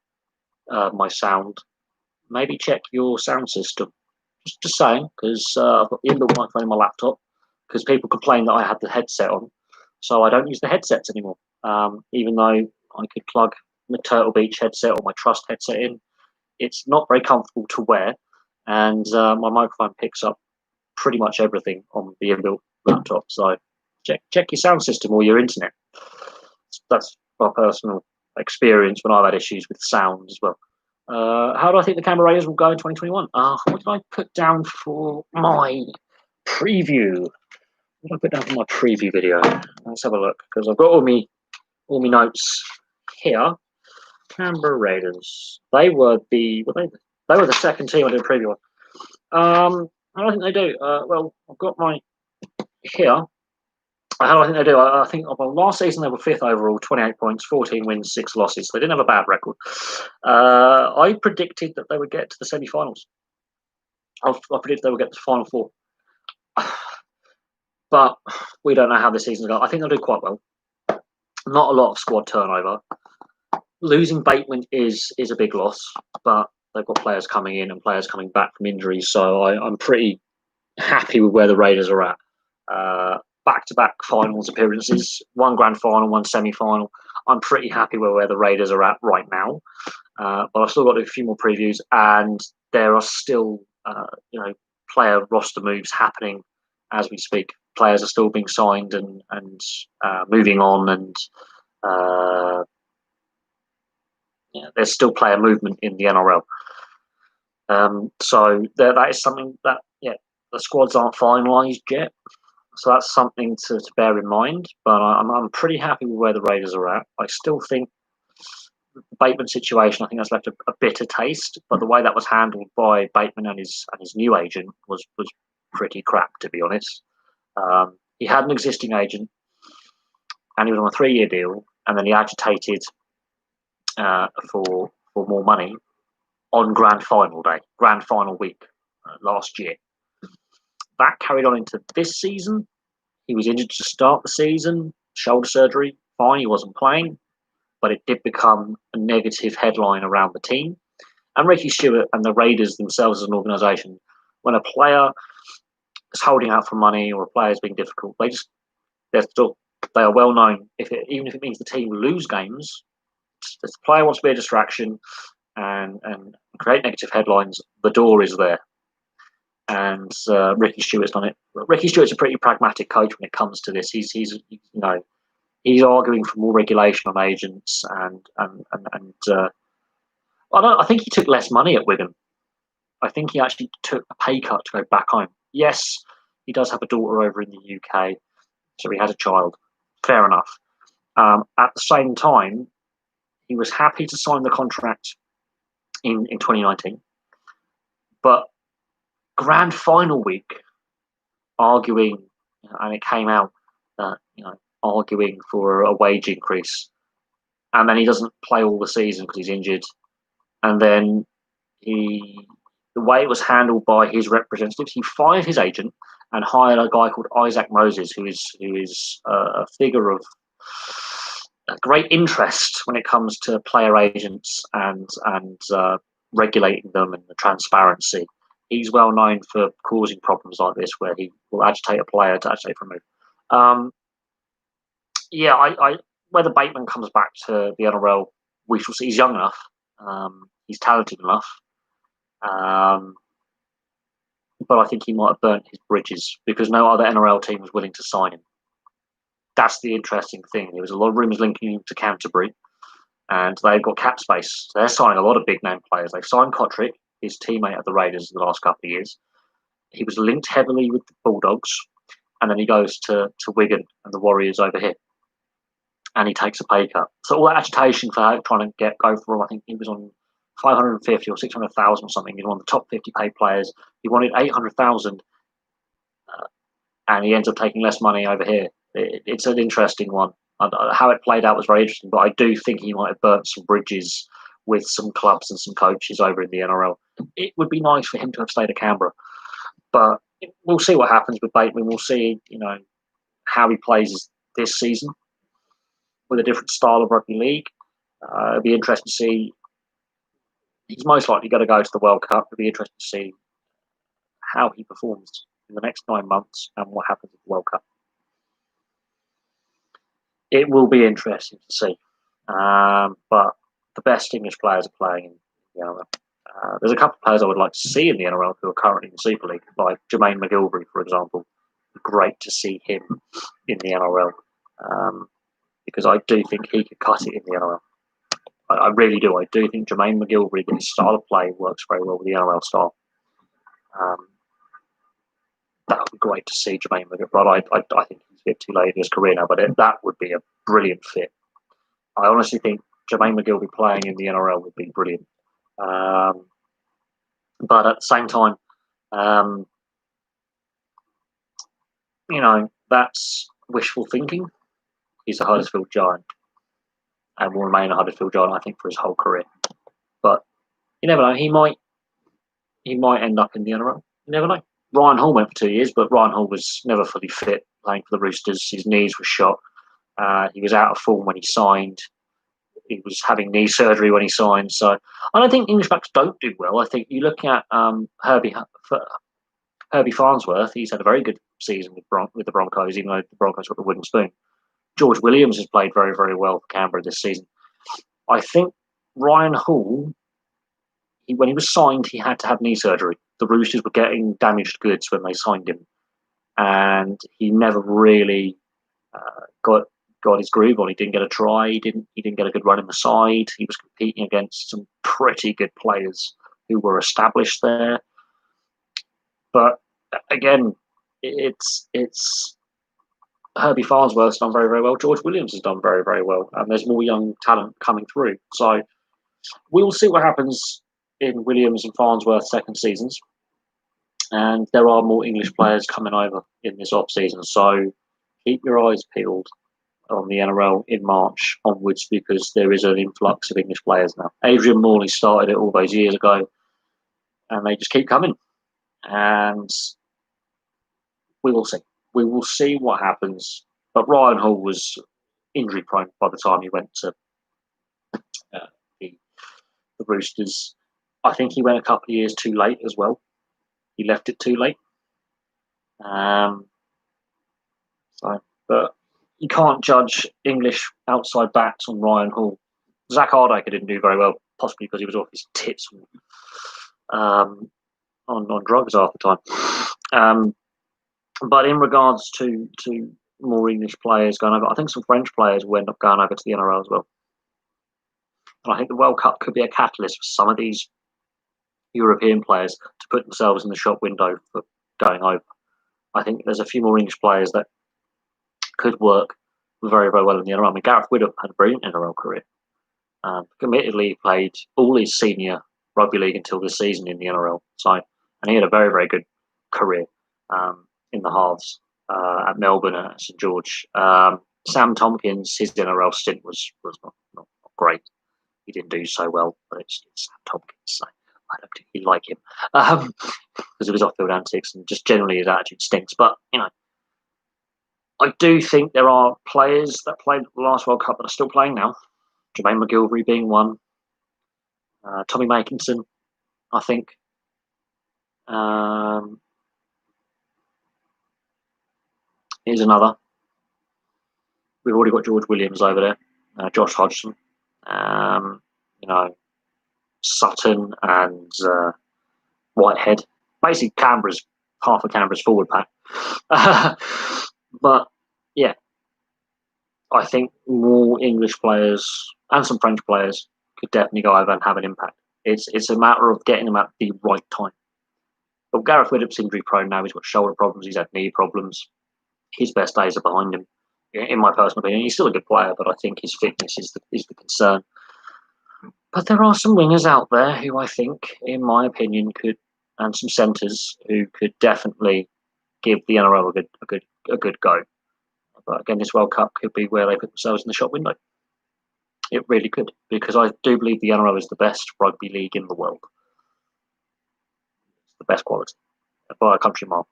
my sound. Maybe check your sound system. Just saying, because I've got the inbuilt microphone in my laptop, because people complain that I had the headset on, so I don't use the headsets anymore. Even though I could plug my Turtle Beach headset or my Trust headset in, it's not very comfortable to wear, and my microphone picks up pretty much everything on the inbuilt laptop. So check your sound system or your internet. That's my personal experience when I've had issues with sound as well. How do I think the Canberra Raiders will go in 2021? What did I put down for my preview? What did I put down for my preview video? Let's have a look, because I've got all my notes here. Canberra Raiders. They were the second team I did a preview on. How do I think they do? Well, I've got my here. How do I think they do? I think last season they were 5th overall, 28 points, 14 wins, 6 losses. They didn't have a bad record. I predicted that they would get to the semi-finals. I predicted they would get to the Final Four. But we don't know how the season's going. I think they'll do quite well. Not a lot of squad turnover. Losing Bateman is a big loss, but they've got players coming in and players coming back from injuries. So I'm pretty happy with where the Raiders are at. Back-to-back finals appearances, one grand final, one semi-final. I'm pretty happy with where the Raiders are at right now. But I've still got a few more previews, and there are still, player roster moves happening as we speak. Players are still being signed and moving on, and there's still player movement in the NRL. So that is something that the squads aren't finalised yet. So that's something to bear in mind. But I'm pretty happy with where the Raiders are at. I still think the Bateman situation, I think that's left a bitter taste. But the way that was handled by Bateman and his new agent was pretty crap, to be honest. He had an existing agent, and he was on a 3-year deal, and then he agitated for more money on grand final week last year. That carried on into this season. He was injured to start the season, shoulder surgery, fine, he wasn't playing, but it did become a negative headline around the team. And Ricky Stuart and the Raiders themselves as an organisation, when a player is holding out for money or a player is being difficult, they are well known. Even if it means the team lose games, if the player wants to be a distraction and create negative headlines, the door is there. And Ricky Stuart's done it. Ricky Stuart's a pretty pragmatic coach when it comes to this. He's arguing for more regulation on agents, and I think he took less money at Wigan. I think he actually took a pay cut to go back home. Yes, he does have a daughter over in the UK, so he had a child. Fair enough. At the same time, he was happy to sign the contract in 2019, but grand final week, arguing, and it came out that arguing for a wage increase, and then he doesn't play all the season because he's injured, and then the way it was handled by his representatives, he fired his agent and hired a guy called Isaac Moses, who is a figure of great interest when it comes to player agents and regulating them and the transparency. He's well known for causing problems like this, where he will agitate a player to agitate for a move. whether Bateman comes back to the NRL, we shall see. He's young enough. He's talented enough. But I think he might have burnt his bridges because no other NRL team was willing to sign him. That's the interesting thing. There was a lot of rumours linking him to Canterbury, and they've got cap space. So they're signing a lot of big name players. They've signed Kotrick, his teammate at the Raiders the last couple of years. He was linked heavily with the Bulldogs, and then he goes to Wigan and the Warriors over here, and he takes a pay cut. So all that agitation for trying to go for him, I think he was on 550 or 600,000 or something. He's one of the top 50 paid players. He wanted 800,000, and he ends up taking less money over here. It's an interesting one. How it played out was very interesting, but I do think he might have burnt some bridges with some clubs and some coaches over in the NRL. It would be nice for him to have stayed at Canberra, but we'll see what happens with Bateman. We'll see, how he plays this season with a different style of rugby league. It'll be interesting to see. He's most likely going to go to the World Cup. It'll be interesting to see how he performs in the next 9 months and what happens at the World Cup. It will be interesting to see. But the best English players are playing in the NRL. There's a couple of players I would like to see in the NRL who are currently in the Super League, like Jermaine McGilvray, for example. Great to see him in the NRL because I do think he could cut it in the NRL. I really do. I do think Jermaine McGilvray, his style of play, works very well with the NRL style. That would be great to see Jermaine McGilvray, but I think he's a bit too late in his career now, but that would be a brilliant fit. I honestly think Jermaine McGilvray playing in the NRL would be brilliant. But at the same time, that's wishful thinking. He's a Huddersfield Giant and will remain a Huddersfield Giant, I think, for his whole career. But you never know. He might end up in the NRL. You never know. Ryan Hall went for 2 years, but Ryan Hall was never fully fit playing for the Roosters. His knees were shot. He was out of form when he signed. He was having knee surgery when he signed. So I don't think English backs don't do well. I think you look at Herbie Farnsworth. He's had a very good season with the Broncos, even though the Broncos got the wooden spoon. George Williams has played very, very well for Canberra this season. I think Ryan Hall, when he was signed, he had to have knee surgery. The Roosters were getting damaged goods when they signed him, and he never really got his groove on. He didn't get a try. He didn't get a good run in the side. He was competing against some pretty good players who were established there. But again, it's Herbie Farnsworth's done very, very well. George Williams has done very, very well, and there's more young talent coming through. So we'll see what happens in Williams and Farnsworth second seasons, and there are more English players coming over in this off season. So keep your eyes peeled on the NRL in March onwards because there is an influx of English players now. Adrian Morley started it all those years ago, and they just keep coming. And we will see. We will see what happens. But Ryan Hall was injury prone by the time he went to the Roosters. I think he went a couple of years too late as well. He left it too late. But you can't judge English outside backs on Ryan Hall. Zach Hardaker didn't do very well, possibly because he was off his tits on drugs half the time. But in regards to more English players going over, I think some French players will end up going over to the NRL as well. And I think the World Cup could be a catalyst for some of these European players to put themselves in the shop window for going over. I think there's a few more English players that could work very, very well in the NRL. I mean, Gareth Widdop had a brilliant NRL career. Admittedly, played all his senior rugby league until this season in the NRL side, and he had a very, very good career in the halves at Melbourne and at St George. Sam Tompkins, his NRL stint was not great. He didn't do so well, but it's Sam Tompkins, so I don't particularly like him because of his off-field antics and just generally his attitude stinks. But I do think there are players that played the last World Cup that are still playing now. Jermaine McGilvray being one. Tommy Makinson, I think. Here's another. we've already got George Williams over there, Josh Hodgson, you know, Sutton and Whitehead. Basically, Canberra's half of Canberra's forward pack. But yeah, I think more English players and some French players could definitely go over and have an impact. It's a matter of getting them at the right time. But Gareth Widdop's injury prone now. He's got shoulder problems. He's had knee problems. His best days are behind him. In my personal opinion, he's still a good player, but I think his fitness is the concern. But there are some wingers out there who I think, in my opinion, could, and some centres who could definitely give the NRL a good go. But again, this World Cup could be where they put themselves in the shop window. It really could, because I do believe the NRL is the best rugby league in the world. It's the best quality by a country mile.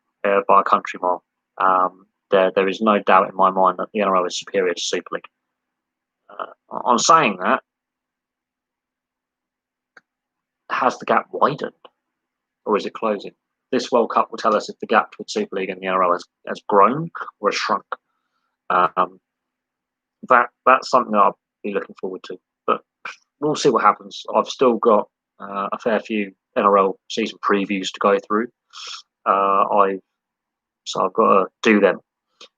There is no doubt in my mind that the NRL is superior to Super League. On saying that, has the gap widened or is it closing? This World Cup will tell us if the gap between Super League and the NRL has grown or has shrunk. That's something that I'll be looking forward to. But we'll see what happens. I've still got a fair few NRL season previews to go through. So I've got to do them,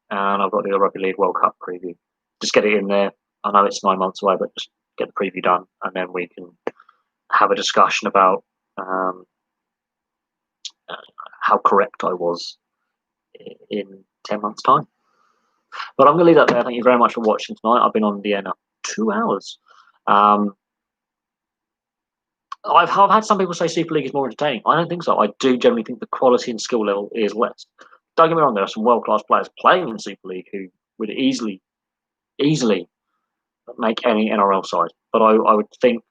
and I've got the Rugby League World Cup preview. Just get it in there. I know it's 9 months away, but just get the preview done, and then we can have a discussion about how correct I was in 10 months' time. But I'm going to leave that there. Thank you very much for watching tonight. I've been on the air now 2 hours. I've had some people say Super League is more entertaining. I don't think so. I do generally think the quality and skill level is less. Don't get me wrong, there are some world-class players playing in Super League who would easily make any NRL side. But I would think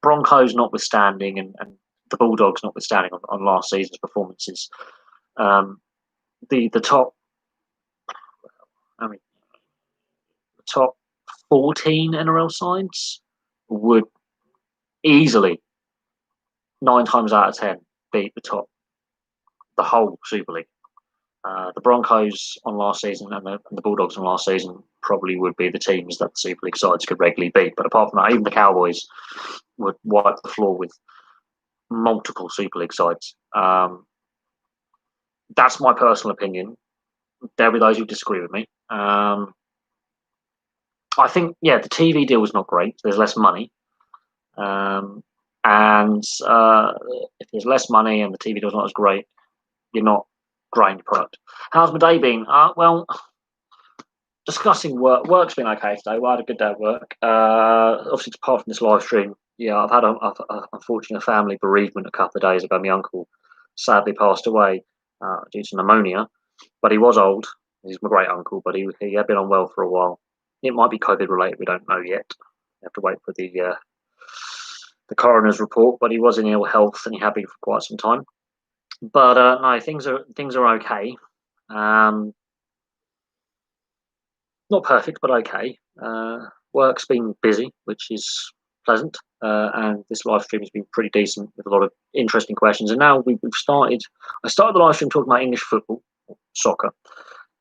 Broncos notwithstanding and the Bulldogs notwithstanding on last season's performances, the top, I mean, the top 14 NRL sides would easily 9 times out of 10 beat the whole Super League. The Broncos on last season and the Bulldogs on last season probably would be the teams that the Super League sides could regularly beat. But apart from that, even the Cowboys would wipe the floor with multiple Super League sides. That's my personal opinion. There'll be those who disagree with me. I think, the TV deal is not great. There's less money. And if there's less money and the TV deal's not as great, you're not growing your product. How's my day been? Well, discussing work. Work's been okay today. Well, I had a good day at work. Obviously, apart from this live stream, I've had unfortunately a family bereavement a couple of days ago. My uncle sadly passed away due to pneumonia, but he was old. He's my great uncle, but he had been unwell for a while. It might be COVID related. We don't know yet. We have to wait for the coroner's report. But he was in ill health and he had been for quite some time. But no, things are okay. Not perfect, but okay. Work's been busy, which is pleasant. And this live stream has been pretty decent with a lot of interesting questions. And now we've started. I started the live stream talking about English football, soccer,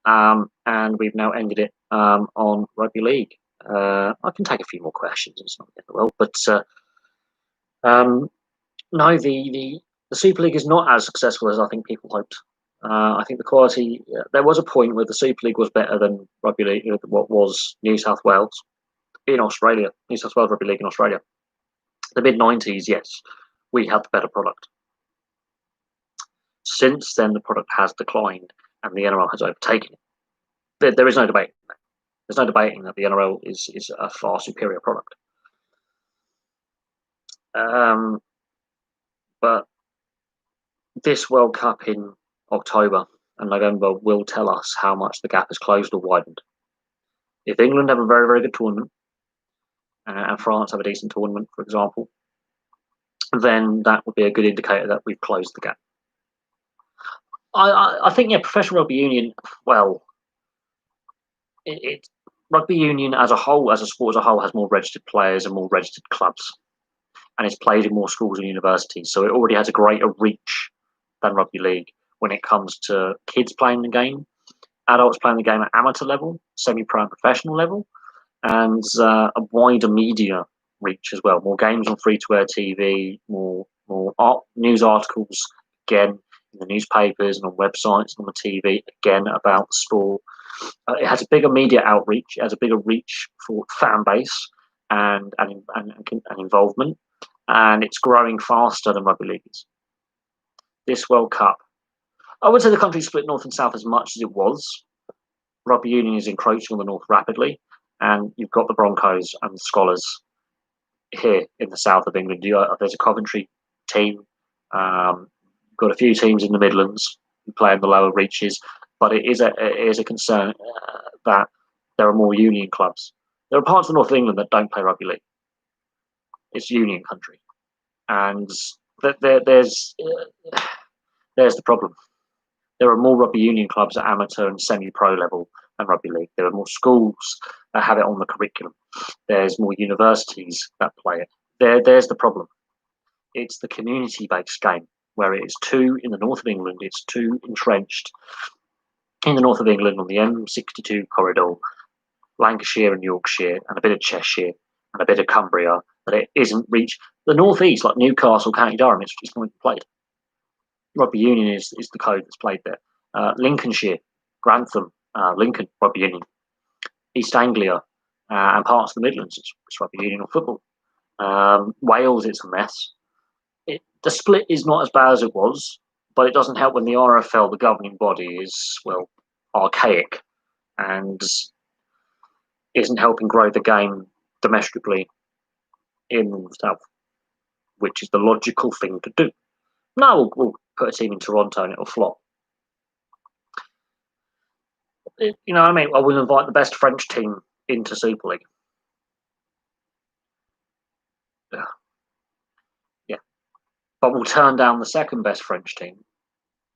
and we've now ended it on rugby league. I can take a few more questions. It's not the end of the world, but no, the Super League is not as successful as I think people hoped. I think the quality. There was a point where the Super League was better than rugby league. What was New South Wales in Australia? New South Wales Rugby League in Australia. The mid-90s, yes, we had the better product. Since then, the product has declined, and the NRL has overtaken it. There is no debate. There's no debating that the NRL is a far superior product. But this World Cup in October and November will tell us how much the gap has closed or widened. If England have a very, very good tournament and France have a decent tournament, for example, then that would be a good indicator that we've closed the gap. I think, professional rugby union, well, rugby union as a whole, as a sport as a whole, has more registered players and more registered clubs. And it's played in more schools and universities. So it already has a greater reach than rugby league when it comes to kids playing the game adults playing the game at amateur level, semi-pro and professional level, and a wider media reach as well. More games on free-to-air TV, more news articles, again, in the newspapers and on websites and on the TV, again, about the sport. It has a bigger media outreach, it has a bigger reach for fan base and involvement, and it's growing faster than rugby league is. This World Cup, I would say the country split north and south as much as it was. Rugby union is encroaching on the north rapidly, and you've got the Broncos and the Scholars here in the south of England. There's a Coventry team, got a few teams in the Midlands who play in the lower reaches, but it is a concern that there are more union clubs. There are parts of the north of England that don't play rugby league. It's union country, and there's the problem. There are more rugby union clubs at amateur and semi-pro level than rugby league. There are more schools that have it on the curriculum. There's more universities that play it. There's the problem. It's the community-based game where it is too, in the north of England, it's too entrenched in the north of England on the M62 corridor, Lancashire and Yorkshire, and a bit of Cheshire and a bit of Cumbria, that it isn't reached. The northeast, like Newcastle, County Durham, it's just not played. Rugby union is the code that's played there. Lincolnshire, Grantham, Lincoln, rugby union. East Anglia and parts of the Midlands, it's rugby union or football. Wales, it's a mess. The split is not as bad as it was, but it doesn't help when the RFL, the governing body, is, well, archaic and isn't helping grow the game domestically in the south, which is the logical thing to do. No, we'll put a team in Toronto and it'll flop. You know what I mean? I will invite the best French team into Super League. Yeah. But we'll turn down the second best French team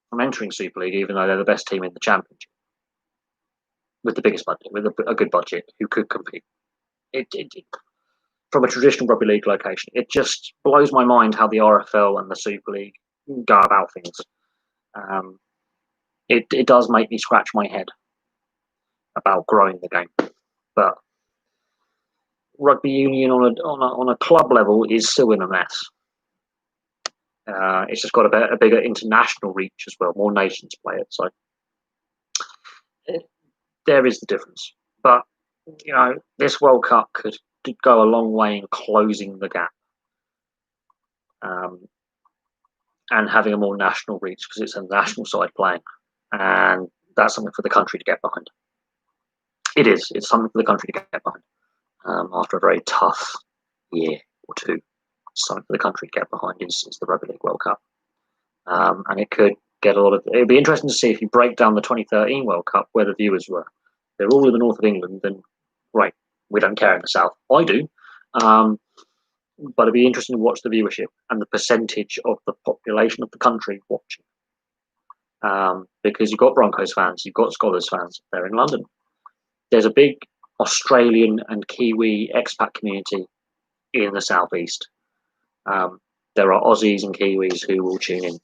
from entering Super League, even though they're the best team in the Championship. With the biggest budget, with a good budget, who could compete. From a traditional rugby league location, it just blows my mind how the RFL and the Super League go about things. It does make me scratch my head about growing the game, but rugby union on a club level is still in a mess. It's just got a bigger international reach as well. More nations play it, so there is the difference. But you know, this World Cup could go a long way in closing the gap. And having a more national reach, because it's a national side playing, and that's something for the country to get behind. It's something for the country to get behind after a very tough year or two. Something for the country to get behind is the Rugby League World Cup, and it could get a lot of. It'd be interesting to see if you break down the 2013 World Cup where the viewers were. They're all in the north of England, then right, we don't care in the south. I do. But it'd be interesting to watch the viewership and the percentage of the population of the country watching. Because you've got Broncos fans, you've got Scholars fans, they're in London. There's a big Australian and Kiwi expat community in the southeast. There are Aussies and Kiwis who will tune in.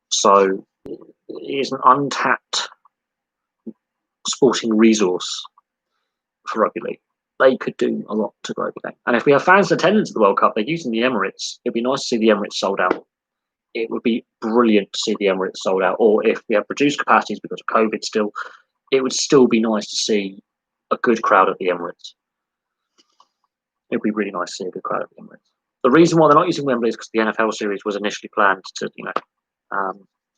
So it is an untapped sporting resource for rugby league. They could do a lot to grow the game. And if we have fans in attendance at the World Cup, they're using the Emirates. It'd be nice to see the Emirates sold out. It would be brilliant to see the Emirates sold out. Or if we have reduced capacities because of COVID still, it would still be nice to see a good crowd at the Emirates. It'd be really nice to see a good crowd at the Emirates. The reason why they're not using Wembley is because the NFL series was initially planned to,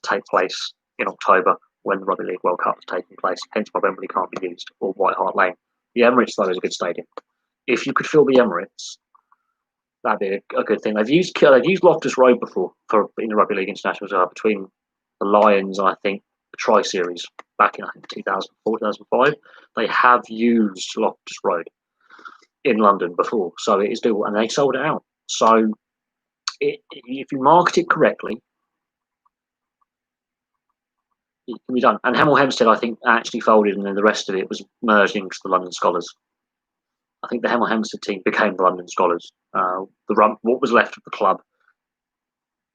take place in October when the Rugby League World Cup was taking place. Hence why Wembley can't be used, or White Hart Lane. The Emirates, though, is a good stadium. If you could fill the Emirates, that'd be a good thing. They've used Loftus Road before in the Rugby League International between the Lions and I think the Tri Series back in 2004, 2005. They have used Loftus Road in London before, so it is doable, and they sold it out. So if you market it correctly, it can be done. And Hemel Hempstead, I think, actually folded, and then the rest of it was merged into the London Scholars. I think the Hemel Hempstead team became the London Scholars. What was left of the club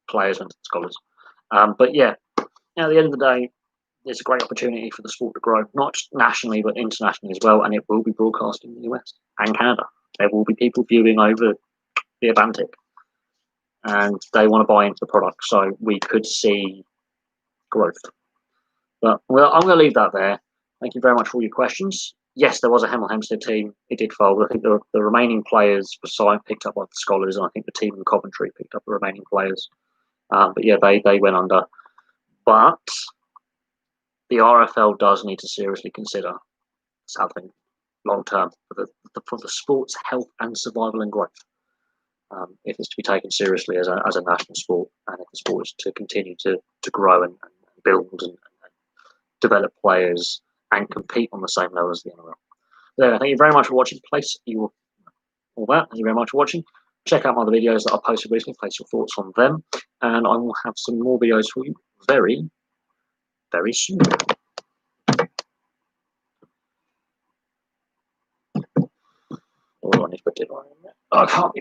players went to the Scholars. But yeah, at the end of the day, there's a great opportunity for the sport to grow, not just nationally but internationally as well, and it will be broadcast in the US and Canada. There will be people viewing over the Atlantic, and they want to buy into the product, so we could see growth. But well, I'm going to leave that there. Thank you very much for all your questions. Yes, there was a Hemel Hempstead team. It did fold. I think the remaining players were signed, picked up by the Scholars, and I think the team in Coventry picked up the remaining players. But yeah, they went under. But the RFL does need to seriously consider something long term for the sport's health and survival and growth. If it's to be taken seriously as a national sport, and if the sport is to continue to grow and build and develop players and compete on the same level as the NRL. So, thank you very much for watching. Place your all that. Thank you very much for watching. Check out my other videos that I posted recently. Place your thoughts on them, and I will have some more videos for you very, very soon. Oh, I need to put it on. I can't be.